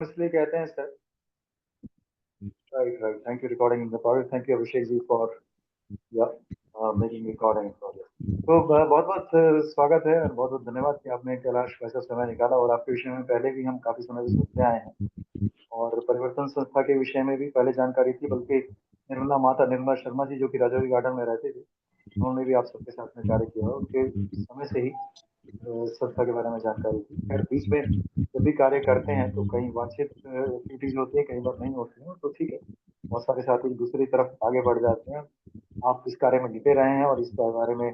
इसलिए कहते हैं sir. Right right, thank you recording in the progress, thank you Abhishek ji for making recording progress. तो बहुत बहुत स्वागत है और बहुत बहुत धन्यवाद कि आपने कैलाश वैसा समय निकाला। और आपके विषय में पहले भी हम काफी समय से सुनते आए हैं और परिवर्तन संस्था के विषय में भी पहले जानकारी थी, बल्कि निर्मला माता निर्मला शर्मा जी जो कि राजौरी गार्डन में रहते थे, उन्होंने भी आप सबके साथ में कार्य किया है। उनके समय से ही संस्था के बारे में जानकारी थी। खैर बीच में जब भी कार्य करते हैं तो कई वांछित एक्टिविटीज होती है, कई बार नहीं होती है, तो ठीक है, बहुत सारे साथी दूसरी तरफ आगे बढ़ जाते हैं। आप इस कार्य में जुटे रहे हैं और इस बारे में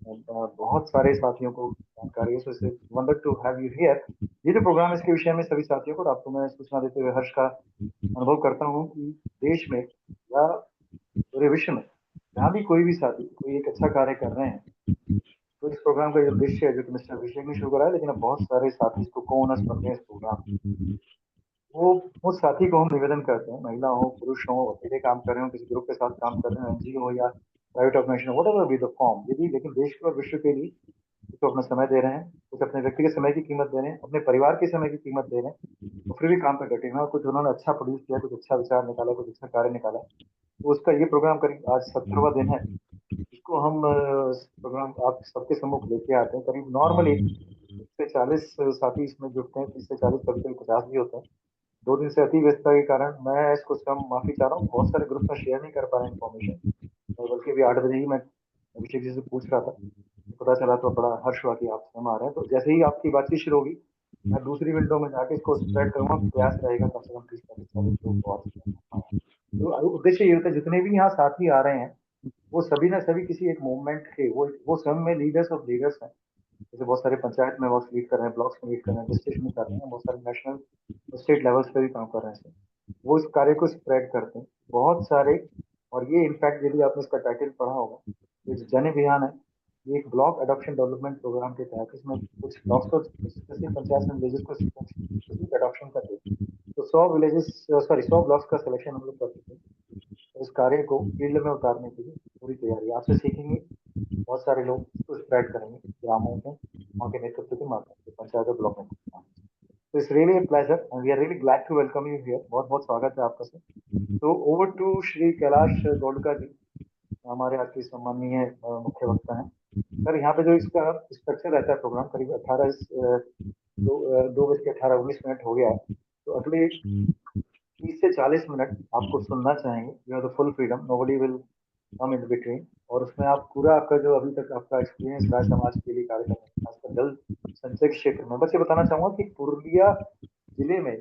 बहुत सारे साथियों को जानकारी है, so wonder to have you here. ये जो प्रोग्राम है इसके विषय में सभी साथियों को और आपको मैं सूचना देते हुए हर्ष का अनुभव करता हूँ कि देश में या पूरे विश्व में जहाँ भी कोई भी साथी कोई एक अच्छा कार्य कर रहे हैं, तो इस प्रोग्राम का जो उद्देश्य है, जो कि मिस्टर अभिषेक ने शुरू करा है, लेकिन अब बहुत सारे साथी इसको को ओनर्स बन गए हैं इस प्रोग्राम, वो उस साथी को हम निवेदन करते हैं, महिला हो पुरुष हो, अकेले काम कर रहे हो, किसी ग्रुप के साथ काम कर रहे हो, एनजीओ हो या private organisation, whatever be the form, यदि लेकिन देश के और विश्व के लिए कुछ तो अपना समय दे रहे हैं, कुछ अपने व्यक्तिगत समय की कीमत दे रहे हैं, अपने परिवार के समय की कीमत दे रहे हैं, तो फिर भी काम पे डटे हैं और कुछ उन्होंने अच्छा प्रोड्यूस किया, कुछ अच्छा विचार निकाला, कुछ अच्छा कार्य निकाला, तो उसका ये प्रोग्राम करीब आज 70वां दिन है। इसको हम प्रोग्राम आप सबके सम्मुख लेके आते हैं। करीब नॉर्मली 30 से 40 साथी इसमें जुड़ते हैं, 30 से 40, कभी कभी 50 भी होते हैं। 2 दिन से अति व्यस्तता के कारण मैं इसको स्वयं माफी चाह रहा हूँ, बहुत सारे ग्रुप में शेयर नहीं कर पा रहे इन्फॉर्मेशन, और बल्कि अभी 8 बजे ही मैं अभिषेक जी से पूछ रहा था, पता चला तो बड़ा हर्ष हुआ कि आप स्वयं आ रहे हैं। तो जैसे ही आपकी बातचीत शुरू होगी मैं दूसरी विंडो में जाके इसको स्प्रेड करूंगा, प्रयास रहेगा कम से कम 30 40 लोग को और तो उद्देश्य ये होता है जितने भी यहाँ साथी आ रहे हैं वो सभी ना सभी किसी एक मूवमेंट के, वो स्वयं में लीडर्स ऑफ लीडर्स हैं। जैसे बहुत सारे पंचायत में वर्क लीड कर रहे हैं, ब्लॉक्स में लीड कर रहे हैं, डिस्ट्रिक्ट में कर रहे हैं, बहुत सारे नेशनल स्टेट लेवल्स पे भी काम कर रहे हैं। वो इस कार्य को स्प्रेड करते हैं बहुत सारे। और ये इनफैक्ट यदि आपने इसका टाइटल पढ़ा होगा, ये जो जन अभियान है, ये एक ब्लॉक अडॉप्शन डेवलपमेंट प्रोग्राम के तहत इसमें कुछ ब्लॉक्स को, किसी पंचायत में विलेजेस को स्पेसिफिक अडॉप्शन करके तो 100 विलेजेस, सॉरी 100 ब्लॉक्स का सिलेक्शन हम लोग कर चुके हैं। तो इस कार्य को फील्ड में उतारने के लिए पूरी तैयारी है। आपसे सीखेंगे, बहुत सारे लोग इसको स्प्रेड करेंगे ग्रामों में, वहाँ के नेतृत्व के माध्यम से, पंचायत और ब्लॉक में। तो it's really a pleasure and we are really glad to welcome you here। बहुत बहुत स्वागत है आपका सर। तो ओवर टू श्री कैलाश गोल्डका जी, हमारे आज के सम्माननीय मुख्य वक्ता हैं। सर यहाँ पे जो इसका स्ट्रक्चर रहता है प्रोग्राम, करीब 2 बज के 18 19 मिनट हो गया है, तो अगले 30 से 40 मिनट आपको सुनना चाहेंगे। You have the full freedom, nobody will come in between. और उसमें आप पूरा आपका जो अभी तक आपका एक्सपीरियंस रहा है समाज के लिए कार्य करने का, खासकर जल संचय के क्षेत्र में, बस ये बताना चाहूंगा कि पुरुलिया जिले में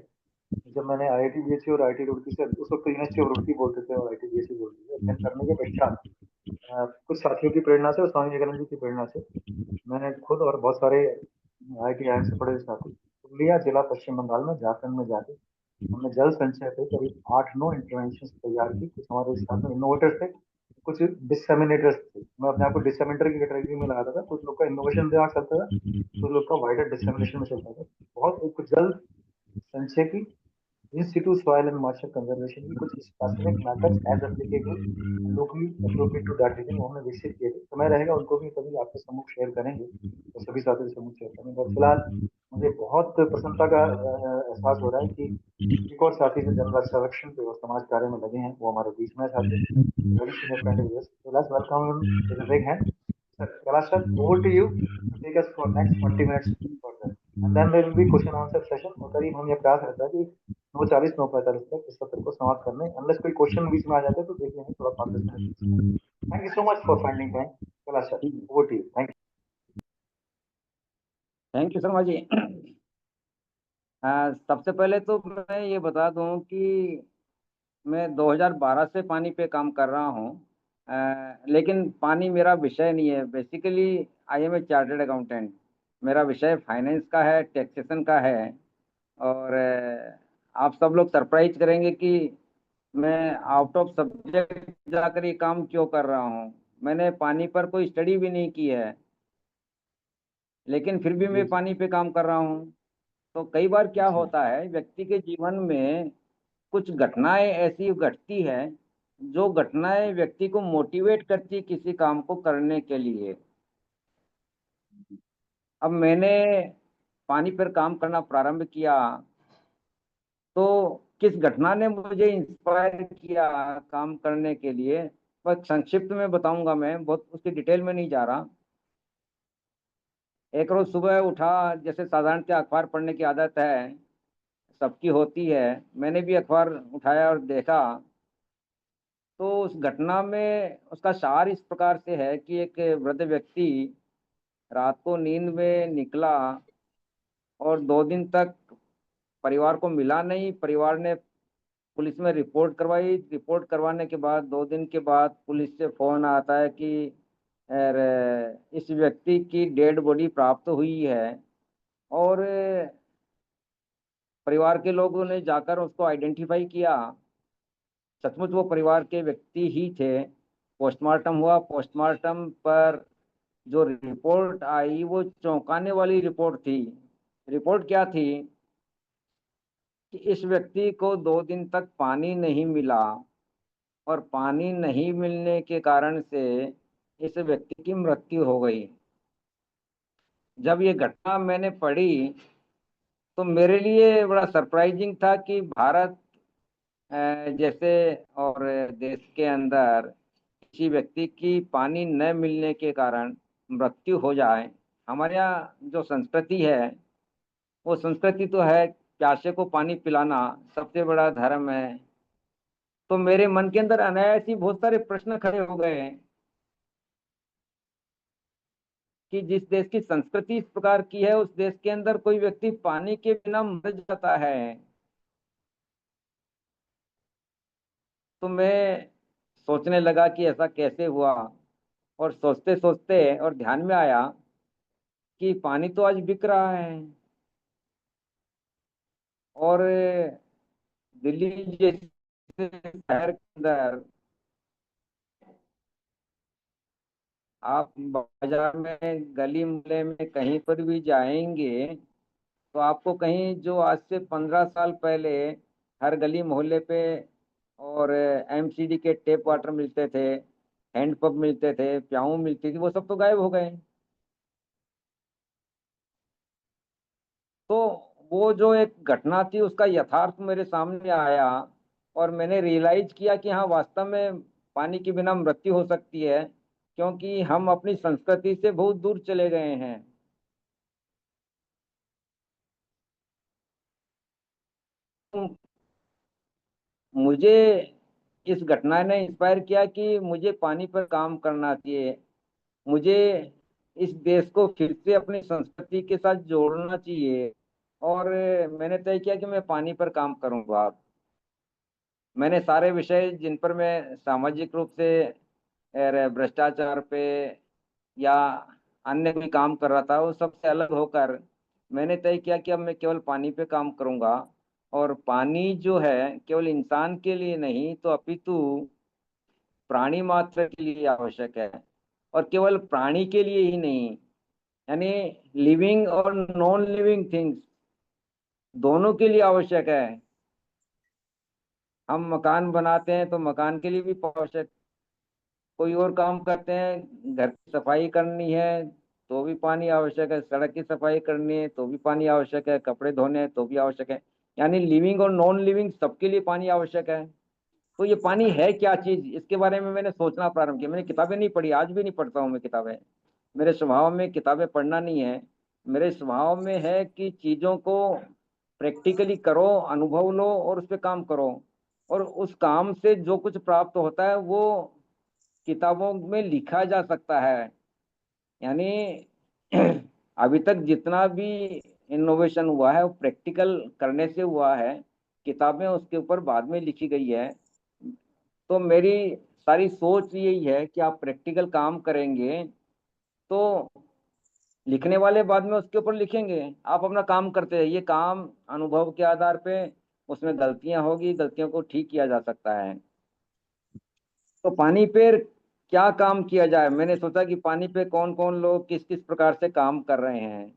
जब मैंने आईआईटी बीएचयू और आईआईटी रुड़की से, उस वक्त यूनिवर्सिटी ऑफ रुड़की बोलते थे और आईआईटी बीएचयू बोलते थे, अध्ययन करने के पश्चात कुछ साथियों की प्रेरणा से और स्वामी विवेकानंद जी की प्रेरणा से मैंने खुद और बहुत सारे आईआईटी आईएम से पढ़े हुए साथी पुरुलिया जिला पश्चिम बंगाल में झारखंड में जाके हमने जल संचय पे करीब 8 9 इंटरवेंशन तैयार की। कुछ हमारे साथ में इनोवेटर्स थे, कुछ डिसमिनेटर्स थे। मैं अपने आप को डिसमिनेटर की कैटेगरी में लगाता था। कुछ लोग का इनोवेशन दिमाग चलता था, कुछ लोग का वाइडर डिसमिनेशन में चलता था। बहुत कुछ जल संचय की इन situ soil and moisture conservation की कुछ specific methods as applicable locally appropriate to that region उन्होंने विकसित किए थे। समय रहेगा उनको भी कभी आपके सम्मुख शेयर करेंगे, तो सभी साथियों के सम्मुख शेयर करेंगे। और फिलहाल मुझे बहुत प्रसन्नता का एहसास हो रहा है कि एक और साथी जो जन संरक्षण पे और समाज कार्य में लगे हैं वो हमारे बीच में है साथी। Very senior candidate, so let's welcome him with a big hand. Sir, Kailash sir, over to you to take us for next 20 minutes further. And then there will be question answer session और करीब हम ये प्रयास रहता है कि 9:40 9:45 तक इस सत्र को समाप्त करने, अनलेस कोई क्वेश्चन बीच में आ जाता है तो देख लेंगे थोड़ा 5 10 minute. Thank you so much for finding time. Kailash sir, over to you. Thank you. Thank you Sharma ji. सबसे पहले तो मैं ये बता दूं कि मैं 2012 से पानी पे काम कर रहा हूं। लेकिन पानी मेरा विषय नहीं है। Basically I am a chartered accountant. मेरा विषय फाइनेंस का है, टैक्सेशन का है। और आप सब लोग सरप्राइज करेंगे कि मैं आउट ऑफ सब्जेक्ट जाकर ये काम क्यों कर रहा हूं। मैंने पानी पर कोई स्टडी भी नहीं की है, लेकिन फिर भी जी मैं जी। पानी पे काम कर रहा हूं। तो कई बार क्या अच्छा। होता है, व्यक्ति के जीवन में कुछ घटनाएं ऐसी घटती है जो घटनाएं व्यक्ति को मोटिवेट करती है किसी काम को करने के लिए। अब मैंने पानी पर काम करना प्रारंभ किया किस घटना ने मुझे इंस्पायर किया काम करने के लिए, बस संक्षिप्त में बताऊंगा, मैं बहुत उसकी डिटेल में नहीं जा रहा। एक रोज सुबह उठा, जैसे साधारणतः अखबार पढ़ने की आदत है, सबकी होती है, मैंने भी अखबार उठाया और देखा। तो उस घटना में उसका सार इस प्रकार से है कि एक वृद्ध व्यक्ति रात को नींद में निकला और 2 दिन तक परिवार को मिला नहीं। परिवार ने पुलिस में रिपोर्ट करवाई। रिपोर्ट करवाने के बाद 2 दिन के बाद पुलिस से फोन आता है कि इस व्यक्ति की डेड बॉडी प्राप्त हुई है। और परिवार के लोगों ने जाकर उसको आइडेंटिफाई किया, सचमुच वो परिवार के व्यक्ति ही थे। पोस्टमार्टम हुआ, पोस्टमार्टम पर जो रिपोर्ट आई वो चौंकाने वाली रिपोर्ट थी। रिपोर्ट क्या थी कि इस व्यक्ति को 2 दिन तक पानी नहीं मिला, और पानी नहीं मिलने के कारण से इस व्यक्ति की मृत्यु हो गई। जब ये घटना मैंने पढ़ी तो मेरे लिए बड़ा सरप्राइजिंग था कि भारत जैसे और देश के अंदर किसी व्यक्ति की पानी न मिलने के कारण मृत्यु हो जाए। हमारे यहाँ जो संस्कृति है, वो संस्कृति तो है प्यासे को पानी पिलाना सबसे बड़ा धर्म है। तो मेरे मन के अंदर अनायास ही बहुत सारे प्रश्न खड़े हो गए हैं कि जिस देश की संस्कृति इस प्रकार की है, उस देश के अंदर कोई व्यक्ति पानी के बिना मर जाता है। तो मैं सोचने लगा कि ऐसा कैसे हुआ, और सोचते सोचते और ध्यान में आया कि पानी तो आज बिक रहा है, और दिल्ली जैसे शहर के अंदर आप बाजार में गली मोहल्ले में कहीं पर भी जाएंगे तो आपको कहीं जो आज से 15 साल पहले हर गली मोहल्ले पे और एमसीडी के टेप वाटर मिलते थे, हैंडपंप मिलते थे, प्याऊ मिलती थी, वो सब तो गायब हो गए। तो वो जो एक घटना थी उसका यथार्थ मेरे सामने आया, और मैंने रियलाइज किया कि हाँ, वास्तव में पानी के बिना मृत्यु हो सकती है, क्योंकि हम अपनी संस्कृति से बहुत दूर चले गए हैं। तो मुझे इस घटना ने इंस्पायर किया कि मुझे पानी पर काम करना चाहिए। मुझे इस देश को फिर से अपनी संस्कृति के साथ जोड़ना चाहिए, और मैंने तय किया कि मैं पानी पर काम करूंगा। मैंने सारे विषय जिन पर मैं सामाजिक रूप से भ्रष्टाचार पे या अन्य भी काम कर रहा था, वो सबसे अलग होकर मैंने तय किया कि अब मैं केवल पानी पे काम करूंगा। और पानी जो है केवल इंसान के लिए नहीं तो अपितु प्राणी मात्र के लिए आवश्यक है, और केवल प्राणी के लिए ही नहीं, यानी लिविंग और नॉन लिविंग थिंग्स दोनों के लिए आवश्यक है। हम मकान बनाते हैं तो मकान के लिए भी आवश्यक, कोई और काम करते हैं, घर की सफाई करनी है तो भी पानी आवश्यक है, सड़क की सफाई करनी है तो भी पानी आवश्यक है, कपड़े धोने हैं तो भी आवश्यक है। यानी लिविंग और नॉन लिविंग सबके लिए पानी आवश्यक है। तो ये पानी है क्या चीज, इसके बारे में मैंने सोचना प्रारंभ किया। मैंने किताबें नहीं पढ़ी, आज भी नहीं पढ़ता हूँ मैं किताबें। मेरे स्वभाव में किताबें पढ़ना नहीं है। मेरे स्वभाव में है कि चीजों को प्रैक्टिकली करो, अनुभव लो और उस पर काम करो, और उस काम से जो कुछ प्राप्त होता है वो किताबों में लिखा जा सकता है। यानी अभी तक जितना भी इनोवेशन हुआ है वो प्रैक्टिकल करने से हुआ है। किताबें उसके ऊपर बाद में लिखी गई है। तो मेरी सारी सोच यही है कि आप प्रैक्टिकल काम करेंगे तो लिखने वाले बाद में उसके ऊपर लिखेंगे। आप अपना काम करते रहिए, काम अनुभव के आधार पे, उसमें गलतियां होगी, गलतियों को ठीक किया जा सकता है। तो पानी पे क्या काम किया जाए, मैंने सोचा कि पानी पे कौन कौन लोग किस किस प्रकार से काम कर रहे हैं।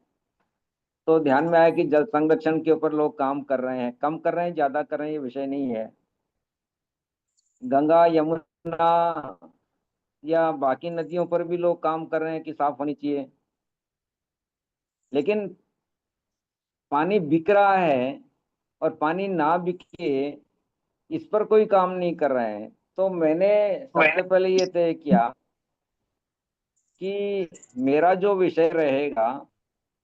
तो ध्यान में आया कि जल संरक्षण के ऊपर लोग काम कर रहे हैं, कम कर रहे हैं, ज्यादा कर रहे हैं, ये विषय नहीं है। गंगा यमुना या बाकी नदियों पर भी लोग काम कर रहे हैं कि साफ होनी चाहिए। लेकिन पानी बिक रहा है, और पानी ना बिके इस पर कोई काम नहीं कर रहे हैं। तो मैंने सबसे पहले ये तय किया कि मेरा जो विषय रहेगा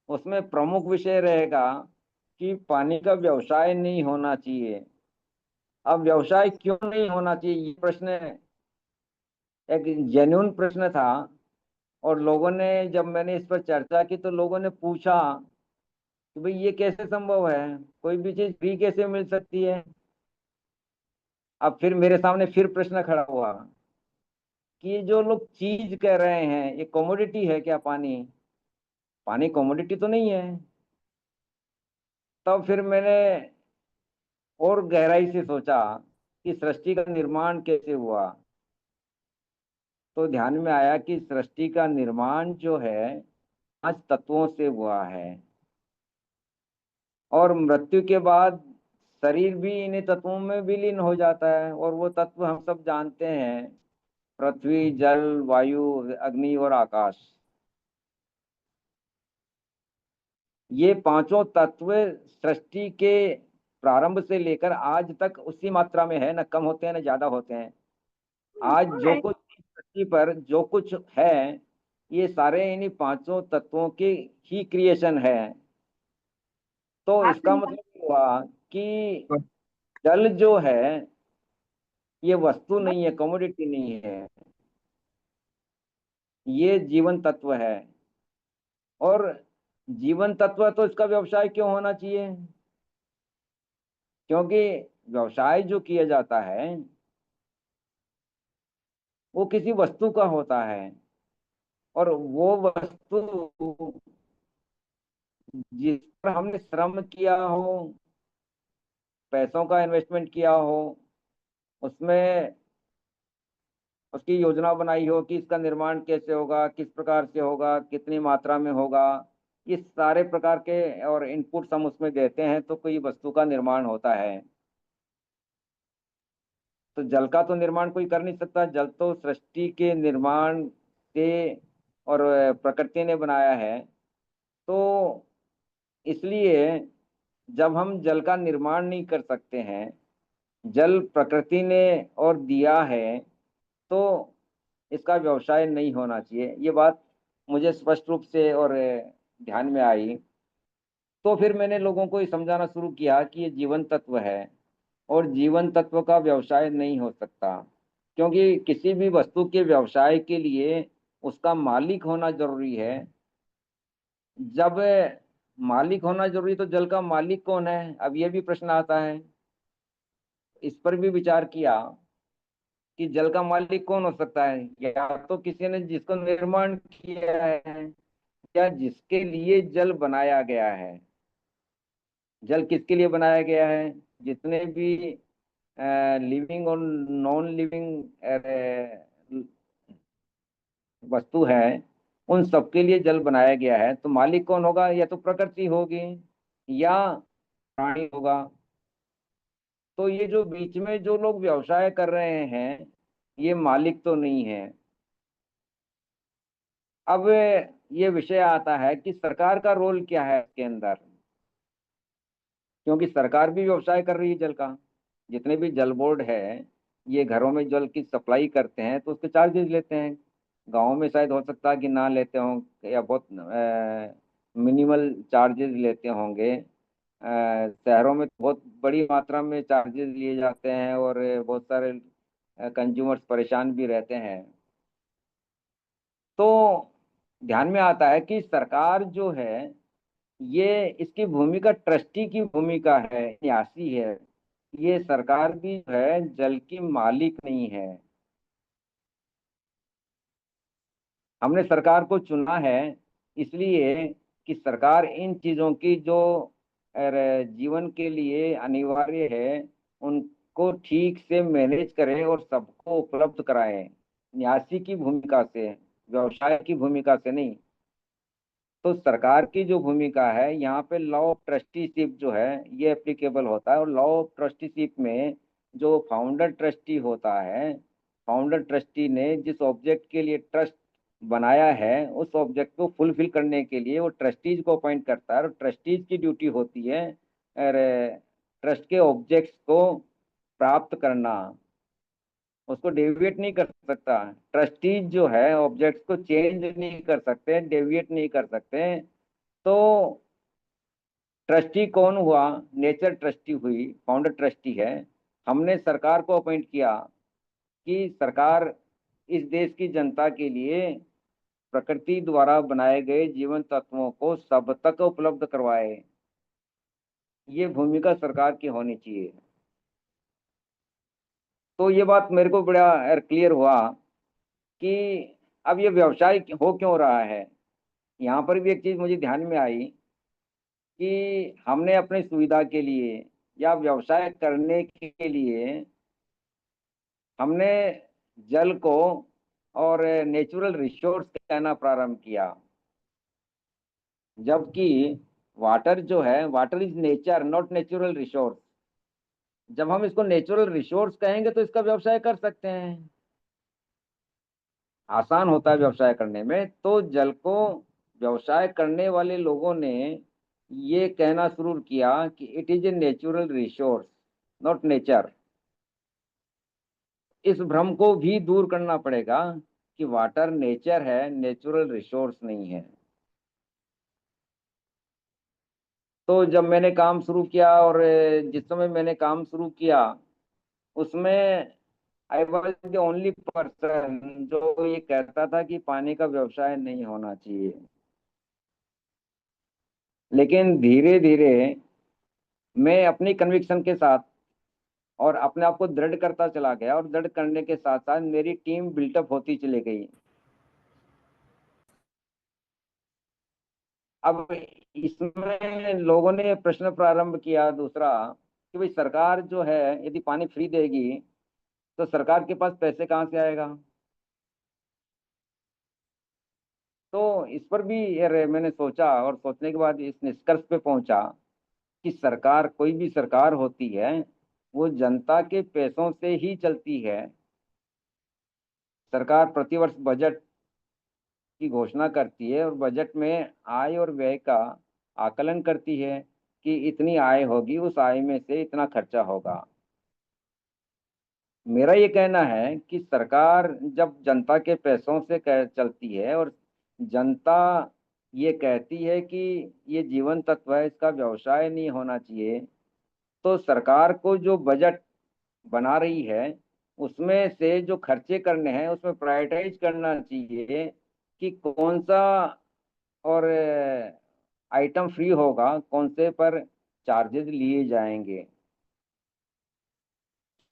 उसमें प्रमुख विषय रहेगा कि पानी का व्यवसाय नहीं होना चाहिए। अब व्यवसाय क्यों नहीं होना चाहिए, ये प्रश्न एक जेन्युइन प्रश्न था। और लोगों ने, जब मैंने इस पर चर्चा की तो लोगों ने पूछा कि भाई ये कैसे संभव है, कोई भी चीज फ्री कैसे मिल सकती है। अब फिर मेरे सामने फिर प्रश्न खड़ा हुआ कि ये जो लोग चीज कह रहे हैं, ये कमोडिटी है क्या पानी? पानी कमोडिटी तो नहीं है। तब फिर मैंने और गहराई से सोचा कि सृष्टि का निर्माण कैसे हुआ। तो ध्यान में आया कि सृष्टि का निर्माण जो है 5 तत्वों से हुआ है, और मृत्यु के बाद शरीर भी इन्हीं तत्वों में विलीन हो जाता है। और वो तत्व हम सब जानते हैं, पृथ्वी, जल, वायु, अग्नि और आकाश। ये पांचों तत्व सृष्टि के प्रारंभ से लेकर आज तक उसी मात्रा में है, न कम होते हैं न ज्यादा होते हैं। आज जो कुछ सृष्टि पर जो कुछ है, ये सारे इन्हीं पांचों तत्वों के ही क्रिएशन है। तो इसका मतलब हुआ कि जल जो है ये वस्तु नहीं है, कमोडिटी नहीं है, ये जीवन तत्व है। और जीवन तत्व है तो इसका व्यवसाय क्यों होना चाहिए? क्योंकि व्यवसाय जो किया जाता है वो किसी वस्तु का होता है, और वो वस्तु जिस पर हमने श्रम किया हो, पैसों का इन्वेस्टमेंट किया हो, उसमें उसकी योजना बनाई हो कि इसका निर्माण कैसे होगा, किस प्रकार से होगा, कितनी मात्रा में होगा, ये सारे प्रकार के और इनपुट्स हम उसमें देते हैं तो कोई वस्तु का निर्माण होता है। तो जल का तो निर्माण कोई कर नहीं सकता, जल तो सृष्टि के निर्माण से और प्रकृति ने बनाया है। तो इसलिए जब हम जल का निर्माण नहीं कर सकते हैं, जल प्रकृति ने और दिया है, तो इसका व्यवसाय नहीं होना चाहिए। ये बात मुझे स्पष्ट रूप से और ध्यान में आई। तो फिर मैंने लोगों को ये समझाना शुरू किया कि ये जीवन तत्व है, और जीवन तत्व का व्यवसाय नहीं हो सकता। क्योंकि किसी भी वस्तु के व्यवसाय के लिए उसका मालिक होना जरूरी है। जब मालिक होना जरूरी, तो जल का मालिक कौन है? अब ये भी प्रश्न आता है। इस पर भी विचार किया कि जल का मालिक कौन हो सकता है। या तो किसी ने जिसको निर्माण किया है, या जिसके लिए जल बनाया गया है। जल किसके लिए बनाया गया है? जितने भी लिविंग और नॉन लिविंग वस्तु है, उन सबके लिए जल बनाया गया है। तो मालिक कौन होगा? या तो प्रकृति होगी, या प्राणी होगा। तो ये जो बीच में जो लोग व्यवसाय कर रहे हैं, ये मालिक तो नहीं है। अब ये विषय आता है कि सरकार का रोल क्या है इसके अंदर। क्योंकि सरकार भी व्यवसाय कर रही है जल का। जितने भी जल बोर्ड है, ये घरों में जल की सप्लाई करते हैं तो उसके चार्जेस लेते हैं। गाँव में शायद हो सकता है कि ना लेते हों, या बहुत मिनिमल चार्जेस लेते होंगे। शहरों में बहुत बड़ी मात्रा में चार्जेस लिए जाते हैं, और बहुत सारे कंज्यूमर्स परेशान भी रहते हैं। तो ध्यान में आता है कि सरकार जो है, ये इसकी भूमिका ट्रस्टी की भूमिका है, न्यासी है। ये सरकार भी जो है जल की मालिक नहीं है। हमने सरकार को चुना है इसलिए कि सरकार इन चीजों की जो जीवन के लिए अनिवार्य है, उनको ठीक से मैनेज करे और सबको उपलब्ध कराए, न्यासी की भूमिका से, व्यवसाय की भूमिका से नहीं। तो सरकार की जो भूमिका है यहाँ पे, लॉ ऑफ ट्रस्टीशिप जो है ये एप्लीकेबल होता है। और लॉ ऑफ ट्रस्टीशिप में जो फाउंडर ट्रस्टी होता है, फाउंडर ट्रस्टी ने जिस ऑब्जेक्ट के लिए ट्रस्ट बनाया है, उस ऑब्जेक्ट को फुलफिल करने के लिए वो ट्रस्टीज को अपॉइंट करता है। और ट्रस्टीज की ड्यूटी होती है ट्रस्ट के ऑब्जेक्ट्स को प्राप्त करना, उसको डेविएट नहीं कर सकता। ट्रस्टीज जो है ऑब्जेक्ट्स को चेंज नहीं कर सकते, डेविएट नहीं कर सकते। तो ट्रस्टी कौन हुआ? नेचर ट्रस्टी हुई, फाउंडर ट्रस्टी है। हमने सरकार को अपॉइंट किया कि सरकार इस देश की जनता के लिए प्रकृति द्वारा बनाए गए जीवन तत्वों को सब तक उपलब्ध करवाए। ये भूमिका सरकार की होनी चाहिए। तो ये बात मेरे को बड़ा क्लियर हुआ कि अब ये व्यवसाय हो क्यों रहा है। यहाँ पर भी एक चीज मुझे ध्यान में आई कि हमने अपनी सुविधा के लिए या व्यवसाय करने के लिए हमने जल को और नेचुरल रिसोर्स कहना प्रारंभ किया, जबकि वाटर जो है, water is nature not natural resource. जब हम इसको नेचुरल रिसोर्स कहेंगे तो इसका व्यवसाय कर सकते हैं, आसान होता है व्यवसाय करने में। तो जल को व्यवसाय करने वाले लोगों ने ये कहना शुरू किया कि it is a natural resource not nature. इस भ्रम को भी दूर करना पड़ेगा कि वाटर नेचर है, नेचुरल रिसोर्स नहीं है। तो जब मैंने काम शुरू किया और जिस समय मैंने काम शुरू किया उसमें I was the only person जो ये कहता था कि पानी का व्यवसाय नहीं होना चाहिए। लेकिन धीरे धीरे मैं अपनी कन्विक्शन के साथ और अपने आप को दृढ़ करता चला गया, और दृढ़ करने के साथ साथ मेरी टीम बिल्टअप होती चली गई। अब इसमें लोगों ने प्रश्न प्रारंभ किया दूसरा कि भाई सरकार जो है यदि पानी फ्री देगी तो सरकार के पास पैसे कहाँ से आएगा। तो इस पर भी यार मैंने सोचा और सोचने के बाद इस निष्कर्ष पे पहुंचा कि सरकार, कोई भी सरकार होती है, वो जनता के पैसों से ही चलती है। सरकार प्रतिवर्ष बजट की घोषणा करती है और बजट में आय और व्यय का आकलन करती है कि इतनी आय होगी, उस आय में से इतना खर्चा होगा। मेरा ये कहना है कि सरकार जब जनता के पैसों से चलती है और जनता ये कहती है कि ये जीवन तत्व है, इसका व्यवसाय नहीं होना चाहिए, तो सरकार को जो बजट बना रही है उसमें से जो खर्चे करने हैं उसमें प्रायोरिटाइज करना चाहिए कि कौन सा और आइटम फ्री होगा, कौन से पर चार्जेस लिए जाएंगे।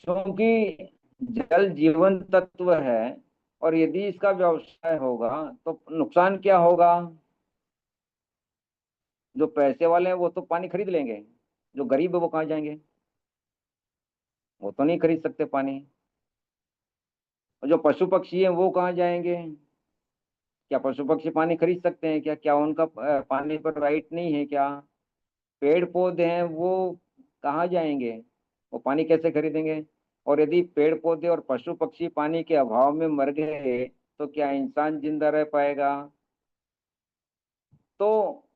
क्योंकि जल जीवन तत्व है और यदि इसका व्यवसाय होगा तो नुकसान क्या होगा। जो पैसे वाले हैं वो तो पानी खरीद लेंगे, जो गरीब है वो कहाँ जाएंगे, वो तो नहीं खरीद सकते पानी। और जो पशु पक्षी हैं वो कहाँ जाएंगे, क्या पशु पक्षी पानी खरीद सकते हैं क्या? क्या उनका पानी पर राइट नहीं है क्या? पेड़ पौधे हैं वो कहाँ जाएंगे, वो पानी कैसे खरीदेंगे? और यदि पेड़ पौधे और पशु पक्षी पानी के अभाव में मर गए तो क्या इंसान जिंदा रह पाएगा? तो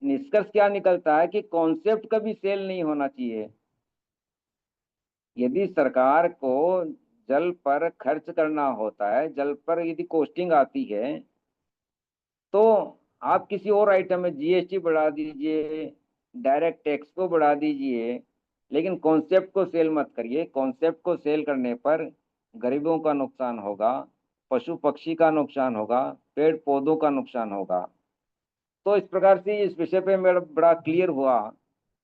निष्कर्ष क्या निकलता है कि कॉन्सेप्ट कभी सेल नहीं होना चाहिए। यदि सरकार को जल पर खर्च करना होता है, जल पर यदि कॉस्टिंग आती है, तो आप किसी और आइटम में जीएसटी बढ़ा दीजिए, डायरेक्ट टैक्स को बढ़ा दीजिए, लेकिन कॉन्सेप्ट को सेल मत करिए। कॉन्सेप्ट को सेल करने पर गरीबों का नुकसान होगा, पशु पक्षी का नुकसान होगा, पेड़ पौधों का नुकसान होगा। तो इस प्रकार से इस विषय पे मेरा बड़ा क्लियर हुआ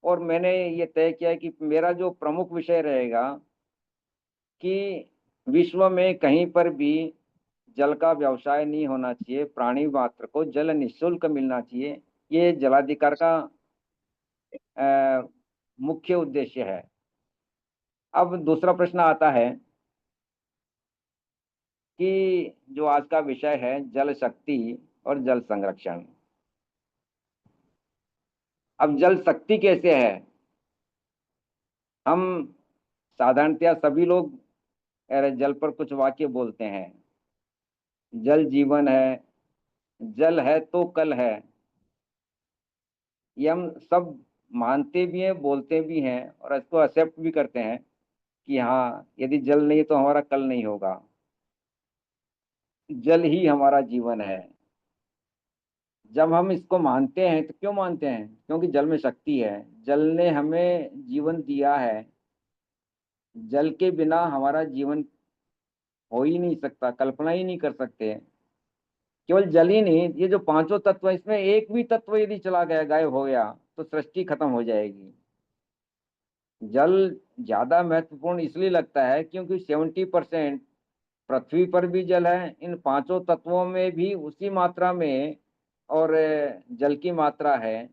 और मैंने ये तय किया कि मेरा जो प्रमुख विषय रहेगा कि विश्व में कहीं पर भी जल का व्यवसाय नहीं होना चाहिए, प्राणी मात्र को जल निःशुल्क मिलना चाहिए। ये जलाधिकार का मुख्य उद्देश्य है। अब दूसरा प्रश्न आता है कि जो आज का विषय है जल शक्ति और जल संरक्षण। अब जल शक्ति कैसे है? हम साधारणतया सभी लोग जल पर कुछ वाक्य बोलते हैं। जल जीवन है, जल है तो कल है, ये हम सब मानते भी हैं, बोलते भी हैं और इसको एक्सेप्ट भी करते हैं कि हाँ, यदि जल नहीं तो हमारा कल नहीं होगा। जल ही हमारा जीवन है। जब हम इसको मानते हैं तो क्यों मानते हैं? क्योंकि जल में शक्ति है। जल ने हमें जीवन दिया है। जल के बिना हमारा जीवन हो ही नहीं सकता, कल्पना ही नहीं कर सकते। केवल जल ही नहीं, ये जो पांचों तत्व हैं, इसमें एक भी तत्व यदि चला गया, गायब हो गया, तो सृष्टि खत्म हो जाएगी। जल ज्यादा महत्वपूर्ण इसलिए लगता है क्योंकि 70% पृथ्वी पर भी जल है, इन पांचों तत्वों में भी उसी मात्रा में और जल की मात्रा है।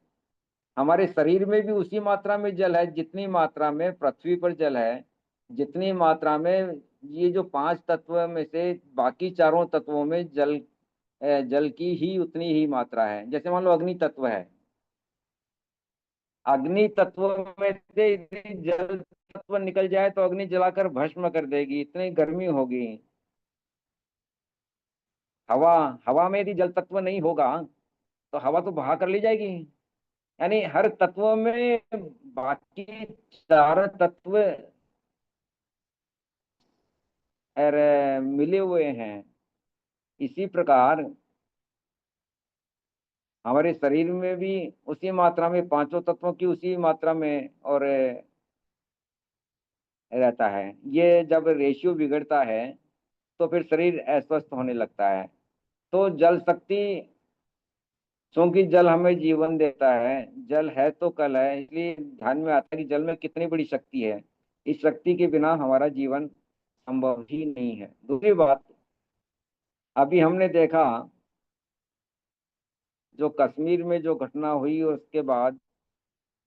हमारे शरीर में भी उसी मात्रा में जल है जितनी मात्रा में पृथ्वी पर जल है, जितनी मात्रा में ये जो पांच तत्व में से बाकी चारों तत्वों में जल की ही उतनी ही मात्रा है। जैसे मान लो अग्नि तत्व है, अग्नि तत्व में से यदि जल तत्व निकल जाए तो अग्नि जलाकर भस्म कर देगी, इतनी गर्मी होगी। हवा, हवा में यदि जल तत्व नहीं होगा तो हवा तो बहा कर ले जाएगी। यानी हर तत्व में बाकी चार तत्व मिले हुए हैं। इसी प्रकार हमारे शरीर में भी उसी मात्रा में पांचों तत्वों की उसी मात्रा में और रहता है। ये जब रेशियो बिगड़ता है तो फिर शरीर अस्वस्थ होने लगता है। तो जल शक्ति, क्योंकि जल हमें जीवन देता है, जल है तो कल है, इसलिए ध्यान में आता है कि जल में कितनी बड़ी शक्ति है। इस शक्ति के बिना हमारा जीवन संभव ही नहीं है। दूसरी बात, अभी हमने देखा जो कश्मीर में जो घटना हुई उसके बाद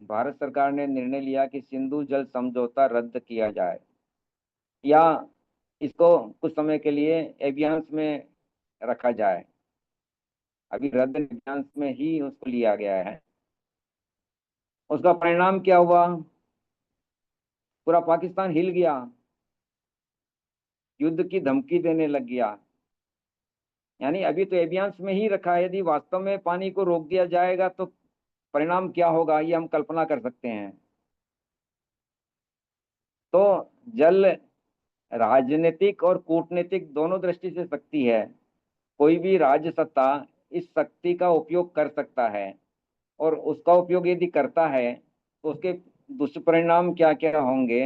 भारत सरकार ने निर्णय लिया कि सिंधु जल समझौता रद्द किया जाए, या इसको कुछ समय के लिए एवियांस में रखा जाए। अभी रद्द एवियांस में ही उसको लिया गया है। उसका परिणाम क्या हुआ? पूरा पाकिस्तान हिल गया, युद्ध की धमकी देने लग गया। यानी अभी तो एवियांस में ही रखा है, यदि वास्तव में पानी को रोक दिया जाएगा तो परिणाम क्या होगा ये हम कल्पना कर सकते हैं। तो जल राजनीतिक और कूटनीतिक दोनों दृष्टि से शक्ति है। कोई भी राज्य सत्ता इस शक्ति का उपयोग कर सकता है, और उसका उपयोग यदि करता है तो उसके दुष्परिणाम क्या क्या होंगे।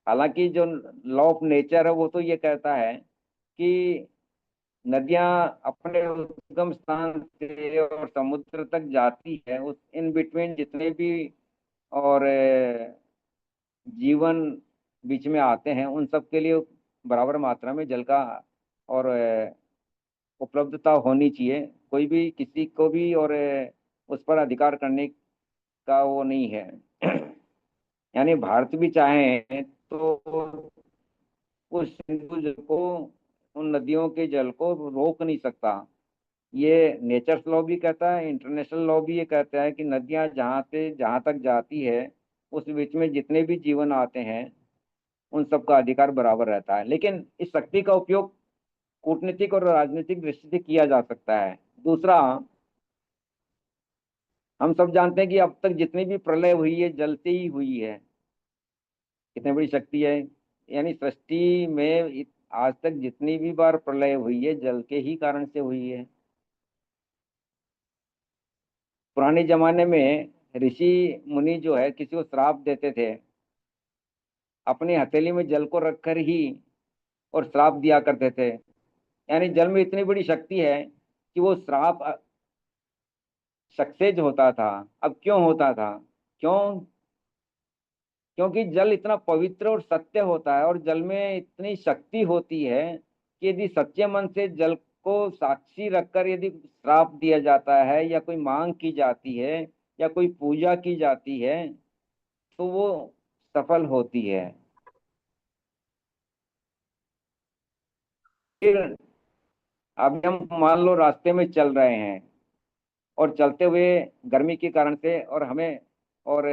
हालांकि जो लॉ ऑफ नेचर है वो तो ये कहता है कि नदियां अपने उद्गम स्थान से और समुद्र तक जाती है, उस इन बिटवीन जितने भी और जीवन बीच में आते हैं उन सब के लिए बराबर मात्रा में जल का और उपलब्धता होनी चाहिए। कोई भी किसी को भी और उस पर अधिकार करने का वो नहीं है। यानी भारत भी चाहे तो उस सिंधु जल को, उन नदियों के जल को रोक नहीं सकता। ये नेचर लॉ भी कहता है, इंटरनेशनल लॉ भी ये कहता है कि नदियां जहाँ से जहाँ तक जाती है उस बीच में जितने भी जीवन आते हैं उन सबका अधिकार बराबर रहता है। लेकिन इस शक्ति का उपयोग कूटनीतिक और राजनीतिक दृष्टि से किया जा सकता है। दूसरा, हम सब जानते हैं कि अब तक जितनी भी प्रलय हुई है जल से ही हुई है। कितनी बड़ी शक्ति है। यानी सृष्टि में आज तक जितनी भी बार प्रलय हुई है जल के ही कारण से हुई है। पुराने जमाने में ऋषि मुनि जो है किसी को श्राप देते थे, अपनी हथेली में जल को रखकर ही और श्राप दिया करते थे। यानी जल में इतनी बड़ी शक्ति है कि वो श्राप सक्सेज होता था। अब क्यों होता था? क्यों? क्योंकि जल इतना पवित्र और सत्य होता है और जल में इतनी शक्ति होती है कि यदि सच्चे मन से जल को साक्षी रखकर यदि श्राप दिया जाता है या कोई मांग की जाती है या कोई पूजा की जाती है तो वो सफल होती है। फिर अभी हम मान लो रास्ते में चल रहे हैं और चलते हुए गर्मी के कारण से और हमें और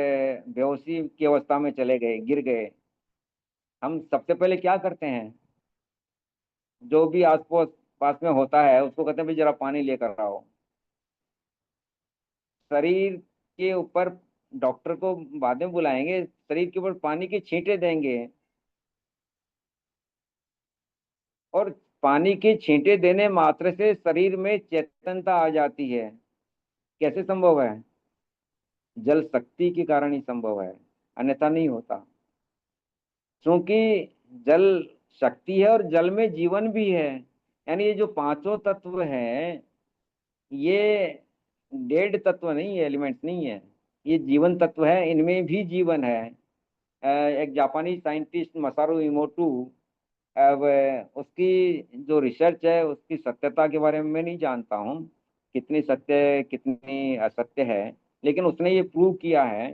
बेहोशी की अवस्था में चले गए, गिर गए। हम सबसे पहले क्या करते हैं? जो भी आस पास पास में होता है उसको कहते हैं भाई जरा पानी लेकर आओ। शरीर के ऊपर डॉक्टर को बाद में बुलाएंगे, शरीर के ऊपर पानी की छींटे देंगे, और पानी की छींटे देने मात्र से शरीर में चेतनता आ जाती है। कैसे संभव है? जल शक्ति के कारण ही संभव है, अन्यथा नहीं होता। क्योंकि जल शक्ति है और जल में जीवन भी है। यानी ये जो पांचों तत्व हैं, ये डेड तत्व नहीं है, एलिमेंट्स नहीं है, ये जीवन तत्व है, इनमें भी जीवन है। एक जापानी साइंटिस्ट मसारू इमोटू, अब उसकी जो रिसर्च है उसकी सत्यता के बारे में मैं नहीं जानता हूँ, कितनी सत्य कितनी असत्य है, लेकिन उसने ये प्रूव किया है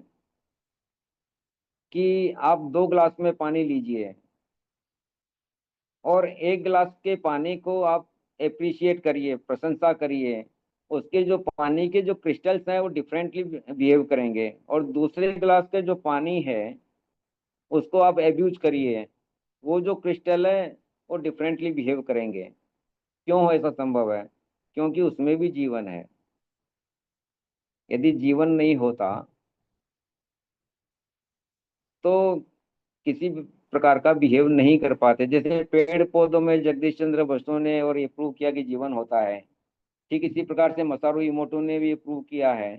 कि आप 2 गिलास में पानी लीजिए और 1 गिलास के पानी को आप एप्रिशिएट करिए, प्रशंसा करिए, उसके जो पानी के जो क्रिस्टल्स हैं वो डिफरेंटली बिहेव करेंगे, और दूसरे गिलास के जो पानी है उसको आप एब्यूज करिए, वो जो क्रिस्टल है वो डिफरेंटली बिहेव करेंगे। क्यों ऐसा संभव है? क्योंकि उसमें भी जीवन है। यदि जीवन नहीं होता तो किसी भी प्रकार का बिहेव नहीं कर पाते। जैसे पेड़ पौधों में जगदीश चंद्र बसु ने और ये प्रूव किया कि जीवन होता है, ठीक इसी प्रकार से मसारू इमोटो ने भी प्रूव किया है।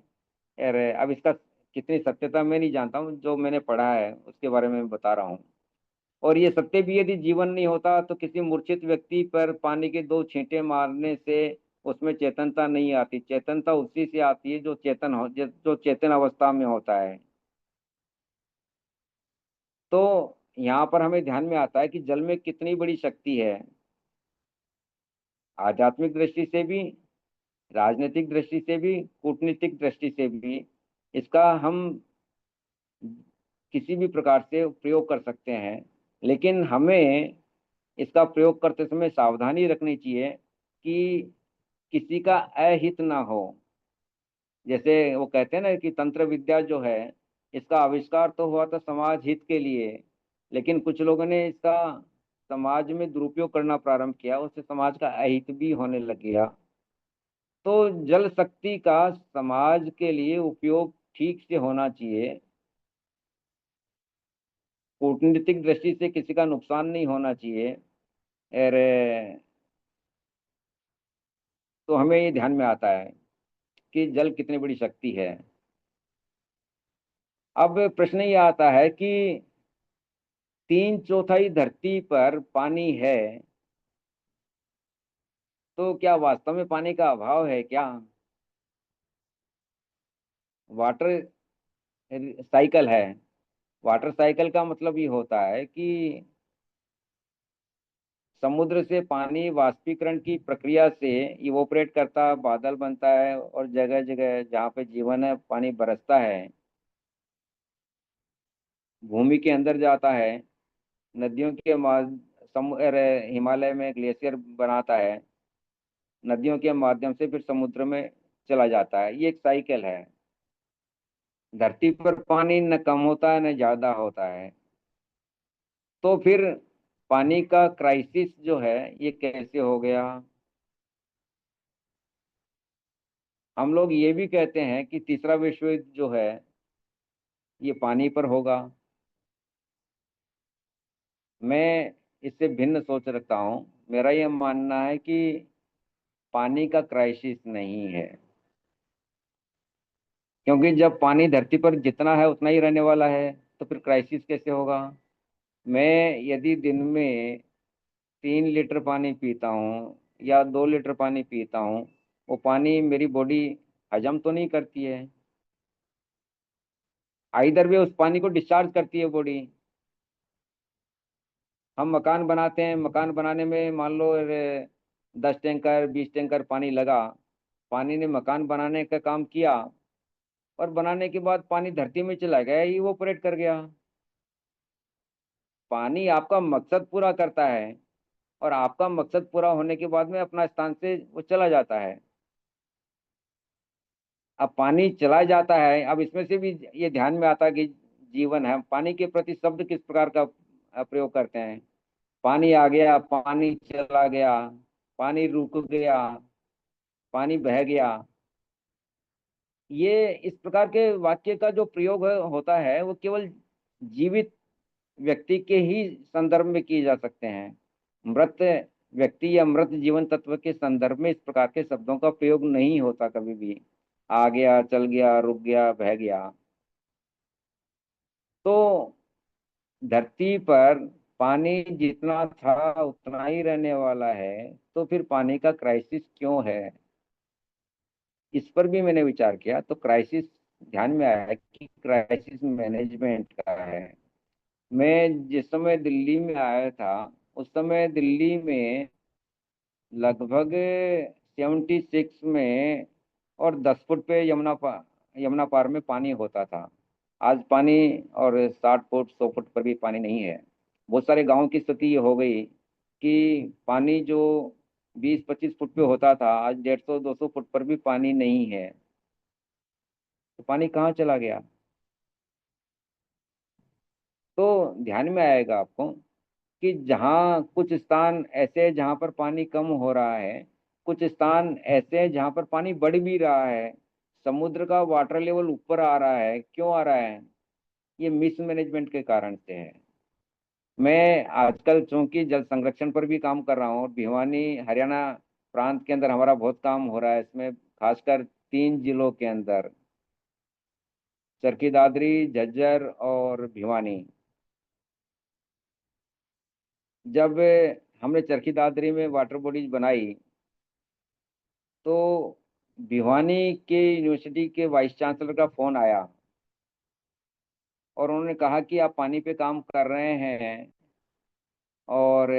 और अब इसका कितनी सत्यता मैं नहीं जानता हूँ, जो मैंने पढ़ा है उसके बारे में बता रहा हूँ। और ये सत्य भी, यदि जीवन नहीं होता तो किसी मूर्छित व्यक्ति पर पानी के 2 छींटे मारने से उसमें चेतनता नहीं आती। चेतनता उसी से आती है जो चेतन हो, जो चेतन अवस्था में होता है। तो यहाँ पर हमें ध्यान में आता है कि जल में कितनी बड़ी शक्ति है, आध्यात्मिक दृष्टि से भी, राजनीतिक दृष्टि से भी, कूटनीतिक दृष्टि से भी। इसका हम किसी भी प्रकार से प्रयोग कर सकते हैं, लेकिन हमें इसका प्रयोग करते समय सावधानी रखनी चाहिए कि किसी का अहित ना हो। जैसे वो कहते हैं ना कि तंत्र विद्या जो है, इसका आविष्कार तो हुआ था समाज हित के लिए, लेकिन कुछ लोगों ने इसका समाज में दुरुपयोग करना प्रारंभ किया, उससे समाज का अहित भी होने लग गया। तो जल शक्ति का समाज के लिए उपयोग ठीक से होना चाहिए, कूटनीतिक दृष्टि से किसी का नुकसान नहीं होना चाहिए। और तो हमें ये ध्यान में आता है कि जल कितनी बड़ी शक्ति है। अब प्रश्न ये आता है कि 3/4 धरती पर पानी है, तो क्या वास्तव में पानी का अभाव है क्या? वाटर साइकिल है। वाटर साइकिल का मतलब ये होता है कि समुद्र से पानी वाष्पीकरण की प्रक्रिया से इवोपरेट करता, बादल बनता है, और जगह जगह जहाँ पे जीवन है पानी बरसता है, भूमि के अंदर जाता है, नदियों के हिमालय में ग्लेशियर बनाता है, नदियों के माध्यम से फिर समुद्र में चला जाता है। ये एक साइकिल है। धरती पर पानी न कम होता है न ज्यादा होता है। तो फिर पानी का क्राइसिस जो है ये कैसे हो गया? हम लोग ये भी कहते हैं कि तीसरा विश्व युद्ध जो है ये पानी पर होगा। मैं इससे भिन्न सोच रखता हूँ। मेरा यह मानना है कि पानी का क्राइसिस नहीं है, क्योंकि जब पानी धरती पर जितना है उतना ही रहने वाला है, तो फिर क्राइसिस कैसे होगा? मैं यदि दिन में 3 लीटर पानी पीता हूँ या 2 लीटर पानी पीता हूँ, वो पानी मेरी बॉडी हजम तो नहीं करती है, आइदर वे उस पानी को डिस्चार्ज करती है बॉडी। हम मकान बनाते हैं, मकान बनाने में मान लो 10 टैंकर 20 टैंकर पानी लगा, पानी ने मकान बनाने का काम किया, और बनाने के बाद पानी धरती में चला गया, इवोपरेट कर गया। पानी आपका मकसद पूरा करता है, और आपका मकसद पूरा होने के बाद में अपना स्थान से वो चला जाता है। अब पानी चला जाता है, अब इसमें से भी ये ध्यान में आता है कि जीवन है। पानी के प्रति शब्द किस प्रकार का प्रयोग करते हैं? पानी आ गया, पानी चला गया, पानी रुक गया, पानी बह गया। ये इस प्रकार के वाक्य का जो प्रयोग होता है वो केवल जीवित व्यक्ति के ही संदर्भ में किए जा सकते हैं। मृत व्यक्ति या मृत जीवन तत्व के संदर्भ में इस प्रकार के शब्दों का प्रयोग नहीं होता कभी भी। आ गया, चल गया, रुक गया, बह गया। तो धरती पर पानी जितना था उतना ही रहने वाला है, तो फिर पानी का क्राइसिस क्यों है? इस पर भी मैंने विचार किया तो क्राइसिस ध्यान में आया कि क्राइसिस मैनेजमेंट का है। मैं जिस समय दिल्ली में आया था उस समय दिल्ली में लगभग 76 में और 10 फुट पे यमुना पार में पानी होता था। आज पानी और 60 फुट 100 फुट पर भी पानी नहीं है। बहुत सारे गांवों की स्थिति ये हो गई कि पानी जो 20-25 फुट पे होता था आज 150-200 फुट पर भी पानी नहीं है। तो पानी कहाँ चला गया? तो ध्यान में आएगा आपको कि जहाँ कुछ स्थान ऐसे हैं जहाँ पर पानी कम हो रहा है, कुछ स्थान ऐसे हैं जहाँ पर पानी बढ़ भी रहा है। समुद्र का वाटर लेवल ऊपर आ रहा है। क्यों आ रहा है? ये मिसमैनेजमेंट के कारण से है। मैं आजकल चूंकि जल संरक्षण पर भी काम कर रहा हूँ और भिवानी हरियाणा प्रांत के अंदर हमारा बहुत काम हो रहा है इसमें, खासकर 3 जिलों के अंदर, चरखी दादरी, झज्जर और भिवानी। जब हमने चरखी दादरी में वाटर बॉडीज बनाई तो भिवानी के यूनिवर्सिटी के वाइस चांसलर का फोन आया और उन्होंने कहा कि आप पानी पे काम कर रहे हैं और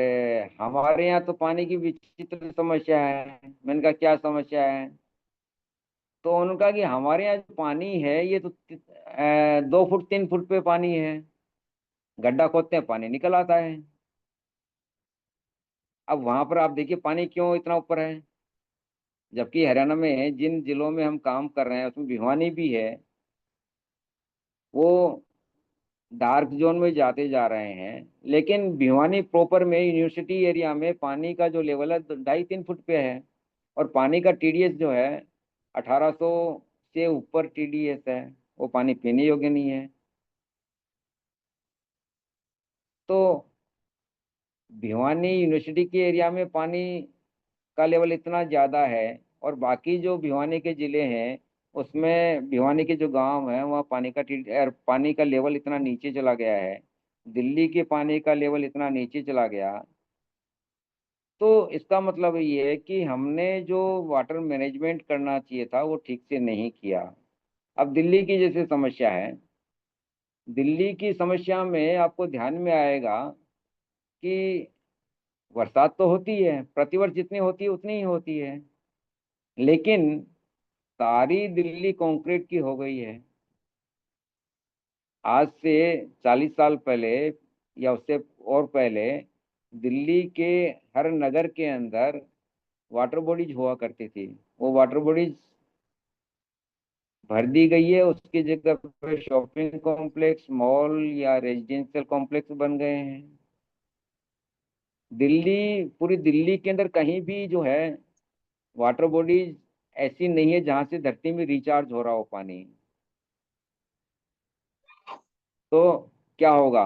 हमारे यहाँ तो पानी की विचित्र समस्या है। मैंने कहा क्या समस्या है? तो उन्होंने कहा कि हमारे यहाँ जो पानी है ये तो 2 फुट 3 फुट पे पानी है। गड्ढा खोदते हैं पानी निकल आता है। अब वहां पर आप देखिए पानी क्यों इतना ऊपर है, जबकि हरियाणा में जिन जिलों में हम काम कर रहे हैं उसमें भिवानी भी है, वो डार्क जोन में जाते जा रहे हैं। लेकिन भिवानी प्रॉपर में यूनिवर्सिटी एरिया में पानी का जो लेवल है 2.5-3 फुट पे है। और पानी का टीडीएस जो है 1800 से ऊपर टीडीएस है। वो पानी पीने योग्य नहीं है। तो भिवानी यूनिवर्सिटी के एरिया में पानी का लेवल इतना ज़्यादा है और बाकी जो भिवानी के ज़िले हैं उसमें भिवानी के जो गांव हैं वहाँ पानी का लेवल इतना नीचे चला गया है। दिल्ली के पानी का लेवल इतना नीचे चला गया। तो इसका मतलब ये है कि हमने जो वाटर मैनेजमेंट करना चाहिए था वो ठीक से नहीं किया। अब दिल्ली की जैसे समस्या है, दिल्ली की समस्या में आपको ध्यान में आएगा कि बरसात तो होती है, प्रतिवर्ष जितनी होती है उतनी ही होती है, लेकिन सारी दिल्ली कंक्रीट की हो गई है। आज से 40 साल पहले या उससे और पहले दिल्ली के हर नगर के अंदर वाटर बॉडीज हुआ करती थी। वो वाटर बॉडीज भर दी गई है, उसकी जगह पे शॉपिंग कॉम्प्लेक्स, मॉल या रेजिडेंशियल कॉम्प्लेक्स बन गए हैं। दिल्ली, पूरी दिल्ली के अंदर कहीं भी जो है वाटर बॉडीज ऐसी नहीं है जहां से धरती में रिचार्ज हो रहा हो पानी। तो क्या होगा?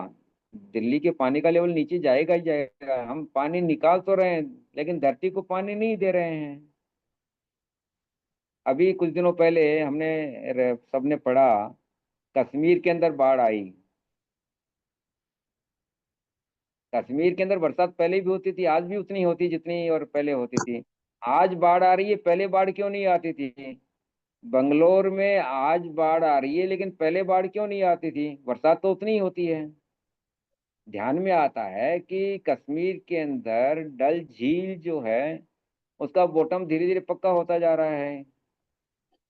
दिल्ली के पानी का लेवल नीचे जाएगा ही जाएगा। हम पानी निकाल तो रहे हैं लेकिन धरती को पानी नहीं दे रहे हैं। अभी कुछ दिनों पहले हमने सबने पढ़ा, कश्मीर के अंदर बाढ़ आई। कश्मीर के अंदर बरसात पहले भी होती थी, आज भी उतनी होती जितनी और पहले होती थी। आज बाढ़ आ रही है, पहले बाढ़ क्यों नहीं आती थी? बंगलोर में आज बाढ़ आ रही है लेकिन पहले बाढ़ क्यों नहीं आती थी? बरसात तो उतनी ही होती है। ध्यान में आता है कि कश्मीर के अंदर डल झील जो है उसका बॉटम धीरे धीरे पक्का होता जा रहा है।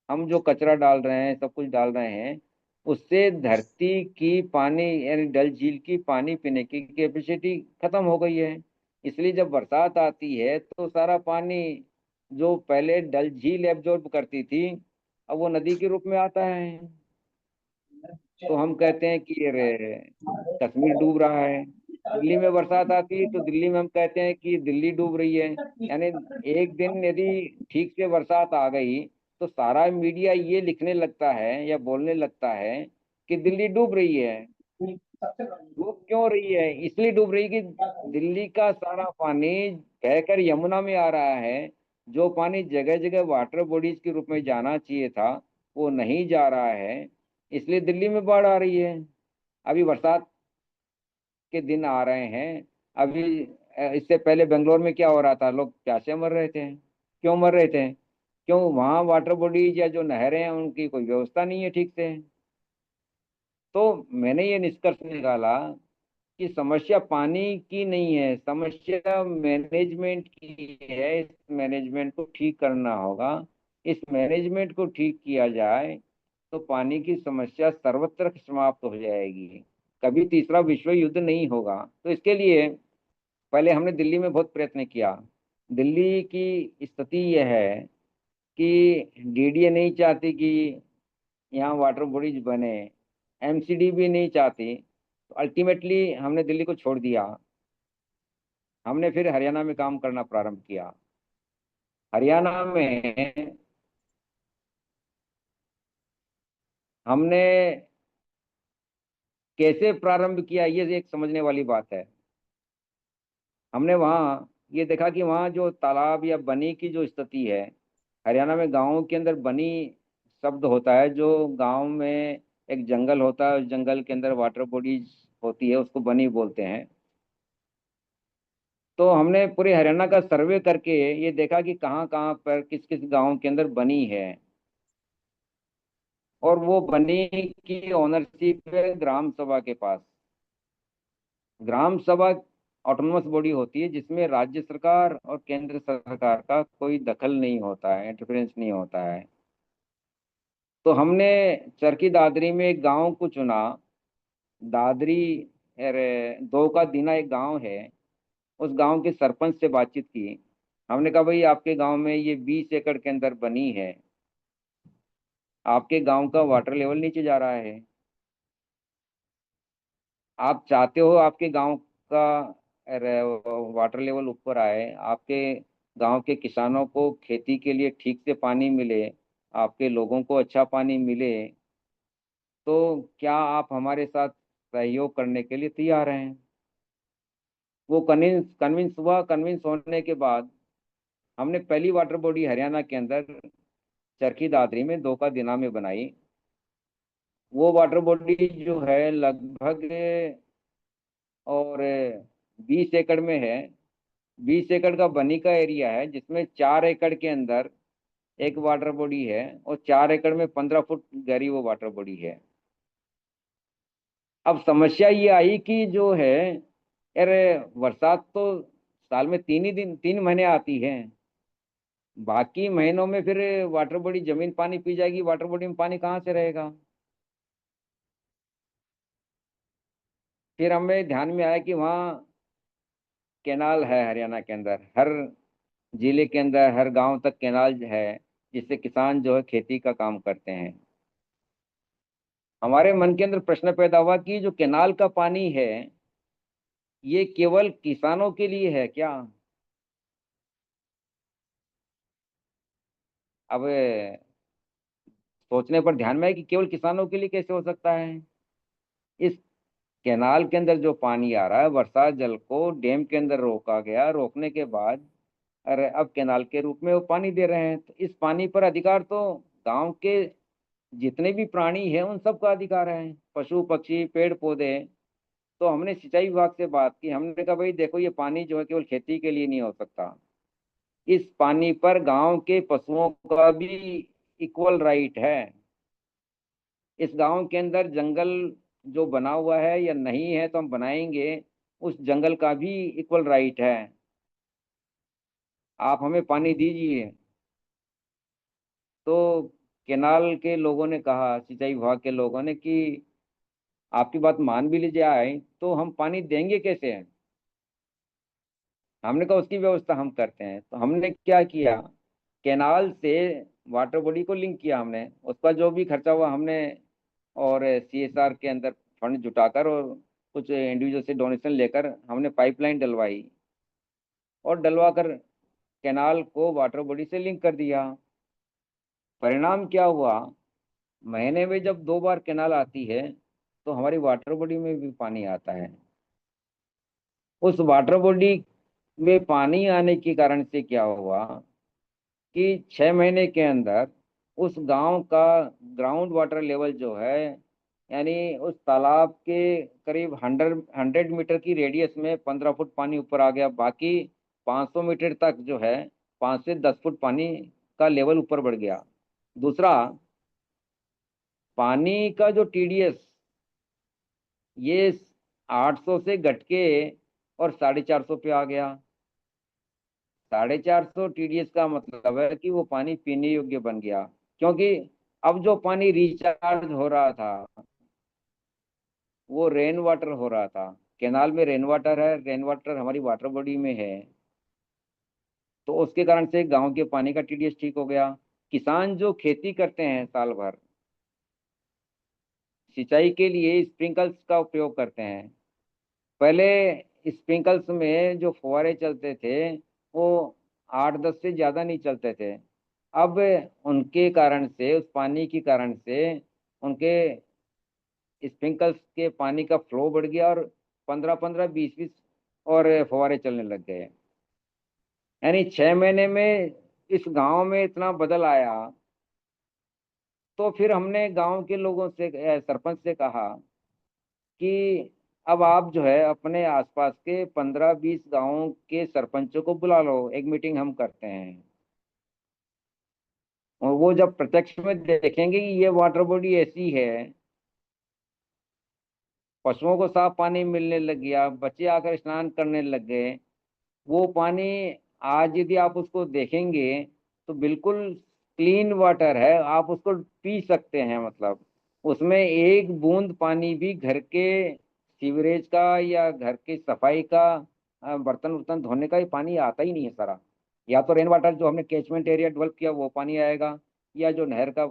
हम जो कचरा डाल रहे हैं, सब कुछ डाल रहे हैं, उससे धरती की पानी यानी डल झील की पानी पीने की कैपेसिटी खत्म हो गई है। इसलिए जब बरसात आती है तो सारा पानी जो पहले डल झील एब्जॉर्ब करती थी अब वो नदी के रूप में आता है। तो हम कहते हैं कि अरे कश्मीर डूब रहा है। दिल्ली में बरसात आती है तो दिल्ली में हम कहते हैं कि दिल्ली डूब रही है। यानी एक दिन यदि ठीक से बरसात आ गई तो सारा मीडिया ये लिखने लगता है या बोलने लगता है कि दिल्ली डूब रही है। डूब क्यों रही है? इसलिए डूब रही कि दिल्ली का सारा पानी बहकर यमुना में आ रहा है। जो पानी जगह जगह वाटर बॉडीज के रूप में जाना चाहिए था, वो नहीं जा रहा है। इसलिए दिल्ली में बाढ़ आ रही है। अभी बरसात के दिन आ रहे हैं। अभी इससे पहले बेंगलोर में क्या हो रहा था? लोग प्यासे मर रहे थे। क्यों मर रहे थे? क्यों? वहां वाटर बॉडीज या जो नहरें हैं उनकी कोई व्यवस्था नहीं है ठीक से। तो मैंने ये निष्कर्ष निकाला कि समस्या पानी की नहीं है, समस्या मैनेजमेंट की है। इस मैनेजमेंट को ठीक करना होगा। इस मैनेजमेंट को ठीक किया जाए तो पानी की समस्या सर्वत्र समाप्त हो जाएगी। कभी तीसरा विश्व युद्ध नहीं होगा। तो इसके लिए पहले हमने दिल्ली में बहुत प्रयत्न किया। दिल्ली की स्थिति यह है कि डीडीए नहीं चाहती कि यहाँ वाटर बॉडीज बने, एमसीडी भी नहीं चाहती। तो अल्टीमेटली हमने दिल्ली को छोड़ दिया। हमने फिर हरियाणा में काम करना प्रारंभ किया। हरियाणा में हमने कैसे प्रारंभ किया, ये एक समझने वाली बात है। हमने वहाँ ये देखा कि वहाँ जो तालाब या बनी की जो स्थिति है, हरियाणा में गाँव के अंदर बनी शब्द होता है। जो गांव में एक जंगल होता है, उस जंगल के अंदर वाटर बॉडीज होती है, उसको बनी बोलते हैं। तो हमने पूरे हरियाणा का सर्वे करके ये देखा कि कहाँ कहाँ पर किस किस गांव के अंदर बनी है। और वो बनी की ओनरशिप है ग्राम सभा के पास। ग्राम सभा ऑटोनमस बॉडी होती है जिसमें राज्य सरकार और केंद्र सरकार का कोई दखल नहीं होता है, इंटरफेरेंस नहीं होता है। तो हमने चरखी दादरी में एक गांव को चुना। दादरी, अरे, दो का दीना एक गांव है। उस गांव के सरपंच से बातचीत की। हमने कहा भाई आपके गांव में ये 20 एकड़ के अंदर बनी है, आपके गांव का वाटर लेवल नीचे जा रहा है। आप चाहते हो आपके गांव का वाटर लेवल ऊपर आए, आपके गांव के किसानों को खेती के लिए ठीक से पानी मिले, आपके लोगों को अच्छा पानी मिले। तो क्या आप हमारे साथ सहयोग करने के लिए तैयार हैं? वो कन्विंस कन्विंस हुआ। कन्विंस होने के बाद हमने पहली वाटर बॉडी हरियाणा के अंदर चरखी दादरी में दो का दिना में बनाई। वो वाटर बॉडी जो है लगभग और 20 एकड़ में है। 20 एकड़ का बनी का एरिया है जिसमें 4 एकड़ के अंदर एक वाटर बॉडी है और 4 एकड़ में 15 फुट गहरी वो वाटर बॉडी है। अब समस्या ये आई कि जो है, अरे, बरसात तो साल में 3 महीने आती है। बाकी महीनों में फिर वाटर बॉडी जमीन पानी पी जाएगी, वाटर बॉडी में पानी कहाँ से रहेगा? फिर हमें ध्यान में आया कि वहाँ कैनाल है हरियाणा के अंदर, हर जिले के अंदर हर गांव तक कैनाल है, जिससे किसान जो है खेती का काम करते हैं। हमारे मन के अंदर प्रश्न पैदा हुआ कि जो कैनाल का पानी है ये केवल किसानों के लिए है क्या? अब सोचने पर ध्यान में है कि केवल किसानों के लिए कैसे हो सकता है। इस कैनाल के अंदर जो पानी आ रहा है, वर्षा जल को डैम के अंदर रोका गया, रोकने के बाद अरे अब कैनाल के रूप में वो पानी दे रहे हैं। तो इस पानी पर अधिकार तो गांव के जितने भी प्राणी हैं उन सबका अधिकार है, पशु पक्षी पेड़ पौधे। तो हमने सिंचाई विभाग से बात की। हमने कहा भाई देखो ये पानी जो है केवल खेती के लिए नहीं हो सकता। इस पानी पर गांव के पशुओं का भी इक्वल राइट है। इस गांव के अंदर जंगल जो बना हुआ है या नहीं है तो हम बनाएंगे, उस जंगल का भी इक्वल राइट है। आप हमें पानी दीजिए। तो केनाल के लोगों ने कहा, सिंचाई विभाग के लोगों ने, कि आपकी बात मान भी ली जाए तो हम पानी देंगे कैसे? हमने कहा उसकी व्यवस्था हम करते हैं। तो हमने क्या किया, कैनाल से वाटर बॉडी को लिंक किया। हमने उसका जो भी खर्चा हुआ हमने, और सीएसआर के अंदर फंड जुटाकर और कुछ इंडिविजुअल से डोनेशन लेकर हमने पाइपलाइन डलवाई और डलवा कर कैनाल को वाटर बॉडी से लिंक कर दिया। परिणाम क्या हुआ, महीने में जब 2 बार कैनाल आती है तो हमारी वाटर बॉडी में भी पानी आता है। उस वाटर बॉडी में पानी आने के कारण से क्या हुआ कि 6 महीने के अंदर उस गांव का ग्राउंड वाटर लेवल जो है, यानी उस तालाब के करीब 100 मीटर की रेडियस में 15 फुट पानी ऊपर आ गया। बाकी 500 मीटर तक जो है 5 से 10 फुट पानी का लेवल ऊपर बढ़ गया। दूसरा, पानी का जो टीडीएस, ये 800 से घट के और 450 पे आ गया। 450 टीडीएस का मतलब है कि वो पानी पीने योग्य बन गया, क्योंकि अब जो पानी रिचार्ज हो रहा था वो रेन वाटर हो रहा था। कैनाल में रेन वाटर है, रेन वाटर हमारी वाटर बॉडी में है, तो उसके कारण से गांव के पानी का टीडीएस ठीक हो गया। किसान जो खेती करते हैं साल भर, सिंचाई के लिए स्प्रिंकल्स का उपयोग करते हैं। पहले स्प्रिंकल्स में जो फुहारे चलते थे वो 8-10 से ज़्यादा नहीं चलते थे। अब उनके कारण से, उस पानी के कारण से उनके स्प्रिंकल्स के पानी का फ्लो बढ़ गया और 15-15, 20-20 और फुहारे चलने लग गए। यानी 6 महीने में इस गांव में इतना बदल आया। तो फिर हमने गांव के लोगों से, सरपंच से कहा कि अब आप जो है अपने आसपास के 15-20 गांवों के सरपंचों को बुला लो, एक मीटिंग हम करते हैं। और वो जब प्रत्यक्ष में देखेंगे कि ये वाटर बॉडी ऐसी है, पशुओं को साफ पानी मिलने लग गया, बच्चे आकर स्नान करने लग गए, वो पानी आज यदि आप उसको देखेंगे तो बिल्कुल क्लीन वाटर है, आप उसको पी सकते हैं। मतलब उसमें एक बूंद पानी भी घर के सीवरेज का या घर की सफाई का, बर्तन वर्तन धोने का ही पानी आता ही नहीं है सारा। या तो रेन वाटर जो हमने कैचमेंट एरिया डेवलप किया वो पानी आएगा, या जो नहर का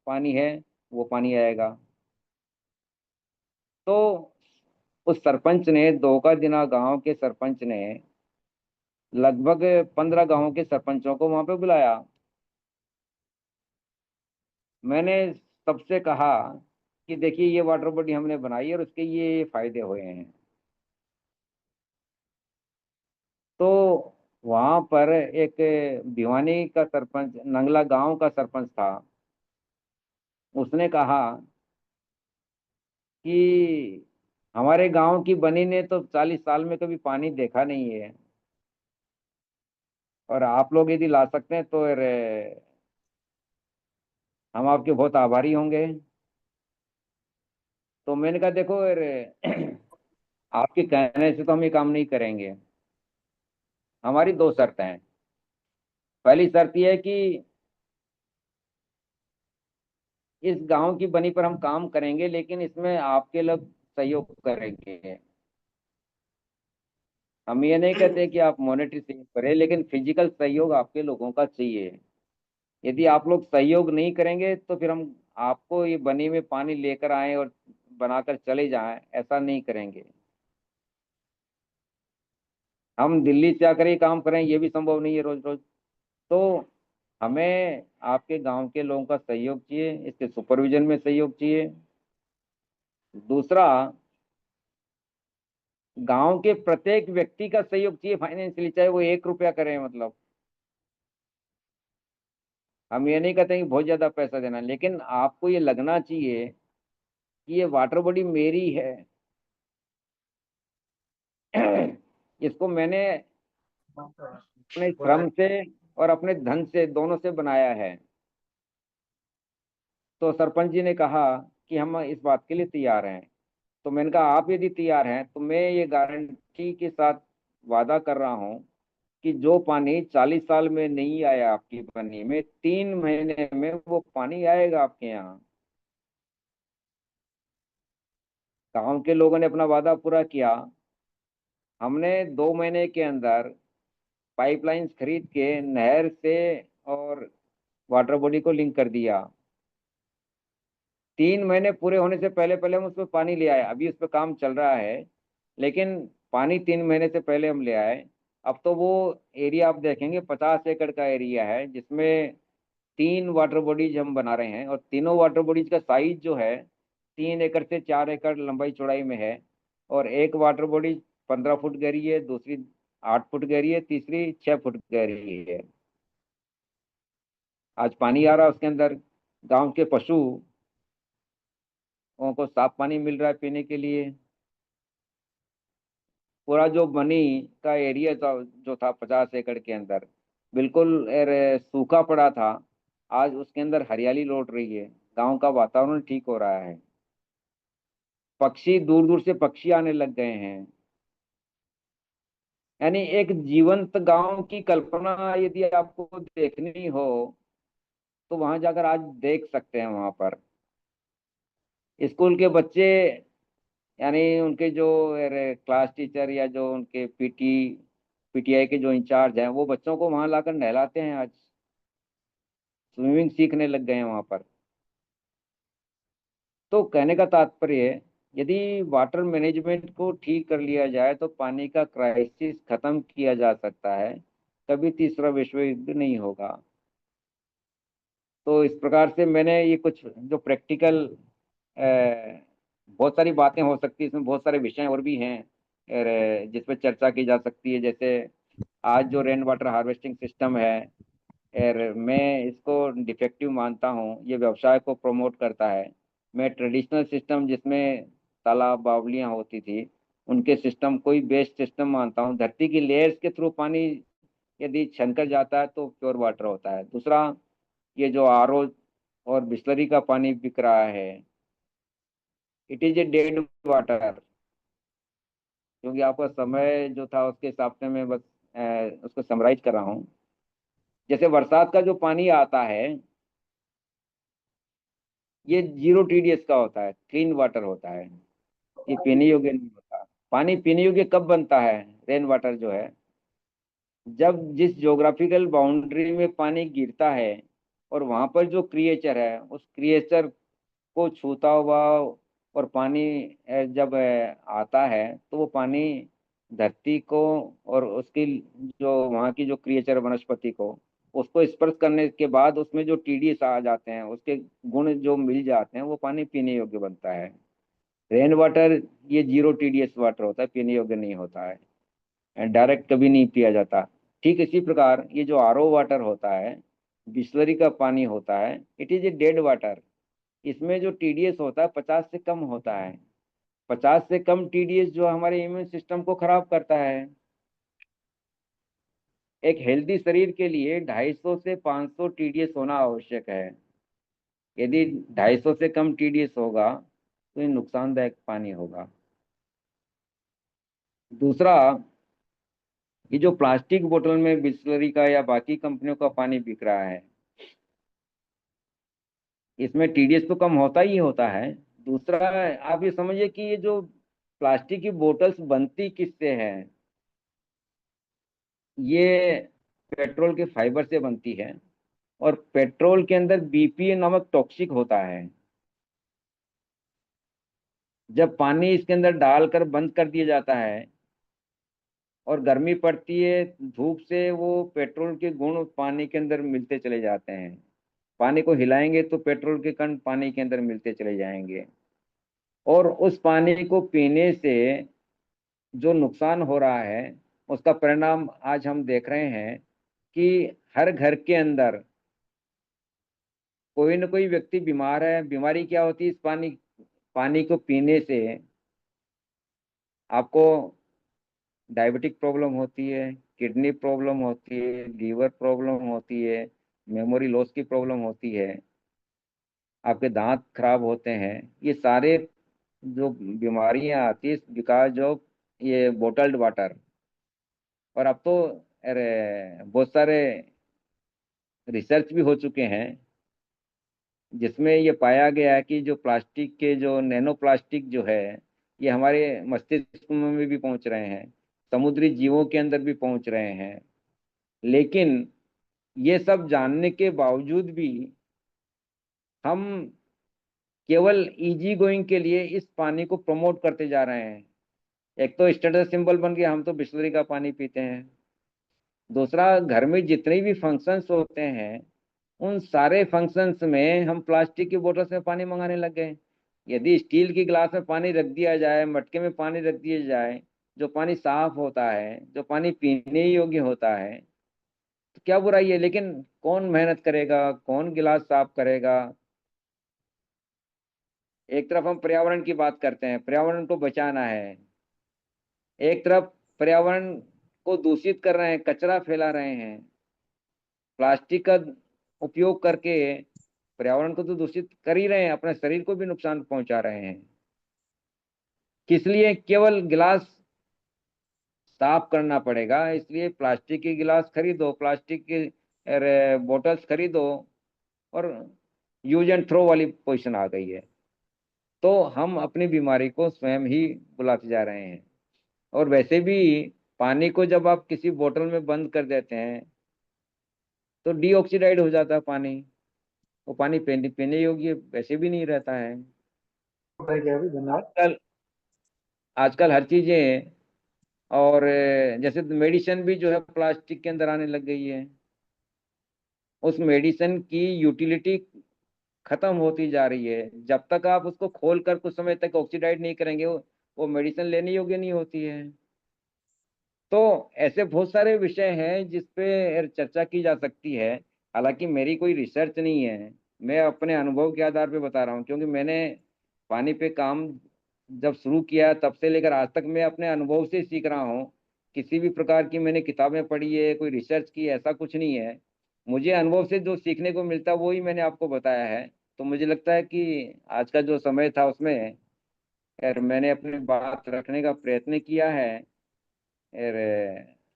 पानी है वो पानी आएगा। तो उस सरपंच ने, दोका दिना गांव के सरपंच ने लगभग 15 गांवों के सरपंचों को वहां पे बुलाया। मैंने सबसे कहा कि देखिए ये वाटर बॉडी हमने बनाई है और उसके ये फायदे हुए हैं। तो वहां पर एक भिवानी का सरपंच, नंगला गांव का सरपंच था, उसने कहा कि हमारे गांव की बनी ने तो 40 साल में कभी पानी देखा नहीं है, और आप लोग यदि ला सकते हैं तो हम आपके बहुत आभारी होंगे। तो मैंने कहा देखो आपके कहने से तो हम ये काम नहीं करेंगे। हमारी 2 शर्तें हैं। पहली शर्त यह है कि इस गांव की बनी पर हम काम करेंगे, लेकिन इसमें आपके लोग सहयोग करेंगे। हम ये नहीं कहते कि आप मॉनेटरी सहयोग करें, लेकिन फिजिकल सहयोग आपके लोगों का चाहिए। यदि आप लोग सहयोग नहीं करेंगे तो फिर हम आपको ये बनी में पानी लेकर आए और बनाकर चले जाएं, ऐसा नहीं करेंगे। हम दिल्ली से आकर ही काम करें ये भी संभव नहीं है रोज रोज। तो हमें आपके गांव के लोगों का सहयोग चाहिए, इसके सुपरविजन में सहयोग चाहिए। दूसरा, गांव के प्रत्येक व्यक्ति का सहयोग चाहिए फाइनेंशियली, चाहे वो 1 रुपया करे। मतलब हम ये नहीं कहते कि बहुत ज्यादा पैसा देना, लेकिन आपको ये लगना चाहिए कि ये वाटर बॉडी मेरी है। इसको मैंने अपने श्रम से और अपने धन से, दोनों से बनाया है। तो सरपंच जी ने कहा कि हम इस बात के लिए तैयार हैं। तो मैंने कहा आप यदि तैयार हैं तो मैं ये गारंटी के साथ वादा कर रहा हूँ कि जो पानी 40 साल में नहीं आया आपकी पन्नी में, 3 महीने में वो पानी आएगा आपके यहाँ। गांव के लोगों ने अपना वादा पूरा किया। हमने 2 महीने के अंदर पाइपलाइंस खरीद के नहर से और वाटर बॉडी को लिंक कर दिया। 3 महीने पूरे होने से पहले पहले हम उस पर पानी ले आए। अभी उस पर काम चल रहा है, लेकिन पानी 3 महीने से पहले हम ले आए। अब तो वो एरिया आप देखेंगे 50 एकड़ का एरिया है, जिसमें 3 वाटर बॉडीज हम बना रहे हैं, और तीनों वाटर बॉडीज का साइज जो है 3 एकड़ से 4 एकड़ लंबाई चौड़ाई में है। और एक वाटर बॉडी 15 फुट गहरी है, दूसरी 8 फुट गहरी है, तीसरी 6 फुट गहरी है। आज पानी आ रहा है उसके अंदर, गांव के पशुओं को साफ पानी मिल रहा है पीने के लिए। पूरा जो बनी का एरिया था जो था 50 एकड़ के अंदर, बिल्कुल सूखा पड़ा था, आज उसके अंदर हरियाली लौट रही है, गांव का वातावरण ठीक हो रहा है, पक्षी दूर दूर से पक्षी आने लग गए हैं। यानी एक जीवंत गांव की कल्पना यदि आपको देखनी हो तो वहां जाकर आज देख सकते हैं। वहां पर स्कूल के बच्चे, यानी उनके जो क्लास टीचर या जो उनके पीटीआई के जो इंचार्ज हैं, वो बच्चों को वहां लाकर नहलाते हैं। आज स्विमिंग सीखने लग गए हैं वहां पर। तो कहने का तात्पर्य है, यदि वाटर मैनेजमेंट को ठीक कर लिया जाए तो पानी का क्राइसिस खत्म किया जा सकता है, कभी तीसरा विश्व युद्ध नहीं होगा। तो इस प्रकार से मैंने ये कुछ जो प्रैक्टिकल, बहुत सारी बातें हो सकती है इसमें, बहुत सारे विषय और भी हैं जिस पर चर्चा की जा सकती है। जैसे आज जो रेन वाटर हार्वेस्टिंग सिस्टम है, मैं इसको डिफेक्टिव मानता हूँ, ये व्यवसाय को प्रमोट करता है। मैं ट्रेडिशनल सिस्टम जिसमें तालाब बावलियाँ होती थी उनके सिस्टम को ही बेस्ट सिस्टम मानता हूँ। धरती की लेयर्स के थ्रू पानी यदि छनकर जाता है तो प्योर वाटर होता है। दूसरा, ये जो आरओ और बिस्लरी का पानी बिक रहा है, it is a dead water. क्योंकि आपका समय जो था उसके हिसाब से मैं बस उसको समराइज कर रहा हूँ। जैसे बरसात का जो पानी आता है, ये 0 TDS का होता है, क्लीन वाटर होता है, ये पीने योग्य नहीं होता। पानी पीने योग्य कब बनता है? रेन वाटर जो है, जब जिस ज्योग्राफिकल बाउंड्री में पानी गिरता है और वहां पर जो क्रिएचर है उस क्रिएचर को छूता हुआ, और पानी जब आता है तो वो पानी धरती को और उसकी जो वहाँ की जो क्रिएचर वनस्पति को, उसको स्पर्श करने के बाद उसमें जो टीडीएस आ जाते हैं, उसके गुण जो मिल जाते हैं, वो पानी पीने योग्य बनता है। रेन वाटर ये 0 TDS वाटर होता है, पीने योग्य नहीं होता है, डायरेक्ट कभी नहीं पिया जाता। ठीक इसी प्रकार ये जो आरओ वाटर होता है, बिस्लरी का पानी होता है, it is a dead water. इसमें जो टीडीएस होता है 50 से कम होता है। 50 से कम टीडीएस जो हमारे इम्यून सिस्टम को खराब करता है। एक हेल्दी शरीर के लिए 250 से 500 टीडीएस होना आवश्यक है। यदि 250 से कम टीडीएस होगा तो ये नुकसानदायक पानी होगा। दूसरा, ये जो प्लास्टिक बोतल में बिस्लरी का या बाकी कंपनियों का पानी बिक रहा है, इसमें टीडीएस तो कम होता ही होता है। दूसरा, आप ये समझिए कि ये जो प्लास्टिक की बोतल्स बनती किससे है? ये पेट्रोल के फाइबर से बनती है, और पेट्रोल के अंदर बीपीए नामक टॉक्सिक होता है। जब पानी इसके अंदर डालकर बंद कर दिया जाता है और गर्मी पड़ती है धूप से, वो पेट्रोल के गुण पानी के अंदर मिलते चले जाते हैं। पानी को हिलाएंगे तो पेट्रोल के कण पानी के अंदर मिलते चले जाएंगे, और उस पानी को पीने से जो नुकसान हो रहा है उसका परिणाम आज हम देख रहे हैं कि हर घर के अंदर कोई न कोई व्यक्ति बीमार है। बीमारी क्या होती है? इस पानी पानी को पीने से आपको डायबिटिक प्रॉब्लम होती है, किडनी प्रॉब्लम होती है, लीवर प्रॉब्लम होती है, मेमोरी लॉस की प्रॉब्लम होती है, आपके दांत खराब होते हैं। ये सारे जो बीमारियां आती है बिकॉज ऑफ ये बोटल्ड वाटर। और अब तो अरे बहुत सारे रिसर्च भी हो चुके हैं जिसमें ये पाया गया है कि जो प्लास्टिक के जो नैनो प्लास्टिक जो है, ये हमारे मस्तिष्क में भी पहुंच रहे हैं, समुद्री जीवों के अंदर भी पहुंच रहे हैं। लेकिन ये सब जानने के बावजूद भी हम केवल इजी गोइंग के लिए इस पानी को प्रमोट करते जा रहे हैं। एक तो स्टेटस सिंबल बन गया, हम तो बिस्लरी का पानी पीते हैं। दूसरा, घर में जितने भी फंक्शंस होते हैं उन सारे फंक्शंस में हम प्लास्टिक की बोतल्स में पानी मंगाने लग गए। यदि स्टील की गिलास में पानी रख दिया जाए, मटके में पानी रख दिया जाए, जो पानी साफ होता है, जो पानी पीने योग्य होता है, तो क्या बुराई है? लेकिन कौन मेहनत करेगा, कौन गिलास साफ करेगा? एक तरफ हम पर्यावरण की बात करते हैं, पर्यावरण को बचाना है, एक तरफ पर्यावरण को दूषित कर रहे हैं, कचरा फैला रहे हैं, प्लास्टिक का उपयोग करके पर्यावरण को तो दूषित कर ही रहे हैं, अपने शरीर को भी नुकसान पहुंचा रहे हैं। किस लिए केवल गिलास साफ करना पड़ेगा, इसलिए प्लास्टिक के गिलास खरीदो, प्लास्टिक के बोतल्स खरीदो, और यूज एंड थ्रो वाली पोजीशन आ गई है। तो हम अपनी बीमारी को स्वयं ही बुलाते जा रहे हैं। और वैसे भी पानी को जब आप किसी बोतल में बंद कर देते हैं तो डीऑक्सीडाइड हो जाता है पानी। वो पानी पीने पीने योग्य वैसे भी नहीं रहता है। बताइए क्या अभी, धन्यवाद। आजकल आजकल हर चीजें, और जैसे मेडिसिन भी जो है प्लास्टिक के अंदर आने लग गई है। उस मेडिसिन की यूटिलिटी खत्म होती जा रही है। जब तक आप उसको खोल कर कुछ समय तक ऑक्सीडाइड नहीं करेंगे, वो मेडिसिन लेने योग्य नहीं होती है। तो ऐसे बहुत सारे विषय हैं जिस पे चर्चा की जा सकती है। हालांकि मेरी कोई रिसर्च नहीं है, मैं अपने अनुभव के आधार पे बता रहा हूँ, क्योंकि मैंने पानी पे काम जब शुरू किया तब से लेकर आज तक मैं अपने अनुभव से सीख रहा हूँ। किसी भी प्रकार की मैंने किताबें पढ़ी है, कोई रिसर्च की, ऐसा कुछ नहीं है। मुझे अनुभव से जो सीखने को मिलता है वही मैंने आपको बताया है। तो मुझे लगता है कि आज का जो समय था उसमें यार मैंने अपनी बात रखने का प्रयत्न किया है। और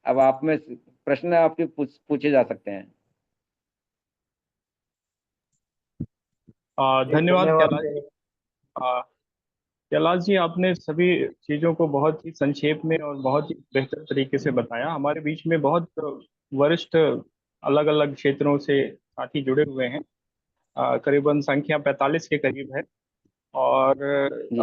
अब आप में प्रश्न आपके पूछे जा सकते हैं। एक धन्यवाद धन्यवाद। कैलाश जी। आ, कैलाश जी, आपने सभी चीज़ों को बहुत ही संक्षेप में और बहुत ही बेहतर तरीके से बताया। हमारे बीच में बहुत वरिष्ठ अलग अलग क्षेत्रों से साथी जुड़े हुए हैं। करीबन संख्या 45 के करीब है। और जी।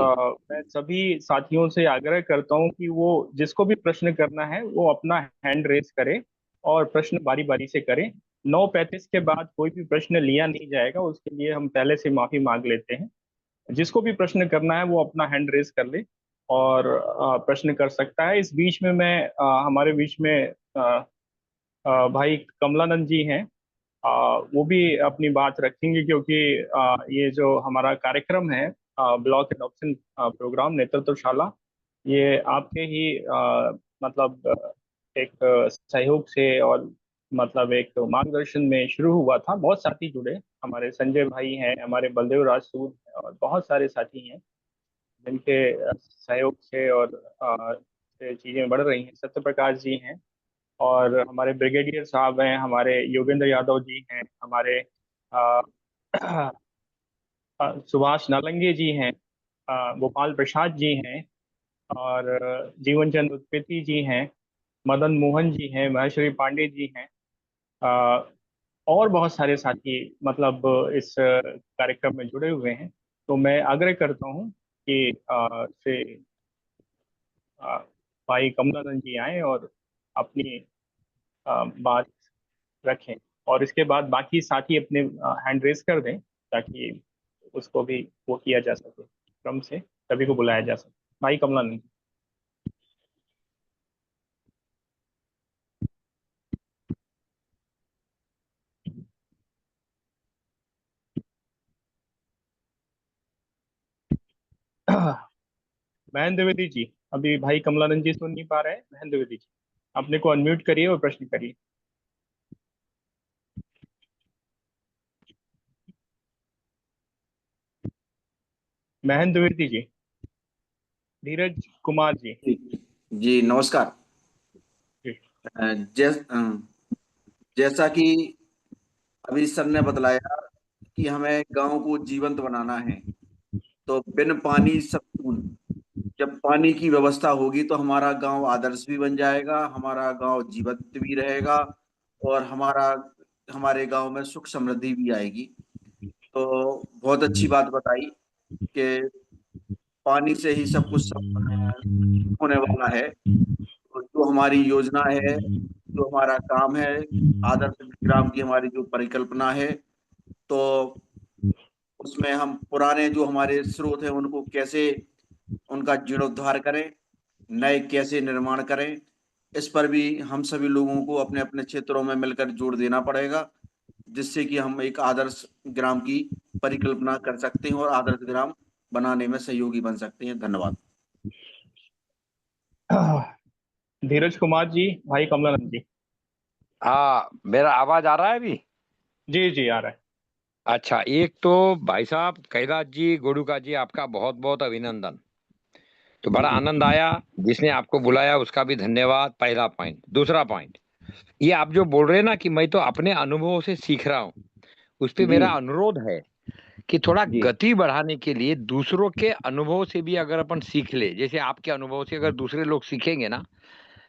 मैं सभी साथियों से आग्रह करता हूं कि वो जिसको भी प्रश्न करना है वो अपना हैंड रेस करे और प्रश्न बारी बारी से करें। 9:35 के बाद कोई भी प्रश्न लिया नहीं जाएगा, उसके लिए हम पहले से माफी मांग लेते हैं। जिसको भी प्रश्न करना है वो अपना हैंड रेस कर ले और प्रश्न कर सकता है। इस बीच में मैं हमारे बीच में भाई कमलानंद जी हैं। वो भी अपनी बात रखेंगे, क्योंकि ये जो हमारा कार्यक्रम है, ब्लॉक एडॉप्शन प्रोग्राम नेतृत्वशाला, ये आपके ही मतलब एक सहयोग से और मतलब एक मार्गदर्शन में शुरू हुआ था। बहुत साथी जुड़े, हमारे संजय भाई हैं, हमारे बलदेव राजसूद हैं, और बहुत सारे साथी हैं जिनके सहयोग से और से चीजें बढ़ रही हैं। सत्य प्रकाश जी हैं, और हमारे ब्रिगेडियर साहब हैं, हमारे योगेंद्र यादव जी हैं, हमारे अ, सुभाष नालंगे जी हैं, गोपाल प्रसाद जी हैं, और जीवन चंद्र उत्पेती जी हैं, मदन मोहन जी हैं, महेश्वरी पांडे जी हैं, अ, और बहुत सारे साथी मतलब इस कार्यक्रम में जुड़े हुए हैं। तो मैं आग्रह करता हूँ कि से अ, भाई कमलानंद जी आए और अपनी बात रखें, और इसके बाद बाकी साथी अपने हैंड रेस कर दें, ताकि उसको भी वो किया जा सके, क्रम से सभी को बुलाया जा सके। भाई कमलानंद। महेंद्र द्विवेदी जी, अभी भाई कमलानंद जी सुन नहीं पा रहे हैं। महेंद्र द्विवेदी जी, अपने को अनम्यूट करिए और प्रश्न करिए। महेंद्र द्विवेदी जी। धीरज कुमार जी। जी जी, नमस्कार। जी। जैसा कि अभी सर ने बतलाया कि हमें गांव को जीवंत बनाना है, तो बिन पानी सब सून। जब पानी की व्यवस्था होगी तो हमारा गांव आदर्श भी बन जाएगा, हमारा गांव जीवंत भी रहेगा, और हमारे गांव में सुख समृद्धि भी आएगी। तो बहुत अच्छी बात बताई कि पानी से ही सब कुछ होने वाला है। तो जो हमारी योजना है, जो हमारा काम है, आदर्श ग्राम की हमारी जो परिकल्पना है, तो उसमें हम पुराने जो हमारे स्रोत हैं उनको कैसे उनका जीर्णोद्धार करें, नए कैसे निर्माण करें, इस पर भी हम सभी लोगों को अपने अपने क्षेत्रों में मिलकर जोर देना पड़ेगा, जिससे कि हम एक आदर्श ग्राम की परिकल्पना कर सकते हैं और आदर्श ग्राम बनाने में सहयोगी बन सकते हैं। धन्यवाद। धीरज कुमार जी, भाई कमलानंद जी। हाँ, मेरा आवाज आ रहा है अभी? जी जी आ रहा है। अच्छा, एक तो भाई साहब कैलाश जी, गोडुका जी, आपका बहुत बहुत अभिनंदन। तो बड़ा आनंद आया, जिसने आपको बुलाया उसका भी धन्यवाद, पहला पॉइंट। दूसरा पॉइंट, ये आप जो बोल रहे हैं ना कि मैं तो अपने अनुभव से सीख रहा हूँ, उस पे जी मेरा अनुरोध है कि थोड़ा जी गति बढ़ाने के लिए दूसरों के अनुभव से भी अगर अपन सीख ले, जैसे आपके अनुभव से अगर दूसरे लोग सीखेंगे ना,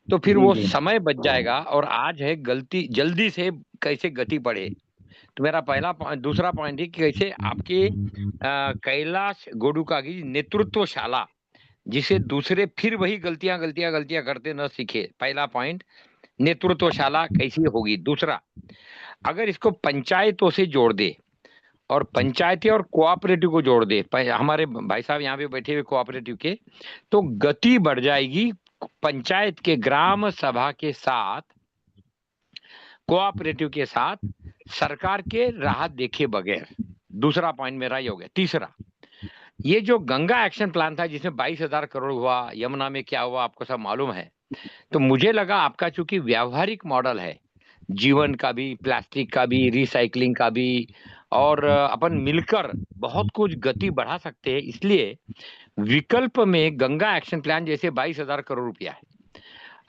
तो फिर जी वो जी समय बच जाएगा। और आज है गलती जल्दी से कैसे गति बढ़े। तो मेरा पहला दूसरा पॉइंट है कि कैसे आपके कैलाश गोडुका की नेतृत्वशाला, जिसे दूसरे फिर वही गलतियां गलतियां गलतियां करते न सीखे। पहला पॉइंट, नेतृत्वशाला कैसी होगी। दूसरा, अगर इसको पंचायतों से जोड़ दे और पंचायती और कोऑपरेटिव को जोड़ दे, हमारे भाई साहब यहाँ पे बैठे हुए कोऑपरेटिव के, तो गति बढ़ जाएगी। पंचायत के ग्राम सभा के साथ, कोऑपरेटिव के साथ, सरकार के राह देखे बगैर। दूसरा पॉइंट मेरा ये हो गया। तीसरा, ये जो गंगा एक्शन प्लान था जिसमें 22,000 करोड़ हुआ, यमुना में क्या हुआ आपको सब मालूम है। तो मुझे लगा आपका चूंकि व्यावहारिक मॉडल है, जीवन का भी, प्लास्टिक का भी, रिसाइकलिंग का भी, और अपन मिलकर बहुत कुछ गति बढ़ा सकते हैं, इसलिए विकल्प में गंगा एक्शन प्लान जैसे 22,000 करोड़ रुपया है।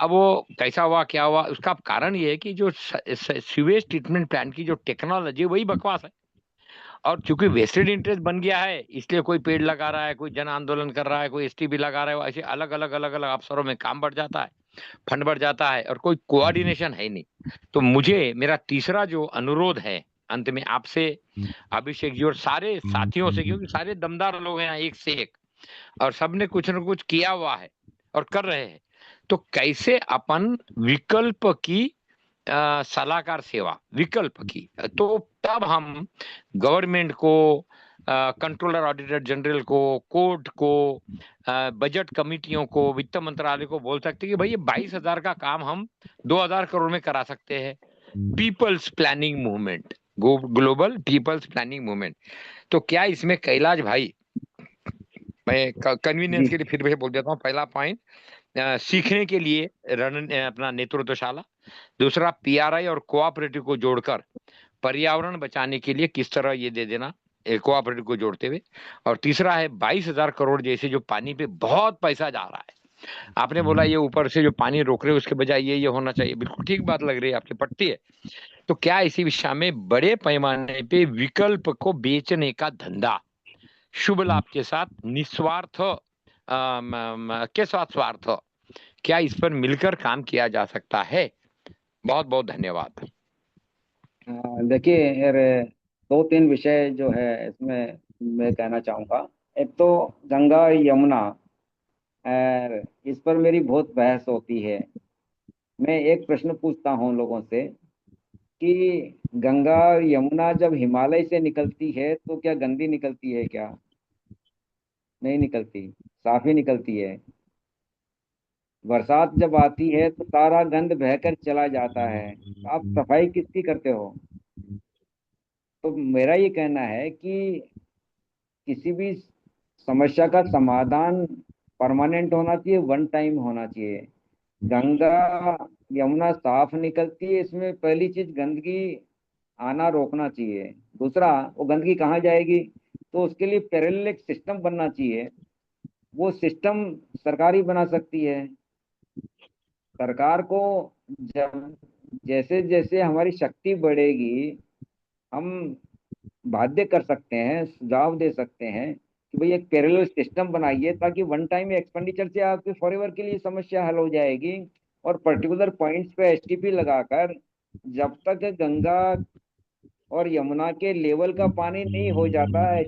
अब वो कैसा हुआ क्या हुआ, उसका कारण ये है कि जो सीवेज ट्रीटमेंट प्लांट की जो टेक्नोलॉजी है वही बकवास है। और चूंकि वेस्टेड इंटरेस्ट बन गया है, इसलिए कोई पेड़ लगा रहा है, कोई जन आंदोलन कर रहा है, कोई एसटीपी लगा रहा है, ऐसे अलग अलग अलग अलग अफसरों में काम बढ़ जाता है, फंड बढ़ जाता है, और कोई कोऑर्डिनेशन है नहीं। तो मुझे मेरा तीसरा जो अनुरोध है अंत में आपसे, अभिषेक जी और सारे साथियों से, क्योंकि सारे दमदार लोग हैं एक से एक, और सबने कुछ न कुछ किया हुआ है और कर रहे हैं, तो कैसे अपन विकल्प की सलाहकार सेवा, विकल्प की, तो तब हम गवर्नमेंट को, कंट्रोलर ऑडिटर जनरल को, कोर्ट को, बजट कमिटियों को, वित्त मंत्रालय को बोल सकते हैं कि भाई ये 22,000 का काम हम 2,000 करोड़ में करा सकते हैं। People's planning movement, global people's planning movement. तो क्या इसमें कैलाश भाई, मैं कन्वीनियंस जी के लिए फिर भी बोल देता हूँ, पहला पॉइंट सीखने के लिए अपना नेतृत्वशाला। दूसरा, पीआरआई और कोऑपरेटिव को जोड़कर पर्यावरण बचाने के लिए किस तरह ये दे देना, कोऑपरेटिव को जोड़ते हुए। और तीसरा है 22,000 करोड़ जैसे जो पानी पे बहुत पैसा जा रहा है, आपने बोला ये ऊपर से जो पानी रोक रहे हो उसके बजाय ये होना चाहिए, बिल्कुल ठीक बात लग रही है, आपकी पट्टी है। तो क्या इसी विषय में बड़े पैमाने पे विकल्प को बेचने का धंधा शुभ लाभ के साथ, निस्वार्थ के साथ स्वार्थ, क्या इस पर मिलकर काम किया जा सकता है? बहुत बहुत धन्यवाद। देखिए यार, दो तीन विषय जो है इसमें मैं कहना चाहूँगा। एक तो गंगा और यमुना, इस पर मेरी बहुत बहस होती है। मैं एक प्रश्न पूछता हूँ लोगों से कि गंगा और यमुना जब हिमालय से निकलती है तो क्या गंदी निकलती है क्या? नहीं निकलती, साफ ही निकलती है। बरसात जब आती है तो सारा गंद बहकर चला जाता है, तो आप सफाई किसकी करते हो? तो मेरा ये कहना है कि किसी भी समस्या का समाधान परमानेंट होना चाहिए, वन टाइम होना चाहिए। गंगा यमुना साफ निकलती है, इसमें पहली चीज गंदगी आना रोकना चाहिए। दूसरा, वो गंदगी कहाँ जाएगी? तो उसके लिए पैरेलल एक सिस्टम बनना चाहिए। वो सिस्टम सरकार ही बना सकती है। सरकार को जब जैसे जैसे हमारी शक्ति बढ़ेगी, हम बाध्य कर सकते हैं, सुझाव दे सकते हैं कि भाई एक पैरेलल सिस्टम बनाइए, ताकि वन टाइम एक्सपेंडिचर से आपकी फॉरएवर के लिए समस्या हल हो जाएगी। और पर्टिकुलर पॉइंट्स पे एसटीपी लगाकर जब तक गंगा और यमुना के लेवल का पानी नहीं हो जाता है,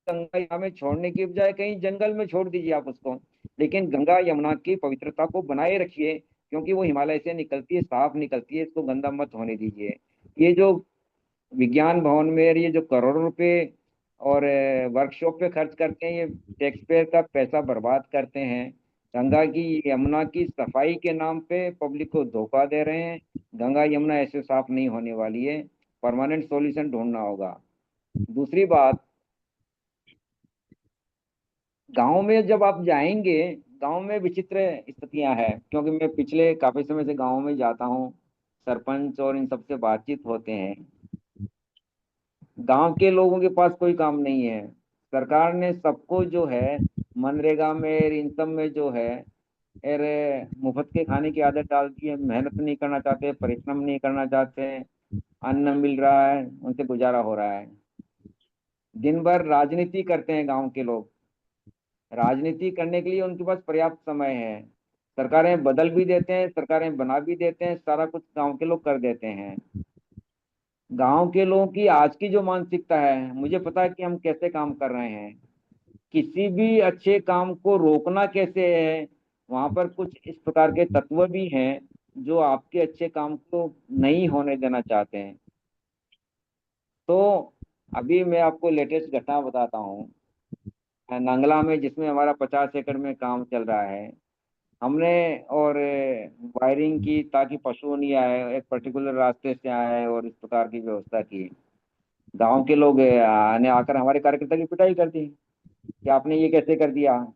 गंगा यहाँ में छोड़ने की बजाय कहीं जंगल में छोड़ दीजिए आप उसको, लेकिन गंगा यमुना की पवित्रता को बनाए रखिए। क्योंकि वो हिमालय से निकलती है, साफ निकलती है, इसको गंदा मत होने दीजिए। ये जो विज्ञान भवन में ये जो करोड़ों रुपए और वर्कशॉप पे खर्च करते हैं, ये टैक्स पेयर का पैसा बर्बाद करते हैं। गंगा की यमुना की सफाई के नाम पे पब्लिक को धोखा दे रहे हैं। गंगा यमुना ऐसे साफ नहीं होने वाली है, परमानेंट सॉल्यूशन ढूंढना होगा। दूसरी बात, गांव में जब आप जाएंगे, गांव में विचित्र स्थितियां हैं, क्योंकि मैं पिछले काफी समय से गांव में जाता हूँ, सरपंच और इन सबसे बातचीत होते हैं। गांव के लोगों के पास कोई काम नहीं है। सरकार ने सबको जो है मनरेगा में, इन सब में जो है अरे मुफ्त के खाने की आदत डाल दी है। मेहनत नहीं करना चाहते, परिश्रम नहीं करना चाहते, अन्न मिल रहा है, उनसे गुजारा हो रहा है। दिन भर राजनीति करते हैं गांव के लोग। राजनीति करने के लिए उनके पास पर्याप्त समय है। सरकारें बदल भी देते हैं, सरकारें बना भी देते हैं, सारा कुछ गांव के लोग कर देते हैं। गांव के लोगों की आज की जो मानसिकता है, मुझे पता है कि हम कैसे काम कर रहे हैं। किसी भी अच्छे काम को रोकना कैसे है, वहां पर कुछ इस प्रकार के तत्व भी हैं जो आपके अच्छे काम को नहीं होने देना चाहते हैं। तो अभी मैं आपको लेटेस्ट घटना बताता हूँ। नांगला में, जिसमें हमारा 50 एकड़ में काम चल रहा है, हमने और वायरिंग की ताकि पशु नहीं आए, एक पर्टिकुलर रास्ते से आए और इस प्रकार की व्यवस्था की। गांव के लोग ने आकर हमारे कार्यकर्ता की पिटाई कर दी कि आपने ये कैसे कर दिया,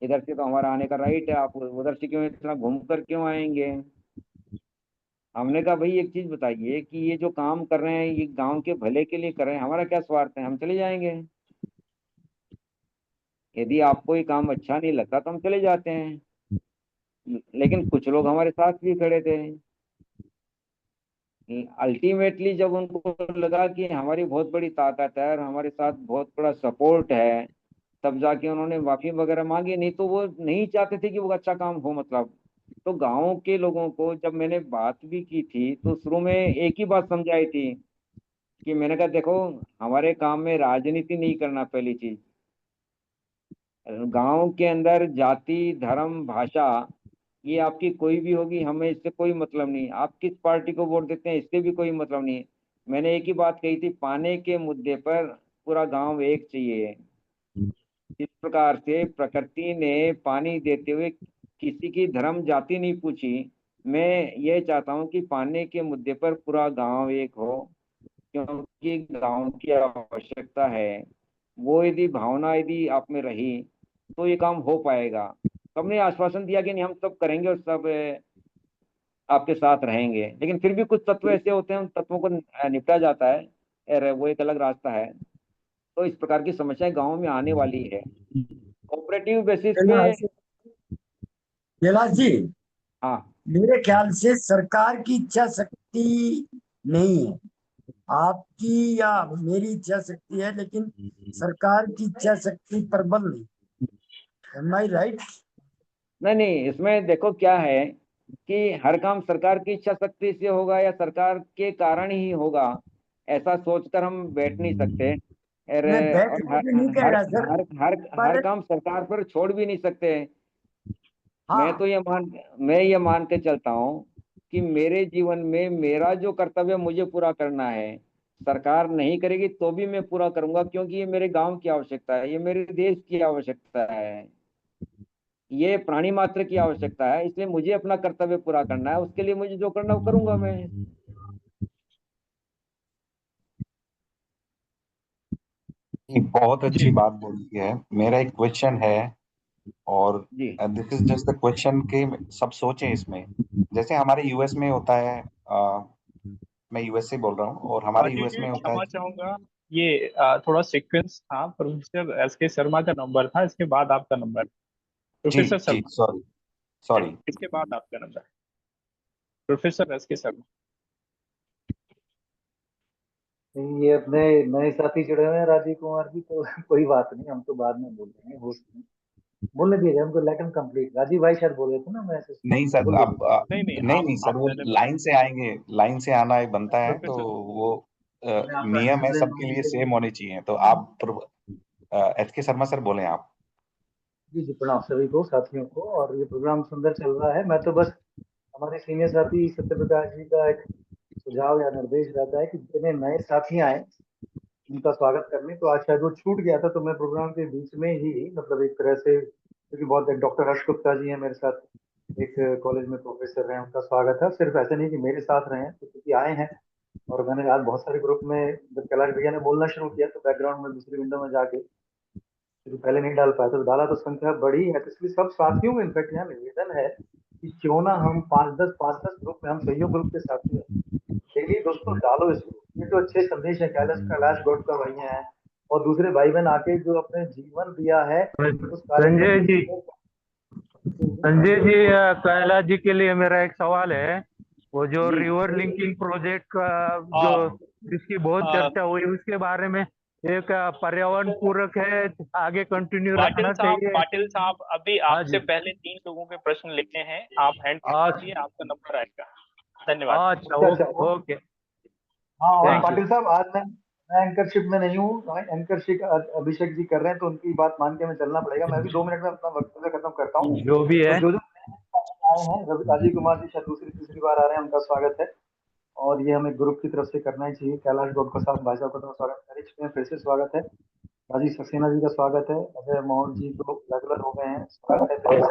इधर से तो हमारा आने का राइट है, आप उधर से क्यों इतना घूम कर क्यों आएंगे। हमने कहा भाई एक चीज बताइए कि ये जो काम कर रहे हैं ये गांव के भले के लिए कर रहे हैं, हमारा क्या स्वार्थ है, हम चले जाएंगे। यदि आपको ये काम अच्छा नहीं लगता तो हम चले जाते हैं। लेकिन कुछ लोग हमारे साथ भी खड़े थे। अल्टीमेटली जब उनको लगा कि हमारी बहुत बड़ी ताकत है और हमारे साथ बहुत बड़ा सपोर्ट है, तब जाके उन्होंने माफी वगैरह मांगी। नहीं तो वो नहीं चाहते थे कि वो अच्छा काम हो, मतलब। तो गांव के लोगों को जब मैंने बात भी की थी तो शुरू में एक ही बात समझाई थी कि मैंने कहा देखो, हमारे काम में राजनीति नहीं करना, पहली चीज। गांव के अंदर जाति, धर्म, भाषा, ये आपकी कोई भी होगी, हमें इससे कोई मतलब नहीं। आप किस पार्टी को वोट देते हैं इससे भी कोई मतलब नहीं। मैंने एक ही बात कही थी, पानी के मुद्दे पर पूरा गांव एक चाहिए। इस प्रकार से प्रकृति ने पानी देते हुए किसी की धर्म जाति नहीं पूछी। मैं ये चाहता हूँ कि पानी के मुद्दे पर पूरा गांव एक हो, क्योंकि गांव की आवश्यकता है। वो यदि भावना यदि आप में रही तो ये काम हो पाएगा। सबने आश्वासन दिया कि नहीं, हम सब करेंगे और सब आपके साथ रहेंगे। लेकिन फिर भी कुछ तत्व ऐसे होते हैं, उन तत्वों को निपटा जाता है, वो एक अलग रास्ता है। तो इस प्रकार की समस्याएं गांव में आने वाली है। कोऑपरेटिव बेसिस पे। कैलाश जी, हाँ, मेरे ख्याल से सरकार की इच्छा शक्ति नहीं है, आपकी या मेरी इच्छा शक्ति है, लेकिन सरकार की इच्छा शक्ति प्रबल नहीं। एम आई राइट? नहीं नहीं, इसमें देखो क्या है कि हर काम सरकार की इच्छा शक्ति से होगा या सरकार के कारण ही होगा, ऐसा सोचकर हम बैठ नहीं सकते। मैं और बैठने भी नहीं कह हर रहा सर, हर हर हर पर काम सरकार पर छोड़ भी नहीं सकते। हाँ, मैं ये मान के चलता हूँ कि मेरे जीवन में मेरा जो कर्तव्य मुझे पूरा करना है, सरकार नहीं करेगी तो भी मैं पूरा करूंगा, क्योंकि ये मेरे गांव की आवश्यकता है, ये मेरे देश की आवश्यकता है, ये प्राणी मात्र की आवश्यकता है। इसलिए मुझे अपना कर्तव्य पूरा करना है, उसके लिए मुझे जो करना वो करूंगा मैं। बहुत अच्छी जी बात बोली है। मेरा एक क्वेश्चन है, और जी this is just the question कि सब सोचें इसमें। जैसे हमारे यूएस में होता है, मैं यूएस से बोल रहा हूँ, और हमारे राजीव यूएस जी, में होता है। क्षमा चाहूंगा, ये थोड़ा सीक्वेंस था। प्रोफेसर एस के शर्मा का नंबर था, इसके बाद आपका नंबर। जी प्रोफेसर जी, शर्मा, सॉरी सॉरी। इसके बाद आपका नंबर। प्रोफेसर एस के शर्मा। ये अपने नए साथी जुड़े हुए हैं राजीव कुमार जी, तो कोई बात नहीं, हम तो बाद में बोल रहे हैं, होस्ट में बोलने दीजिए हमको, लेट हम कंप्लीट। राजीव भाई शायद बोल रहे थे ना, मैं ऐसे नहीं सर, बोलिए अब नहीं नहीं, नहीं आप नहीं सर, वो पहले लाइन से आएंगे, लाइन से आना एक बनता है, तो प्रोफेसर। वो नियम है, सबके लिए सेम होने चाहिए। तो आप एच के शर्मा सर बोले आप। जी जी, प्रणाम सभी को, साथियों को। और ये प्रोग्राम सुंदर चल रहा है। मैं तो बस हमारे सीनियर साथी सत्यप्रकाश जी का एक सुझाव या निर्देश रहता है कि जितने नए साथी आए उनका स्वागत करने, तो आज शायद वो छूट गया था, तो मैं प्रोग्राम के बीच में ही मतलब एक तरह से, क्योंकि बहुत एक डॉक्टर हर्ष गुप्ता जी हैं मेरे साथ, एक कॉलेज में प्रोफेसर रहे हैं, उनका स्वागत है। सिर्फ ऐसे नहीं कि मेरे साथ रहे हैं, तो क्योंकि आए हैं, और मैंने आज बहुत सारे ग्रुप में जब कैलाश भैया ने बोलना शुरू किया तो बैकग्राउंड में दूसरी विंडो में जाके, क्योंकि पहले नहीं डाल पाया, तो डाला तो संख्या बड़ी है, तो इसलिए सब साथियों को इनफेक्ट यहाँ निवेदन है कि क्यों ना हम 5-10 ग्रुप में, हम सहयोग ग्रुप के साथी हैं, डेली दोस्तों डालो इसको। ये तो अच्छे संदेश है, कैलाश कैलाश गौड का भैया है और दूसरे भाई बहन आके जो अपने जीवन दिया है उस संजय जी, संजय जी, कार्यक्रम। कैलाश जी के लिए मेरा एक सवाल है। वो जो जी रिवर लिंकिंग प्रोजेक्ट का जो जिसकी बहुत चर्चा हुई, उसके बारे में एक पर्यावरण पूरक है, आगे कंटिन्यू रखना चाहिए। पाटिल साहब अभी हाँ आपसे जी, पहले 3 लोगों के प्रश्न लेते हैं, आप हैंड आज कीजिए, आपका नंबर आएगा। धन्यवाद। अच्छा, अच्छा अच्छा, ओके, हाँ, और थैंक यू। पाटिल साहब आज मैं एंकरशिप में नहीं हूँ, एंकरशिप अभिषेक जी कर रहे हैं, तो उनकी बात मान के हमें चलना पड़ेगा। मैं भी 2 मिनट में अपना वक्तव्य खत्म करता हूँ। जो भी तो है, जो जो आए हैं, रवि राजीव कुमार जी शायद दूसरी तीसरी बार आ रहे हैं, उनका स्वागत है, और ये हमें ग्रुप की तरफ से करना ही चाहिए। कैलाश गोडकर साहब भाई साहब का तो स्वागत कर ही चुके हैं, फिर से स्वागत है। राजीव सक्सेना जी का स्वागत है। अजय मोहन जी तो रेगुलर हो गए हैं, स्वागत है फिर से।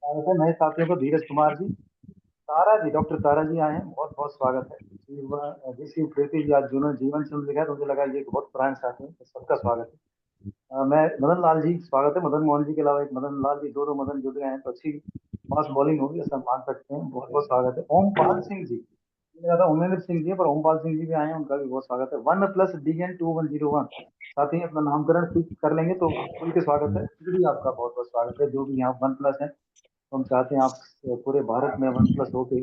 स्वागत है नए साथियों को, धीरज कुमार जी, तारा जी, डॉक्टर तारा जी आए हैं, बहुत बहुत स्वागत है। जी सी प्रीति जी, आज जिन्होंने जीवन चंद्र लिखा है तो मुझे लगा ये एक बहुत पुराने साथी हैं, तो सबका स्वागत है। मैं मदन लाल जी स्वागत है, मदन मोहन जी के अलावा एक मदन लाल जी, दो मदन जुड़ गए हैं, तो अच्छी फास्ट बॉलिंग होगी, ऐसा मान सकते हैं। बहुत बहुत स्वागत है। ओमपाल सिंह जी, मुझे लगा था उमेंद्र सिंह जी, पर ओमपाल सिंह जी भी आए हैं, उनका भी बहुत स्वागत है। 1+DN2101 साथ ही अपना नामकरण कर लेंगे तो खुल के स्वागत है। भी आपका बहुत बहुत स्वागत है, जो भी यहाँ 1+ है, तो हम चाहते हैं आप पूरे भारत में 1+ हो के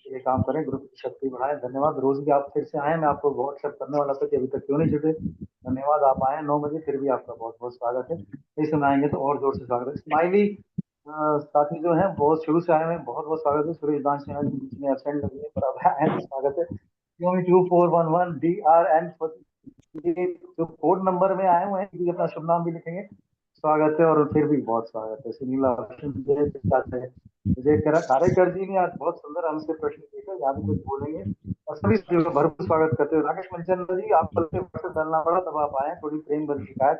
ये काम करें, ग्रुप की शक्ति बढ़ाएं। धन्यवाद। रोज भी आप फिर से आए, मैं आपको व्हाट्सएप करने वाला था कि अभी तक क्यों नहीं जुटे, धन्यवाद, आप आए 9 बजे, फिर भी आपका बहुत बहुत स्वागत है। इस समय आएंगे तो और जोर से स्वागत है। स्माइली साथी जो है बहुत शुरू से आए हैं, बहुत बहुत स्वागत है। सुरेश दान सिन्हा जी बीच में एबसेंट लगी है, पर अब आए तो स्वागत है। 2411 DRN, ये जो कोड नंबर में आए हुए हैं, ये अपना शुभ नाम भी लिखेंगे, स्वागत है। और फिर भी बहुत स्वागत है। सुनीला विजय कार्यकर जी ने आज बहुत सुंदर हमसे प्रश्न पूछे, यहाँ भी कुछ बोलेंगे, और सभी साथियों का भरपूर स्वागत करते हुए राकेश मनचंद्र जी, आपको WhatsApp डालना पड़ा तब आप आए, थोड़ी प्रेम भरी शिकायत।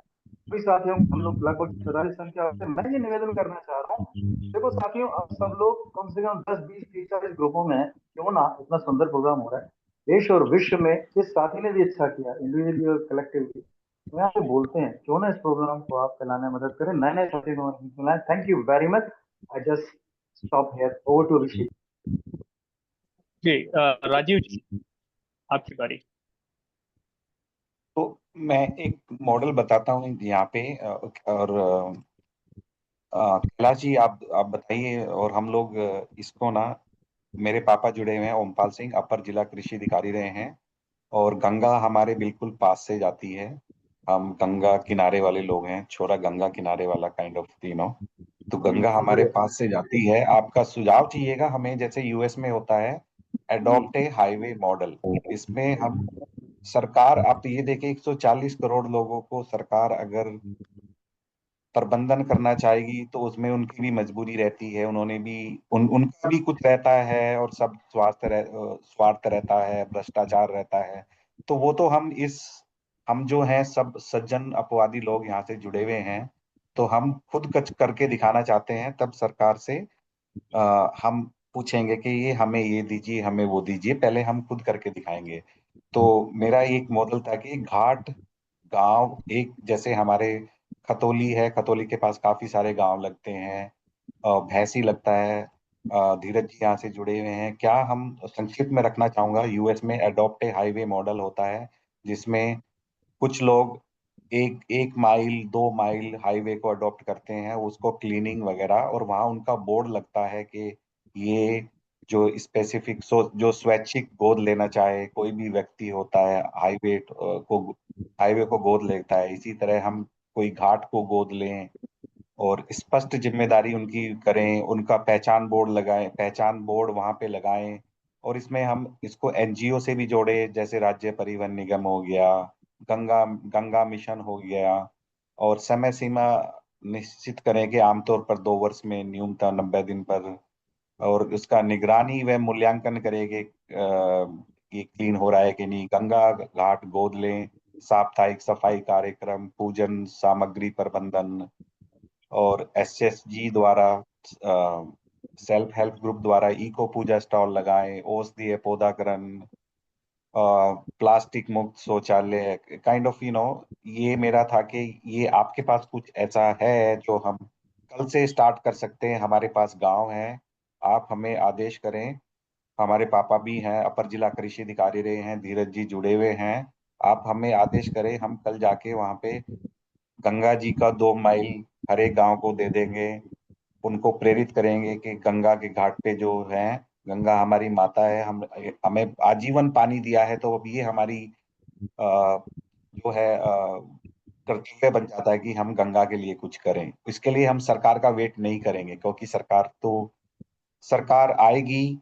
सभी साथियों को, हम लोग लगभग 44 संख्या से, मैं ये निवेदन करना चाह रहा हूँ, देखो साथियों, अब सब लोग कम से कम 10-20-30-40 ग्रुपों में हैं, क्यों ना, इतना सुंदर प्रोग्राम हो रहा है देश और विश्व में, जिस साथी ने भी अच्छा किया इंडिविजुअली और कलेक्टिवली, तो यहाँ पे बोलते हैं क्यों ना इस प्रोग्राम को आप फैलाने में मदद करें, नए नए साथी को फैलाएं। Thank you very much. I just stop here, over to Abhishek. जी राजीव जी, आपकी बारी। तो मैं एक मॉडल बताता हूँ यहाँ पे, और कैलाश जी, आप बताइए। और हम लोग इसको ना, मेरे पापा जुड़े हुए हैं, ओमपाल सिंह अपर जिला कृषि अधिकारी रहे हैं, और गंगा हमारे बिल्कुल पास से जाती है। हम गंगा किनारे वाले लोग हैं, छोरा गंगा किनारे वाला काइंड ऑफ, तो गंगा हमारे पास से जाती है। आपका सुझाव चाहिएगा हमें, जैसे यूएस में होता है, एडॉप्ट ए हाईवे मॉडल। इसमें हम सरकार, आप ये देखें, 140 करोड़ लोगों को सरकार अगर प्रबंधन करना चाहेगी तो उसमें उनकी भी मजबूरी रहती है, उन्होंने भी उनका भी कुछ रहता है, और सब स्वार्थ रहता है, भ्रष्टाचार रहता है। तो वो तो हम जो हैं सब सज्जन अपवादी लोग यहाँ से जुड़े हुए हैं, तो हम खुद कच करके दिखाना चाहते हैं। तब सरकार से हम पूछेंगे कि ये हमें ये दीजिए, हमें वो दीजिए, पहले हम खुद करके दिखाएंगे। तो मेरा एक मॉडल था कि घाट गांव, एक जैसे हमारे खतौली है, खतौली के पास काफी सारे गांव लगते हैं, भैंसी लगता है। धीरज जी यहाँ से जुड़े हुए हैं, क्या हम संक्षिप्त में रखना चाहूंगा, यूएस में अडॉप्ट ए हाईवे मॉडल होता है, जिसमें कुछ लोग 1 माइल 2 माइल हाईवे को अडॉप्ट करते हैं, उसको क्लीनिंग वगैरह, और वहाँ उनका बोर्ड लगता है कि ये जो स्पेसिफिक, जो स्वैच्छिक गोद लेना चाहे कोई भी व्यक्ति होता है, हाईवे को गोद लेता है। इसी तरह हम कोई घाट को गोद लें और स्पष्ट जिम्मेदारी उनकी करें, उनका पहचान बोर्ड लगाएं, पहचान बोर्ड वहां पे लगाएं। और इसमें हम इसको एनजीओ से भी जोड़े, जैसे राज्य परिवहन निगम हो गया, गंगा गंगा मिशन हो गया, और समय सीमा निश्चित करें कि आमतौर पर 2 वर्ष में न्यूनतम 90 दिन पर और उसका निगरानी व मूल्यांकन करेंगे कि क्लीन हो रहा है कि नहीं। गंगा घाट गोद लें, साप्ताहिक सफाई कार्यक्रम, पूजन सामग्री प्रबंधन, और एसएसजी द्वारा सेल्फ हेल्प ग्रुप द्वारा इको पूजा स्टॉल लगाएं, औषधीय पौधाकरण, प्लास्टिक मुक्त शौचालय, काइंड ऑफ ये मेरा था कि ये आपके पास कुछ ऐसा है जो हम कल से स्टार्ट कर सकते हैं। हमारे पास गांव है, आप हमें आदेश करें। हमारे पापा भी हैं, अपर जिला कृषि अधिकारी रहे हैं, धीरज जी जुड़े हुए हैं। आप हमें आदेश करें, हम कल जाके वहां पे गंगा जी का 2 माइल हर एक गांव को दे देंगे। उनको प्रेरित करेंगे कि गंगा के घाट पे जो है, गंगा हमारी माता है, हम हमें आजीवन पानी दिया है, तो अब ये हमारी जो है कर्तव्य बन जाता है कि हम गंगा के लिए कुछ करें। इसके लिए हम सरकार का वेट नहीं करेंगे, क्योंकि सरकार आएगी।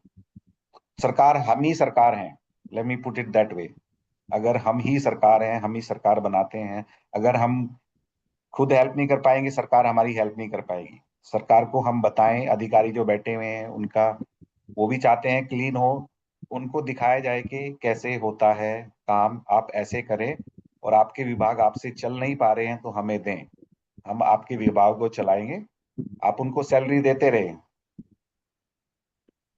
सरकार हम ही सरकार हैं, let me put it that way. अगर हम ही सरकार हैं, हम ही सरकार बनाते हैं, अगर हम खुद हेल्प नहीं कर पाएंगे, सरकार हमारी हेल्प नहीं कर पाएगी। सरकार को हम बताएं, अधिकारी जो बैठे हुए हैं उनका, वो भी चाहते हैं क्लीन हो, उनको दिखाया जाए कि कैसे होता है काम, आप ऐसे करें। और आपके विभाग आपसे चल नहीं पा रहे हैं तो हमें दें, हम आपके विभाग को चलाएंगे, आप उनको सैलरी देते रहे।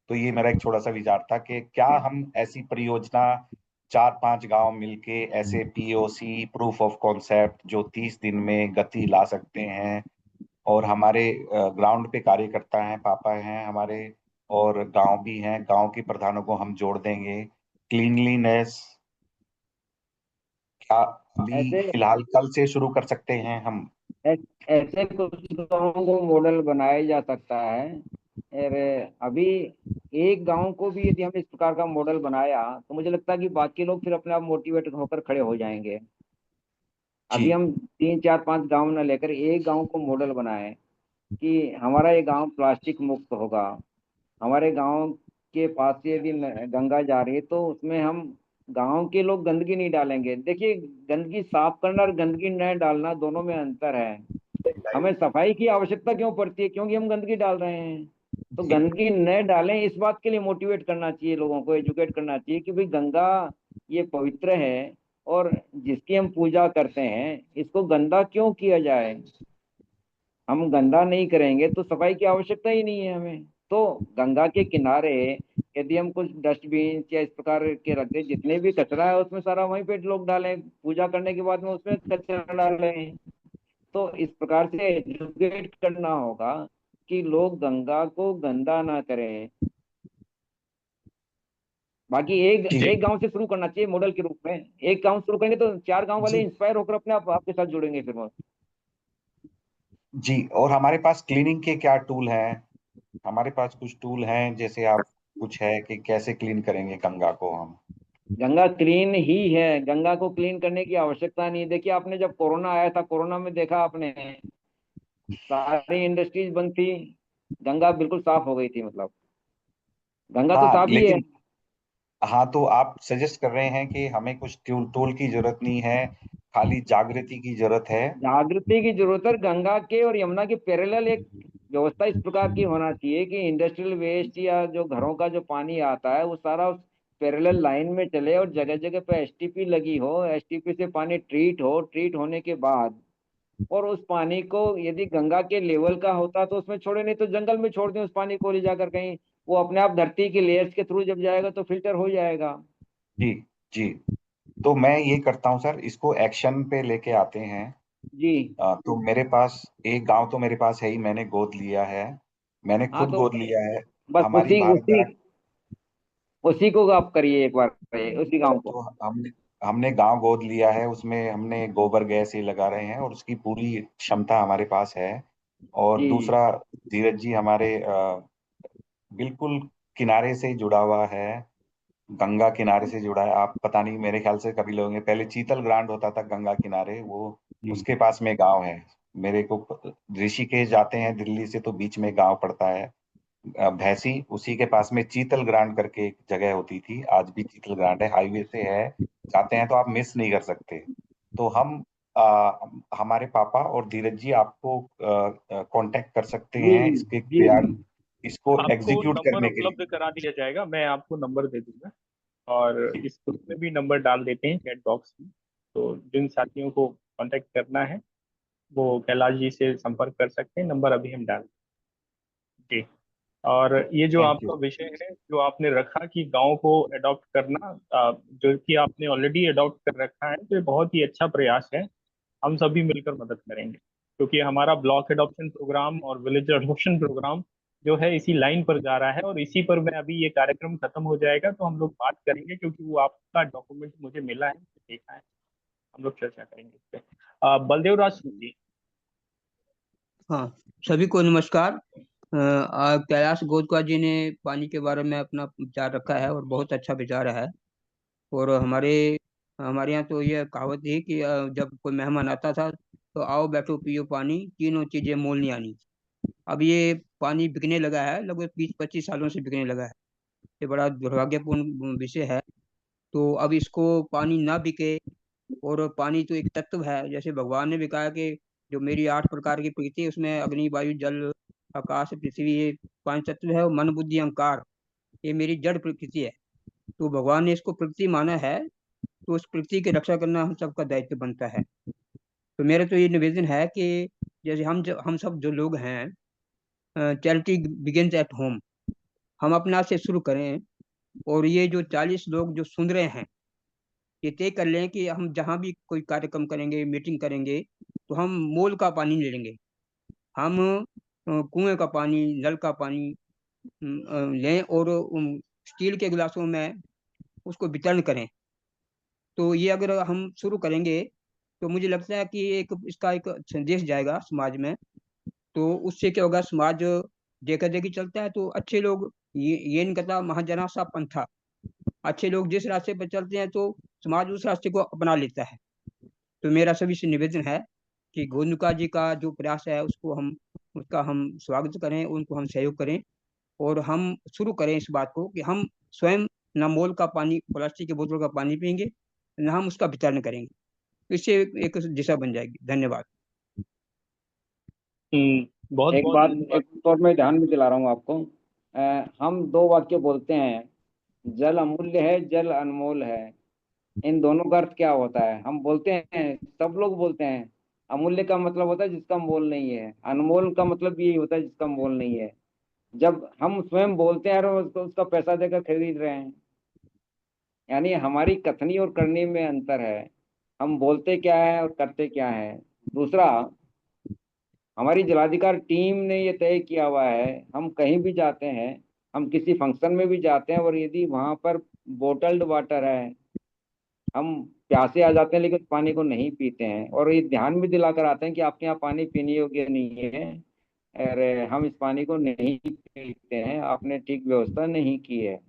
तो ये मेरा एक छोटा सा विचार था कि क्या हम ऐसी परियोजना 4-5 गांव मिलके ऐसे पीओसी प्रूफ ऑफ कॉन्सेप्ट जो 30 दिन में गति ला सकते हैं, और हमारे ग्राउंड पे कार्यकर्ता हैं, पापा हैं हमारे, और गांव भी हैं, गांव के प्रधानों को हम जोड़ देंगे। क्लीनलीनेस क्या अभी ऐसे फिलहाल कल से शुरू कर सकते हैं हम? ऐसे कुछ गाँव को मॉडल बनाया जा सकता है। और अभी एक गांव को भी यदि हमने इस प्रकार का मॉडल बनाया तो मुझे लगता है कि बाकी लोग फिर अपने आप मोटिवेट होकर खड़े हो जाएंगे। जी अभी हम 3 4 5 गांव न लेकर एक गांव को मॉडल बनाएं कि हमारा ये गांव प्लास्टिक मुक्त होगा। हमारे गांव के पास से यदि गंगा जा रही है तो उसमें हम गांव के लोग गंदगी नहीं डालेंगे। देखिए, गंदगी साफ करना और गंदगी न डालना दोनों में अंतर है। हमें सफाई की आवश्यकता क्यों पड़ती है? क्योंकि हम गंदगी डाल रहे हैं। तो जी गंदगी न डालें, इस बात के लिए मोटिवेट करना चाहिए, लोगों को एजुकेट करना चाहिए कि भाई गंगा ये पवित्र है और जिसकी हम पूजा करते हैं इसको गंदा क्यों किया जाए। हम गंदा नहीं करेंगे तो सफाई की आवश्यकता ही नहीं है हमें। तो गंगा के किनारे यदि हम कुछ डस्टबिन या इस प्रकार के रख दें, जितने भी कचरा है उसमें सारा वहीं पे लोग डालें, पूजा करने के बाद में उसमें कचरा डालें। तो इस प्रकार से एजुकेट करना होगा कि लोग गंगा को गंदा ना करें। बाकी एक जी एक गांव से शुरू करना चाहिए मॉडल के रूप में। एक गांव शुरू करेंगे तो 4 गांव वाले जी इंस्पायर होकर अपने आप आपके साथ जुड़ेंगे फिर वो। जी। और हमारे पास क्लीनिंग के क्या टूल हैं? हमारे पास कुछ टूल हैं, जैसे आप कुछ है कि कैसे क्लीन करेंगे गंगा को हम? गंगा क्लीन ही है, गंगा को क्लीन करने की आवश्यकता नहीं है। देखिए, आपने जब कोरोना आया था, कोरोना में देखा आपने सारी इंडस्ट्रीज बंद थी, गंगा बिल्कुल साफ हो गई थी। मतलब गंगा तो हाँ साफ ही है। लेकिन, हाँ तो आप सजेस्ट कर रहे हैं कि हमें कुछ टूल टूल की जरूरत नहीं है, खाली जागृति की जरूरत है। जागृति की जरूरत है। गंगा के और यमुना के पैरेलल एक व्यवस्था इस प्रकार की होना चाहिए कि इंडस्ट्रियल वेस्ट या जो घरों का जो पानी आता है वो सारा उस पैरेलल लाइन में चले और जगह जगह पे एसटीपी लगी हो, एसटीपी से पानी ट्रीट हो, ट्रीट होने के बाद और उस पानी को यदि गंगा के लेवल का होता तो उसमें छोड़े, नहीं तो जंगल में छोड़ दें उस पानी को ले जाकर कहीं। वो अपने आप धरती की लेयर्स के थ्रू जब जाएगा तो फिल्टर हो जाएगा। जी जी। तो मैं ये करता हूँ सर, इसको एक्शन पे लेके आते हैं। जी। तो मेरे पास एक गांव तो मेरे पास है ही, मैंने गोद लिया है, मैंने हाँ खुद तो गोद लिया है। बस हमारी उसी भारत उसी डाक, उसी को आप करिए एक बार, उसी गांव को। तो हमने हमने गांव गोद लिया है, उसमें हमने गोबर गैस ही लगा रहे हैं, और उसकी पूरी क्षमता हमारे पास है। और जी जी। दूसरा, धीरज जी हमारे बिल्कुल किनारे से जुड़ा हुआ है, गंगा किनारे से जुड़ा है। आप पता नहीं, मेरे ख्याल से कभी लोग, पहले चीतल ग्रांड होता था गंगा किनारे, वो जी उसके पास में गांव है। मेरे को ऋषिकेश जाते हैं दिल्ली से तो बीच में गांव पड़ता है भैंसी, उसी के पास में चीतल ग्रांड करके एक जगह होती थी, आज भी चीतल ग्रांड है, हाईवे से है, जाते हैं तो आप मिस नहीं कर सकते। तो हम हमारे पापा और धीरज जी आपको कांटेक्ट कर सकते जी हैं जी इसके जी जी। इसको आपको एग्जीक्यूट नंबर करने के लिए। उपलब्ध करा दिया जाएगा, मैं आपको नंबर दे दूंगा और इस ग्रुप में भी नंबर डाल देते हैं चैट बॉक्स में। तो जिन साथियों को कांटेक्ट करना है वो कैलाश जी से संपर्क कर सकते हैं, नंबर अभी हम डाल जी। और ये जो थैंक आपका यू। विषय है जो आपने रखा कि गांव को अडॉप्ट करना, जो कि आपने ऑलरेडी अडॉप्ट कर रखा है, तो ये बहुत ही अच्छा प्रयास है। हम सभी मिलकर मदद करेंगे क्योंकि हमारा ब्लॉक एडॉप्शन प्रोग्राम और विलेज एडॉप्शन प्रोग्राम जो है इसी लाइन पर जा रहा है और इसी पर मैं अभी ये कार्यक्रम खत्म हो जाएगा तो हम लोग बात करेंगे, क्योंकि वो आपका डॉक्यूमेंट मुझे मिला है, देखा है, हम लोग चर्चा करेंगे इस पे। बलदेव राज सिंह जी। हाँ, सभी को नमस्कार। कैलाश गोदका जी ने पानी के बारे में अपना विचार रखा है और बहुत अच्छा विचार है। और हमारे यहाँ तो ये कहावत थी कि जब कोई मेहमान आता था तो आओ बैठो पियो पानी, तीनों चीजें मोल नहीं आनी। अब ये पानी बिकने लगा है, लगभग 20-25 सालों से बिकने लगा है। ये बड़ा दुर्भाग्यपूर्ण विषय है। तो अब इसको पानी ना बिके, और पानी तो एक तत्व है, जैसे भगवान ने भी कहा कि जो मेरी 8 प्रकार की प्रकृति है उसमें अग्नि वायु जल आकाश पृथ्वी, ये 5 तत्व है, और मन बुद्धि अहंकार, ये मेरी जड़ प्रकृति है। तो भगवान ने इसको प्रकृति माना है, तो उस प्रकृति की रक्षा करना हम सबका दायित्व बनता है। तो मेरा तो ये निवेदन है कि जैसे हम सब जो लोग हैं, चैरिटी बिगिंस एट होम, हम अपना से शुरू करें। और ये जो 40 लोग जो सुन रहे हैं, ये तय कर लें कि हम जहाँ भी कोई कार्यक्रम करेंगे, मीटिंग करेंगे, तो हम मोल का पानी नहीं लेंगे। हम कुएं का पानी, नल का पानी लें और स्टील के गिलासों में उसको वितरण करें। तो ये अगर हम शुरू करेंगे तो मुझे लगता है कि इसका एक संदेश जाएगा समाज में। तो उससे क्या होगा, समाज देखा देखी चलता है तो अच्छे लोग, ये नहीं कहता महाजना सा पंथा, अच्छे लोग जिस रास्ते पर चलते हैं तो समाज उस रास्ते को अपना लेता है। तो मेरा सभी से निवेदन है कि गोनुका जी का जो प्रयास है उसका हम स्वागत करें, उनको हम सहयोग करें, और हम शुरू करें इस बात को कि हम स्वयं न मोल का पानी, प्लास्टिक की बोतल का पानी पियेंगे, न हम उसका वितरण करेंगे। इससे एक दिशा बन जाएगी। धन्यवाद। बहुत एक बहुत बात धन्यवाद। एक और मैं ध्यान में दिला रहा हूँ आपको। हम 2 वाक्य बोलते हैं, जल अमूल्य है, जल अनमोल है। इन दोनों का अर्थ क्या होता है? हम बोलते हैं, सब लोग बोलते हैं, अमूल्य का मतलब होता है जिसका मोल नहीं है, अनमोल का मतलब यही होता है जिसका मोल नहीं है। जब हम स्वयं बोलते हैं और उसका पैसा देकर खरीद रहे हैं, यानी हमारी कथनी और करनी में अंतर है। हम बोलते क्या है और करते क्या है। दूसरा, हमारी जलाधिकार टीम ने ये तय किया हुआ है, हम कहीं भी जाते हैं, हम किसी फंक्शन में भी जाते हैं और यदि वहां पर बोटल्ड वाटर है, हम प्यासे आ जाते हैं लेकिन उस पानी को नहीं पीते हैं, और ये ध्यान भी दिलाकर आते हैं कि आपके यहाँ पानी पीने योग्य नहीं है, अरे हम इस पानी को नहीं पीते हैं, आपने ठीक व्यवस्था नहीं की है।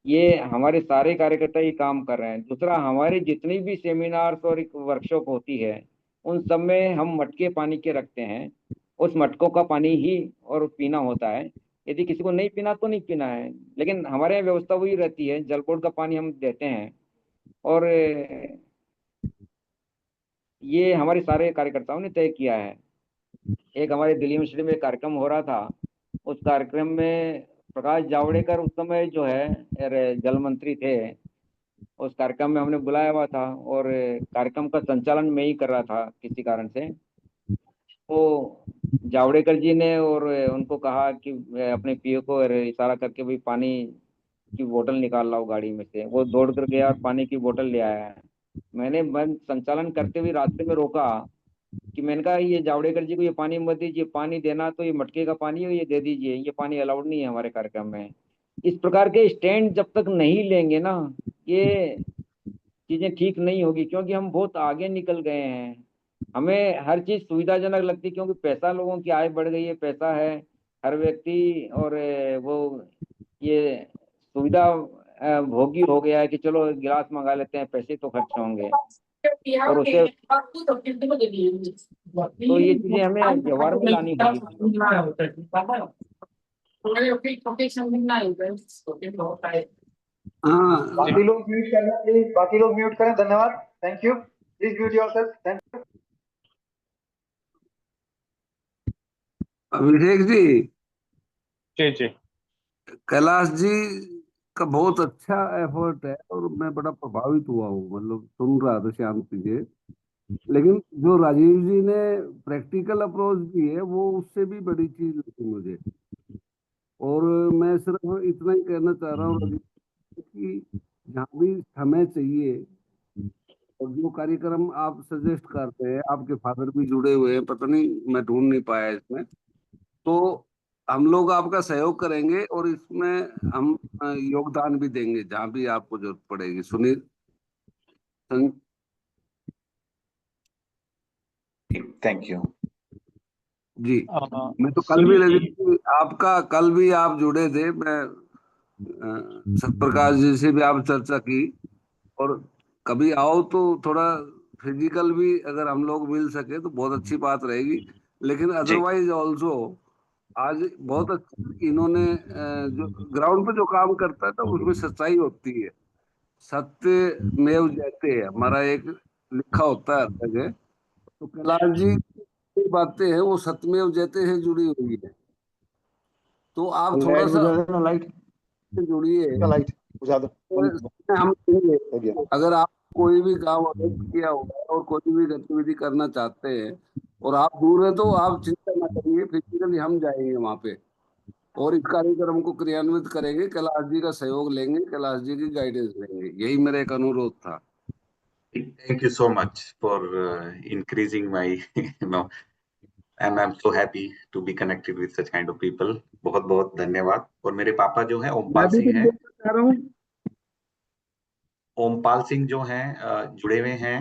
ये हमारे सारे कार्यकर्ता ये काम कर रहे हैं। दूसरा, हमारी जितनी भी सेमिनार्स और एक वर्कशॉप होती है, उन सब में हम मटके पानी के रखते हैं, उस मटकों का पानी ही और पीना होता है। यदि किसी को नहीं पीना तो नहीं पीना है, लेकिन हमारे यहाँ व्यवस्था वही रहती है, जल बोर्ड का पानी हम देते हैं। और ये हमारे सारे कार्यकर्ताओं ने तय किया है। एक हमारे दिल्ली यूनिवर्सिटी में एक कार्यक्रम हो रहा था, उस कार्यक्रम में प्रकाश जावड़ेकर उस समय जो है जल मंत्री थे, उस कार्यक्रम में हमने बुलाया हुआ था और कार्यक्रम का संचालन मैं ही कर रहा था किसी कारण से। तो जावड़ेकर जी ने और उनको कहा कि अपने पीओ को इशारा करके भाई पानी की बोतल निकाल लाओ गाड़ी में से। वो दौड़ कर गया और पानी की बोतल ले आया। मैंने संचालन करते हुए रास्ते में रोका कि मैंने कहा ये जावड़ेकर जी को ये पानी मत दीजिए, पानी देना तो ये मटके का पानी है, ये दे दीजिए, ये पानी अलाउड नहीं है हमारे कार्यक्रम में। इस प्रकार के स्टैंड जब तक नहीं लेंगे ना, ये चीजें ठीक नहीं होगी, क्योंकि हम बहुत आगे निकल गए हैं। हमें हर चीज सुविधाजनक लगती है क्योंकि पैसा, लोगों की आय बढ़ गई है, पैसा है हर व्यक्ति, और वो ये सुविधा भोगी हो गया है कि चलो गिलास मंगा लेते हैं, पैसे तो खर्च होंगे। और उससे तो ये चीजें हमें व्यवहार में लानी होगी। बाकी लोग म्यूट करना प्लीज, बाकी लोग म्यूट करें। धन्यवाद, thank you. Please mute yourself, thank you. Abhishek ji, जी जी। कैलाश जी का बहुत अच्छा एफर्ट है और मैं बड़ा प्रभावित हुआ हूँ, मतलब सुन रहा था शांति से। लेकिन जो राजीव जी ने प्रैक्टिकल अप्रोच दी है वो उससे भी बड़ी चीज लगी मुझे। और मैं सिर्फ इतना ही कहना चाह रहा हूँ राजीव जी कि जहाँ भी समय चाहिए और जो कार्यक्रम आप सजेस्ट करते हैं, आपके फादर भी जुड़े हुए हैं, पता नहीं मैं ढूंढ नहीं पाया इसमें, तो हम लोग आपका सहयोग करेंगे और इसमें हम योगदान भी देंगे जहां भी आपको जरूरत पड़ेगी। सुनील थैंक यू जी। मैं तो कल भी सुनील लगे जी, आपका, कल भी आप जुड़े थे, मैं सतप्रकाश जी से भी आप चर्चा की। और कभी आओ तो थोड़ा फिजिकल भी अगर हम लोग मिल सके तो बहुत अच्छी बात रहेगी। लेकिन जी अदरवाइज ऑल्सो आज बहुत अच्छा इन्होंने जो ग्राउंड पे जो काम करता है तो उसमें सच्चाई होती है। सत्य मेव जयते है हमारा एक लिखा होता है हर जगह। तो कैलाश जी की बातें हैं वो सत्यमेव जयते है जुड़ी हुई है। तो आप थोड़ा लाइट सा बुझा देना, लाइट जुड़िए। लाइट बुझा दो। हम देंगे। हो गया। अगर आप कोई भी काम अगर किया हुआ है और कोई भी गतिविधि करना चाहते हैं और आप दूर हैं तो आप चिंता ना करिए, फिजिकली हम जाएंगे वहां पे और इस कार्यक्रम को क्रियान्वित करेंगे। कैलाश जी का सहयोग लेंगे, कैलाश जी की गाइडेंस लेंगे, यही मेरा एक अनुरोध था। Thank you so much for increasing my you know and I am so happy to be connected with such kind of people. बहुत बहुत धन्यवाद। और मेरे पापा जो है मैं ओमपाल भी सिंह कुछ हैं, बोलना चाह रहा हूँ। ओमपाल सिंह जो हैं जुड़े हुए हैं,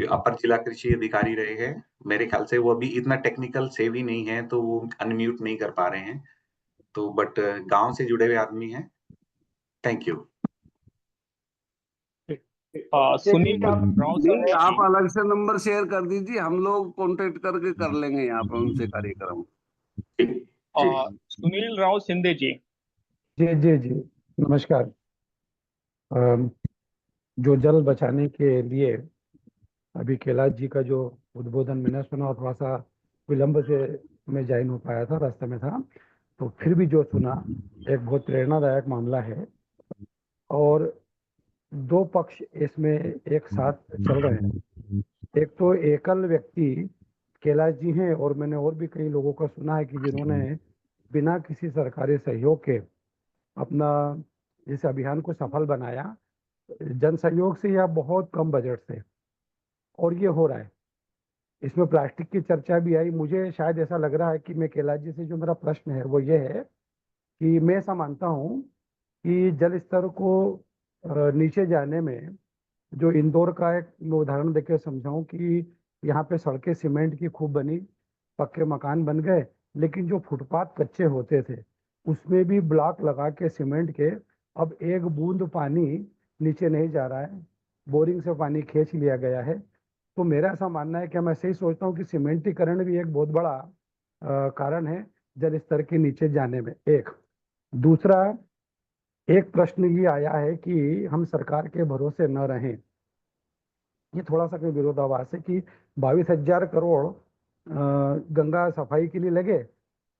अपर जिला कृषि अधिकारी रहे हैं। मेरे ख्याल से वो अभी इतना टेक्निकल सेवी नहीं है तो वो अनम्यूट नहीं कर पा रहे हैं, तो बट गांव से जुड़े हुए आदमी हैं। Thank you. सुनील राव नहीं, सिंधे आप जी, अलग से नंबर शेयर कर दीजिए, हम लोग कांटेक्ट करके कर लेंगे यहाँ पे उनसे कार्यक्रम। सुनील राव सिंधे जी। जी जी जी, नमस्कार। अम, जो जल बचाने के लिए अभी कैलाश जी का जो उद्बोधन मैंने सुना और थोड़ा सा विलंब से मैं जा नहीं पाया था, रास्ते में था, तो फिर भी जो सुना एक बहुत प्रेरणादायक मामला है। और दो पक्ष इसमें एक साथ चल रहे हैं। एक तो एकल व्यक्ति कैलाश जी हैं और मैंने और भी कई लोगों का सुना है कि जिन्होंने बिना किसी सरकारी सहयोग के अपना इस अभियान को सफल बनाया, जन सहयोग से या बहुत कम बजट से, और ये हो रहा है। इसमें प्लास्टिक की चर्चा भी आई। मुझे शायद ऐसा लग रहा है कि मैं कैलाश जी से जो मेरा प्रश्न है वो ये है कि मैं ऐसा मानता हूँ कि जल स्तर को नीचे जाने में, जो इंदौर का एक मैं उदाहरण देकर समझाऊं कि यहाँ पे सड़कें सीमेंट की खूब बनी, पक्के मकान बन गए, लेकिन जो फुटपाथ कच्चे होते थे उसमें भी ब्लॉक लगा के सीमेंट के अब एक बूंद पानी नीचे नहीं जा रहा है, बोरिंग से पानी खींच लिया गया है। तो मेरा ऐसा मानना है कि मैं ऐसे ही सोचता हूँ कि सीमेंटीकरण भी एक बहुत बड़ा कारण है जल स्तर के नीचे जाने में। एक दूसरा, एक प्रश्न ये आया है कि हम सरकार के भरोसे न रहें। ये थोड़ा सा कोई विरोधाभास है कि 22,000 करोड़ गंगा सफाई के लिए लगे।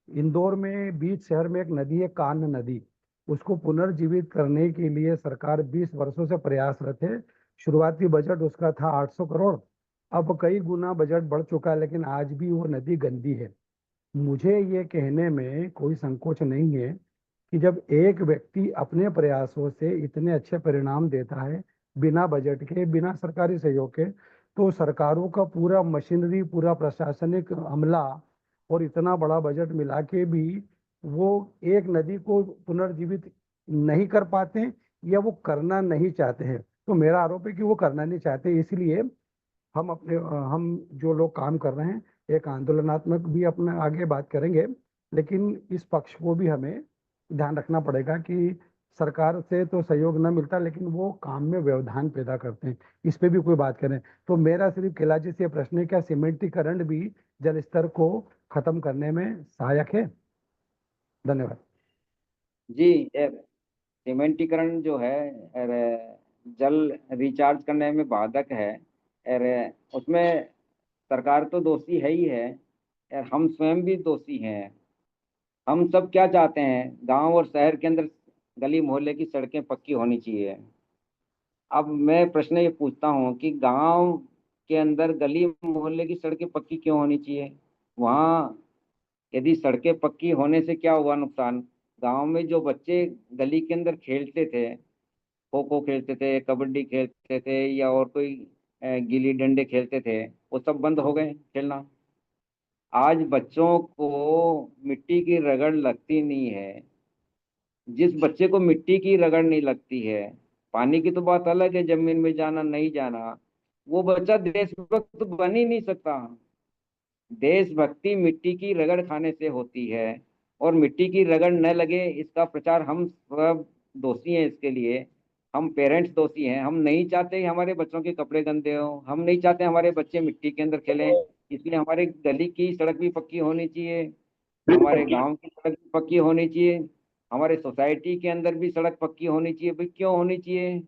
इंदौर में बीच शहर में एक नदी है, कान्ह नदी, उसको पुनर्जीवित करने के लिए सरकार 20 वर्षों से प्रयासरत है। शुरुआती बजट उसका था 800 करोड़, अब कई गुना बजट बढ़ चुका है, लेकिन आज भी वो नदी गंदी है। मुझे ये कहने में कोई संकोच नहीं है कि जब एक व्यक्ति अपने प्रयासों से इतने अच्छे परिणाम देता है बिना बजट के, बिना सरकारी सहयोग के, तो सरकारों का पूरा मशीनरी, पूरा प्रशासनिक अमला और इतना बड़ा बजट मिला के भी वो एक नदी को पुनर्जीवित नहीं कर पाते या वो करना नहीं चाहते हैं। तो मेरा आरोप है कि वो करना नहीं चाहते, इसलिए हम जो लोग काम कर रहे हैं एक आंदोलनात्मक भी अपने आगे बात करेंगे, लेकिन इस पक्ष को भी हमें ध्यान रखना पड़ेगा कि सरकार से तो सहयोग न मिलता लेकिन वो काम में व्यवधान पैदा करते हैं, इस पे भी कोई बात करें। तो मेरा सिर्फ कैलाश जी से ये प्रश्न है, क्या सीमेंटीकरण भी जल स्तर को खत्म करने में सहायक है? धन्यवाद। जी, सीमेंटीकरण जो है जल रिचार्ज करने में बाधक है, उसमें सरकार तो दोषी है ही है, हम स्वयं भी दोषी हैं। हम सब क्या चाहते हैं, गांव और शहर के अंदर गली मोहल्ले की सड़कें पक्की होनी चाहिए। अब मैं प्रश्न ये पूछता हूँ कि गांव के अंदर गली मोहल्ले की सड़कें पक्की क्यों होनी चाहिए? वहाँ यदि सड़कें पक्की होने से क्या हुआ नुकसान? गांव में जो बच्चे गली के अंदर खेलते थे, खो खो खेलते थे, कबड्डी खेलते थे, या और कोई गिल्ली डंडे खेलते थे, वो सब बंद हो गए खेलना। आज बच्चों को मिट्टी की रगड़ लगती नहीं है। जिस बच्चे को मिट्टी की रगड़ नहीं लगती है, पानी की तो बात अलग है, जमीन में जाना नहीं जाना, वो बच्चा देशभक्त बन ही नहीं सकता। देशभक्ति मिट्टी की रगड़ खाने से होती है, और मिट्टी की रगड़ न लगे इसका प्रचार हम सब दोषी हैं इसके लिए। हम पेरेंट्स दोषी हैं। हम नहीं चाहते हमारे बच्चों के कपड़े गंदे हो, हम नहीं चाहते हमारे बच्चे मिट्टी के अंदर खेलें, इसलिए हमारे गली की सड़क भी पक्की होनी चाहिए, हमारे गांव की सड़क भी पक्की होनी चाहिए, हमारे सोसाइटी के अंदर भी सड़क पक्की होनी चाहिए। भाई क्यों होनी चाहिए?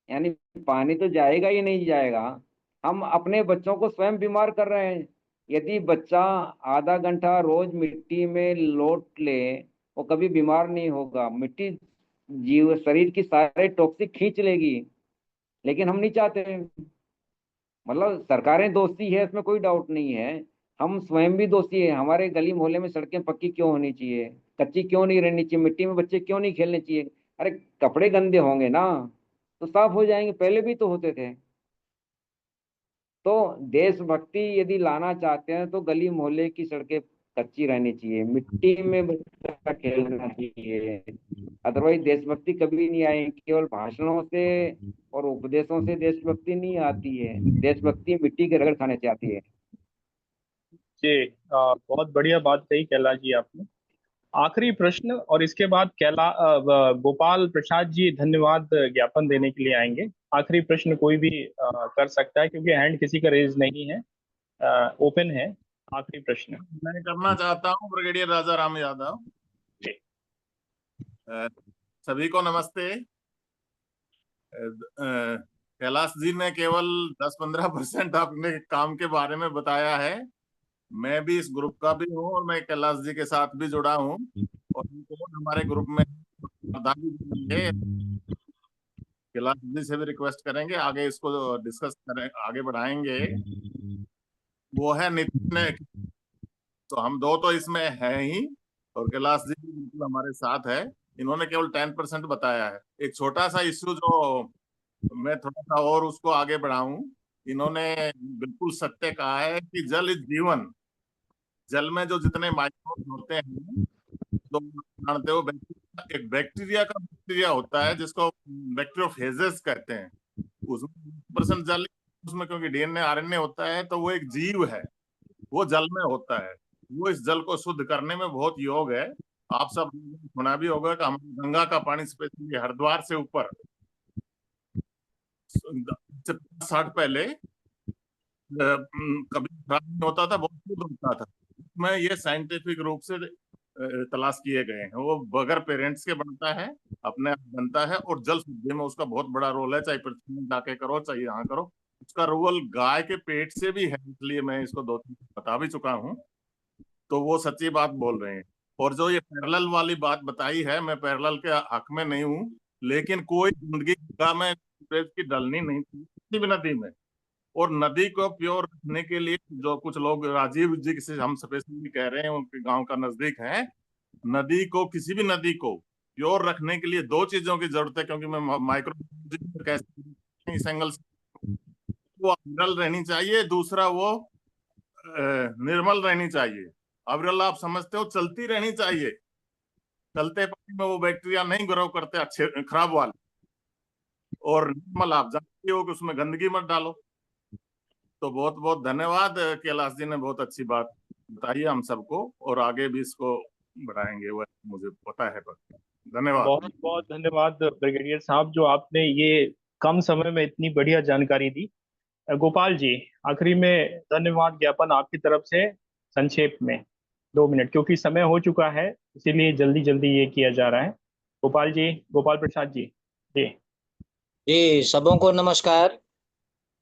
यानी पानी तो जाएगा ही नहीं जाएगा। हम अपने बच्चों को स्वयं बीमार कर रहे हैं। यदि बच्चा आधा घंटा रोज मिट्टी में लोट ले, वो कभी बीमार नहीं होगा। मिट्टी जीव शरीर की सारे टॉक्सिक खींच लेगी, लेकिन हम नहीं चाहते। मतलब सरकारें दोषी है, इसमें कोई डाउट नहीं है, हम स्वयं भी दोषी है। हमारे गली मोहल्ले में सड़कें पक्की क्यों होनी चाहिए, कच्ची क्यों नहीं रहनी चाहिए, मिट्टी में बच्चे क्यों नहीं खेलने चाहिए? अरे कपड़े गंदे होंगे ना तो साफ हो जाएंगे, पहले भी तो होते थे। तो देशभक्ति यदि लाना चाहते हैं तो गली मोहल्ले की सड़कें कच्ची रहनी चाहिए, मिट्टी में बच्चा खेलना चाहिए। अदरवाइज देशभक्ति कभी नहीं आएगी। केवल भाषणों से और उपदेशों से देशभक्ति नहीं आती है। देशभक्ति मिट्टी के रगड़ खाने से आती है। जी, बहुत बढ़िया बात कही कैलाश जी आपने। आखिरी प्रश्न, और इसके बाद गोपाल प्रसाद जी धन्यवाद ज्ञापन देने के लिए आएंगे। आखिरी प्रश्न कोई भी कर सकता है, क्योंकि हैंड किसी का रेज नहीं है, ओपन है। आखिरी प्रश्न मैं करना चाहता हूँ, ब्रिगेडियर राजा राम यादव। जी। सभी को नमस्ते। कैलाश जी ने केवल 10-15% अपने काम के बारे में बताया है। मैं भी इस ग्रुप का भी हूँ और मैं कैलाश जी के साथ भी जुड़ा हूँ, और हमारे ग्रुप में कैलाश जी से भी रिक्वेस्ट करेंगे, आगे इसको डिस्कस करें, आगे बढ़ाएंगे। वो है नितिन, तो हम दो तो इसमें है ही, और कैलाश जी भी बिल्कुल हमारे साथ है। इन्होंने केवल 10% बताया है। एक छोटा सा इश्यू जो मैं थोड़ा सा और उसको आगे बढ़ाऊं, इन्होंने बिल्कुल सत्य कहा है कि जल इज जीवन। जल में जो जितने माइक्रोब्स होते हैं, तो जानते हो एक बैक्टीरिया का बैक्टीरिया होता है जिसको बैक्टीरियोफेजेस कहते हैं। उसमें % जल, उसमें क्योंकि डीएनए आरएनए होता है, तो वो एक जीव है, वो जल में होता है। वो इस जल को शुद्ध करने में बहुत योग है। आप सब सुना भी होगा कि हमारी गंगा का पानी स्पेशली हरिद्वार से ऊपर 60 पहले कभी खराब नहीं होता था, बहुत शुद्ध होता था। उसमें ये साइंटिफिक रूप से तलाश किए गए हैं। वो बगैर पेरेंट्स के बनता है, अपने आप बनता है, और जल शुद्धि में उसका बहुत बड़ा रोल है। चाहे पृथ्वी में जाके करो, चाहे यहाँ करो, उसका रोल गाय के पेट से भी है। इसलिए मैं इसको 2-3 बता भी चुका हूँ, तो वो सच्ची बात बोल रहे हैं। और जो ये पैरेलल वाली बात बताई है, मैं पैरेलल के हक में नहीं हूँ, लेकिन कोई गंदगी गंगा में की डलनी नहीं थी किसी भी नदी में। और नदी को प्योर रखने के लिए जो कुछ लोग राजीव जी से हम स्पेशली कह रहे हैं, उनके गांव का नजदीक है, नदी को, किसी भी नदी को प्योर रखने के लिए 2 चीजों की जरूरत है। क्योंकि मैं माइक्रो कैसे इस एंगल से, वो अविरल रहनी चाहिए, दूसरा वो निर्मल रहनी चाहिए। अविरल आप समझते हो, चलती रहनी चाहिए। चलते पानी में वो बैक्टीरिया नहीं ग्रो करते अच्छे खराब वाले। और निर्मल आप जानते हो कि उसमें गंदगी मत डालो। तो बहुत बहुत धन्यवाद, कैलाश जी ने बहुत अच्छी बात बताई हम सबको, और आगे भी इसको बढ़ाएंगे, वो मुझे पता है। धन्यवाद। बहुत बहुत धन्यवाद ब्रिगेडियर साहब, जो आपने ये कम समय में इतनी बढ़िया जानकारी दी। गोपाल जी, आखिरी में धन्यवाद ज्ञापन आपकी तरफ से, संक्षेप में 2 मिनट, क्योंकि समय हो चुका है, इसीलिए जल्दी जल्दी ये किया जा रहा है। गोपाल जी, गोपाल प्रसाद जी। जी, सबों को नमस्कार।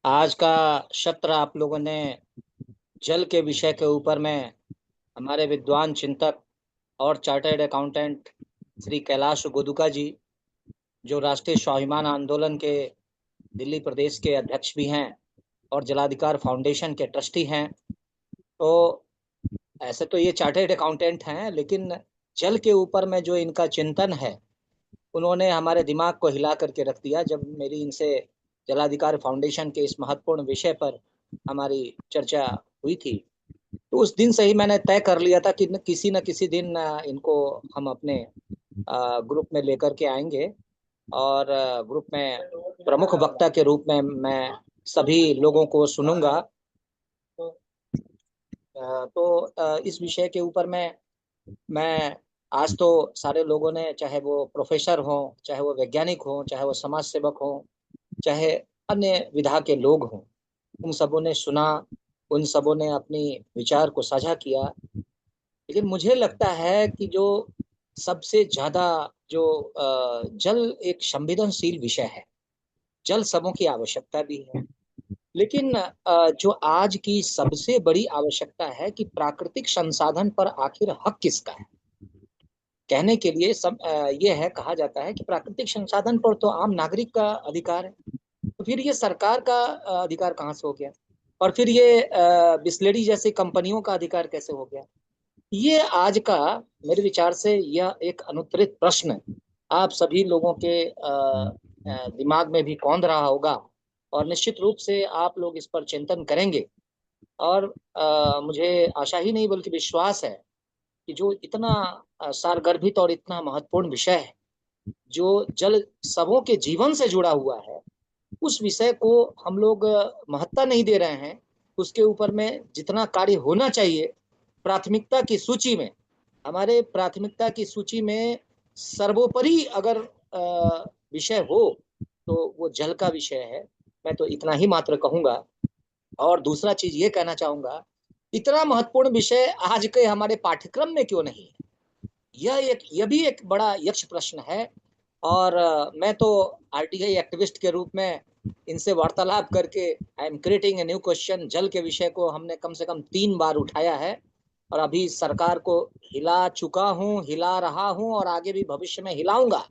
आज का सत्र आप लोगों ने जल के विषय के ऊपर में हमारे विद्वान चिंतक और चार्टर्ड अकाउंटेंट श्री कैलाश गोदुका जी, जो राष्ट्रीय स्वाभिमान आंदोलन के दिल्ली प्रदेश के अध्यक्ष भी हैं और जलाधिकार फाउंडेशन के ट्रस्टी हैं। तो ऐसे तो ये चार्टर्ड अकाउंटेंट हैं, लेकिन जल के ऊपर में जो इनका चिंतन है, उन्होंने हमारे दिमाग को हिला करके रख दिया। जब मेरी इनसे जलाधिकार फाउंडेशन के इस महत्वपूर्ण विषय पर हमारी चर्चा हुई थी, तो उस दिन से ही मैंने तय कर लिया था कि किसी न किसी दिन इनको हम अपने ग्रुप में लेकर के आएंगे और ग्रुप में प्रमुख वक्ता के रूप में मैं सभी लोगों को सुनूंगा। तो इस विषय के ऊपर मैं आज तो सारे लोगों ने, चाहे वो प्रोफेसर हो, चाहे वो वैज्ञानिक हो, चाहे वो समाज सेवक हो, चाहे अन्य विधा के लोग हों, उन सबों ने सुना, उन सबों ने अपनी विचार को साझा किया। लेकिन मुझे लगता है कि जो सबसे ज्यादा जो जल एक संवेदनशील विषय है, जल सबों की आवश्यकता भी है, लेकिन जो आज की सबसे बड़ी आवश्यकता है कि प्राकृतिक संसाधन पर आखिर हक किसका है। कहने के लिए ये है, कहा जाता है कि प्राकृतिक संसाधन पर तो आम नागरिक का अधिकार है, तो फिर ये सरकार का अधिकार कहाँ से हो गया, और फिर ये बिस्लेरी जैसी कंपनियों का अधिकार कैसे हो गया। ये आज का मेरे विचार से यह एक अनुत्तरित प्रश्न आप सभी लोगों के दिमाग में भी कौंध रहा होगा, और निश्चित रूप से आप लोग इस पर चिंतन करेंगे। और मुझे आशा ही नहीं बल्कि विश्वास है कि जो इतना सारगर्भित और इतना महत्वपूर्ण विषय है, जो जल सबों के जीवन से जुड़ा हुआ है, उस विषय को हम लोग महत्ता नहीं दे रहे हैं। उसके ऊपर में जितना कार्य होना चाहिए, प्राथमिकता की सूची में, हमारे प्राथमिकता की सूची में सर्वोपरि अगर विषय हो तो वो जल का विषय है। मैं तो इतना ही मात्र कहूंगा। और दूसरा चीज ये कहना चाहूंगा, इतना महत्वपूर्ण विषय आज के हमारे पाठ्यक्रम में क्यों नहीं है? यह भी एक बड़ा यक्ष प्रश्न है। और मैं तो आरटीआई एक्टिविस्ट के रूप में इनसे वार्तालाप करके I am creating a new question. जल के विषय को हमने कम से कम 3 बार उठाया है और अभी सरकार को हिला चुका हूँ, हिला रहा हूँ और आगे भी भविष्य में हिलाऊंगा।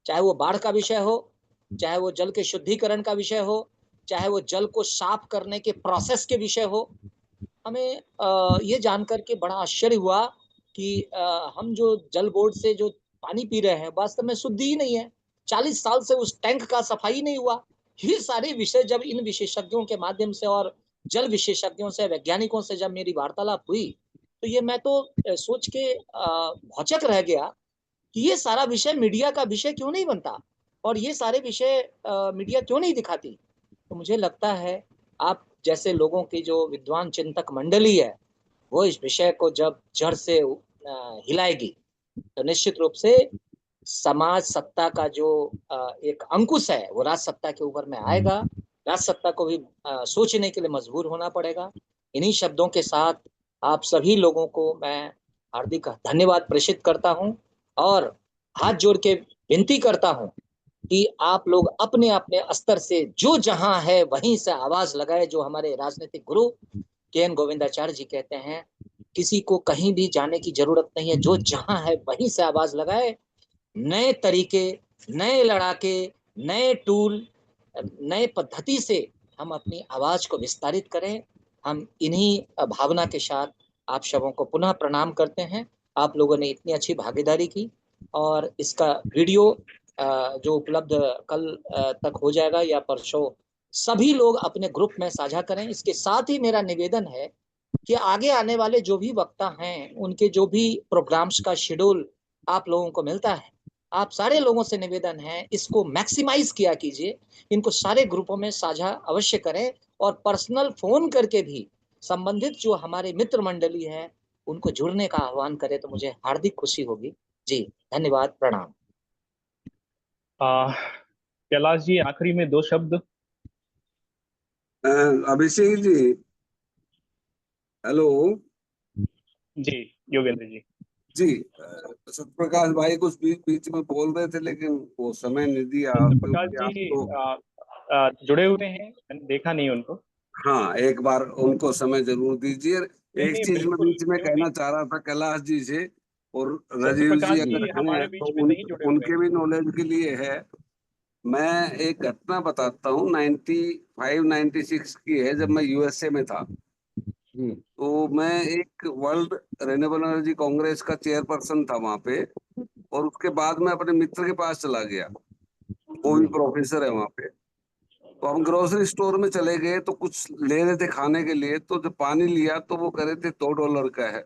चाहे वो बाढ़ का विषय हो, चाहे वो जल के शुद्धिकरण का विषय हो, चाहे वो जल को साफ करने के प्रोसेस के विषय हो। हमें ये जानकर के बड़ा आश्चर्य हुआ कि हम जो जल बोर्ड से जो पानी पी रहे हैं वास्तव में शुद्ध ही नहीं है। 40 साल से उस टैंक का सफाई नहीं हुआ। ये सारे विषय जब इन विशेषज्ञों के माध्यम से और जल विशेषज्ञों से, वैज्ञानिकों से जब मेरी वार्तालाप हुई, तो ये मैं तो सोच के भौचक रह गया कि ये सारा विषय मीडिया का विषय क्यों नहीं बनता और ये सारे विषय मीडिया क्यों नहीं दिखाती। तो मुझे लगता है आप जैसे लोगों की जो विद्वान चिंतक मंडली है, वो इस विषय को जब जड़ से हिलाएगी तो निश्चित रूप से समाज सत्ता का जो एक अंकुश है वो राज सत्ता के ऊपर में आएगा। राज सत्ता को भी सोचने के लिए मजबूर होना पड़ेगा। इन्हीं शब्दों के साथ आप सभी लोगों को मैं हार्दिक धन्यवाद प्रेषित करता हूं और हाथ जोड़ के विनती करता हूं कि आप लोग अपने अपने स्तर से जो जहां है वहीं से आवाज लगाए। जो हमारे राजनीतिक गुरु के.एन. गोविंदाचार्य जी कहते हैं, किसी को कहीं भी जाने की जरूरत नहीं है, जो जहां है वहीं से आवाज लगाए। नए तरीके, नए लड़ाके, नए टूल, नए पद्धति से हम अपनी आवाज को विस्तारित करें। हम इन्हीं भावना के साथ आप सबों को पुनः प्रणाम करते हैं। आप लोगों ने इतनी अच्छी भागीदारी की और इसका वीडियो जो उपलब्ध कल तक हो जाएगा या परसों, सभी लोग अपने ग्रुप में साझा करें। इसके साथ ही मेरा निवेदन है कि आगे आने वाले जो भी वक्ता हैं, उनके जो भी प्रोग्राम्स का शेड्यूल आप लोगों को मिलता है, आप सारे लोगों से निवेदन है इसको मैक्सिमाइज किया कीजिए, इनको सारे ग्रुपों में साझा अवश्य करें और पर्सनल फोन करके भी संबंधित जो हमारे मित्र मंडली है उनको जुड़ने का आह्वान करें तो मुझे हार्दिक खुशी होगी। जी धन्यवाद, प्रणाम। कैलाश जी, आखिरी में 2 शब्द। अभिषेक जी, हेलो जी योगेंद्र जी। जी, सत्यप्रकाश भाई कुछ बीच में बोल रहे थे लेकिन वो समय नहीं दिया प्रकाश जी जुड़े हुए हैं, मैंने देखा नहीं उनको। हाँ, एक बार उनको समय जरूर दीजिए। एक चीज मैं बीच में कहना चाह रहा था कैलाश जी से और सत्य राजीव जी प्रकाश अगर जी हमारे हैं बीच तो में नहीं जुड़े हुए उनके भी नॉलेज के लिए है। मैं एक घटना बताता हूँ, 95-96 की है, जब मैं यूएसए में था। तो मैं एक वर्ल्ड रिन्यूएबल एनर्जी कांग्रेस का चेयरपर्सन था वहां पे, और उसके बाद मैं अपने मित्र के पास चला गया, वो भी प्रोफेसर है वहां पे। तो हम ग्रोसरी स्टोर में चले गए, तो कुछ ले रहे थे खाने के लिए। तो जब पानी लिया तो वो कह रहे थे $2 का है,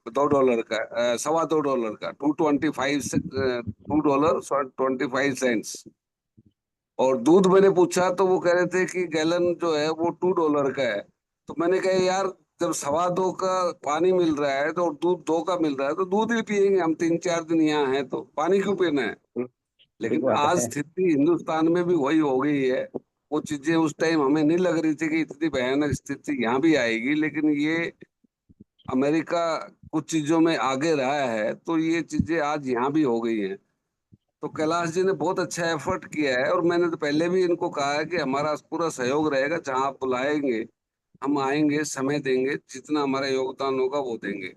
$2 का, $2.25 का, $2.25। और दूध मैंने पूछा तो वो कह रहे थे कि गैलन जो है वो $2 का है। तो मैंने कहा यार, जब $2.25 का पानी मिल रहा है तो दूध 2 का मिल रहा है, तो दूध ही पियेंगे हम, 3-4 दिन यहाँ हैं तो पानी क्यों पीना है। लेकिन आज स्थिति हिंदुस्तान में भी वही हो गई है। वो चीजें उस टाइम हमें नहीं लग रही थी कि इतनी भयानक स्थिति यहाँ भी आएगी, लेकिन ये अमेरिका कुछ चीजों में आगे रहा है, तो ये चीजें आज यहाँ भी हो गई हैं। तो कैलाश जी ने बहुत अच्छा एफर्ट किया है, और मैंने तो पहले भी इनको कहा है कि हमारा पूरा सहयोग रहेगा, जहां आप बुलाएंगे हम आएंगे, समय देंगे, जितना हमारा योगदान होगा वो देंगे।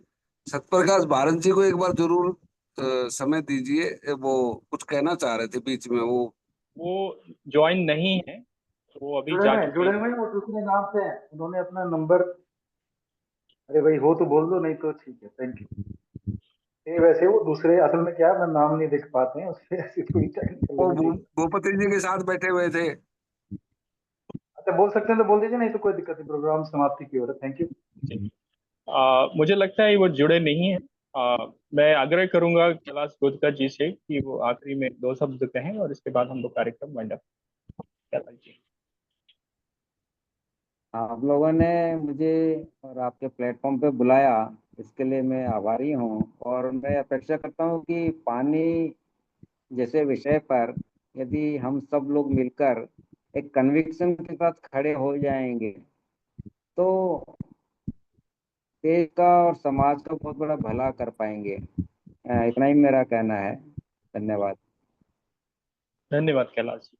सत्यप्रकाश भारत जी को एक बार जरूर समय दीजिए, वो कुछ कहना चाह रहे थे बीच में। वो ज्वाइन नहीं है, वो अभी जा चुके जुड़े हैं। हुए हैं, वो दूसरे नाम से हैं, उन्होंने अपना नंबर। अरे भाई हो तो बोल दो, नहीं तो ठीक है, थैंक यू। ये वैसे वो दूसरे, असल में क्या है, मैं नाम नहीं देख पाते हैं उससे, ऐसी थोड़ी टेक्निकल वो लिमिटेशन। भूपति जी के साथ बैठे हुए थे। अच्छा बोल सकते हैं तो बोल दीजिए, नहीं तो कोई दिक्कत नहीं, प्रोग्राम समाप्ति की ओर है। Thank you. मुझे लगता है वो जुड़े नहीं है। मैं आग्रह करूंगा कैलाश गोदका जी से कि वो आखिरी में 2 शब्द कहें और इसके बाद हम लोग कार्यक्रम वाइंड अप। कैलाश जी। आप लोगों ने मुझे और आपके प्लेटफॉर्म पे बुलाया, इसके लिए मैं आभारी हूँ। और मैं अपेक्षा करता हूँ कि पानी जैसे विषय पर यदि हम सब लोग मिलकर एक कन्विक्शन के साथ खड़े हो जाएंगे तो देश का और समाज का बहुत बड़ा भला कर पाएंगे। इतना ही मेरा कहना है। धन्यवाद। धन्यवाद कैलाश जी।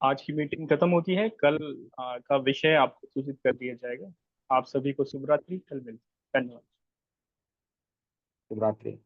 आज की मीटिंग खत्म होती है। कल का विषय आपको सूचित कर दिया जाएगा। आप सभी को शुभ रात्रि। कल मिलते हैं। धन्यवाद। शुभ रात्रि।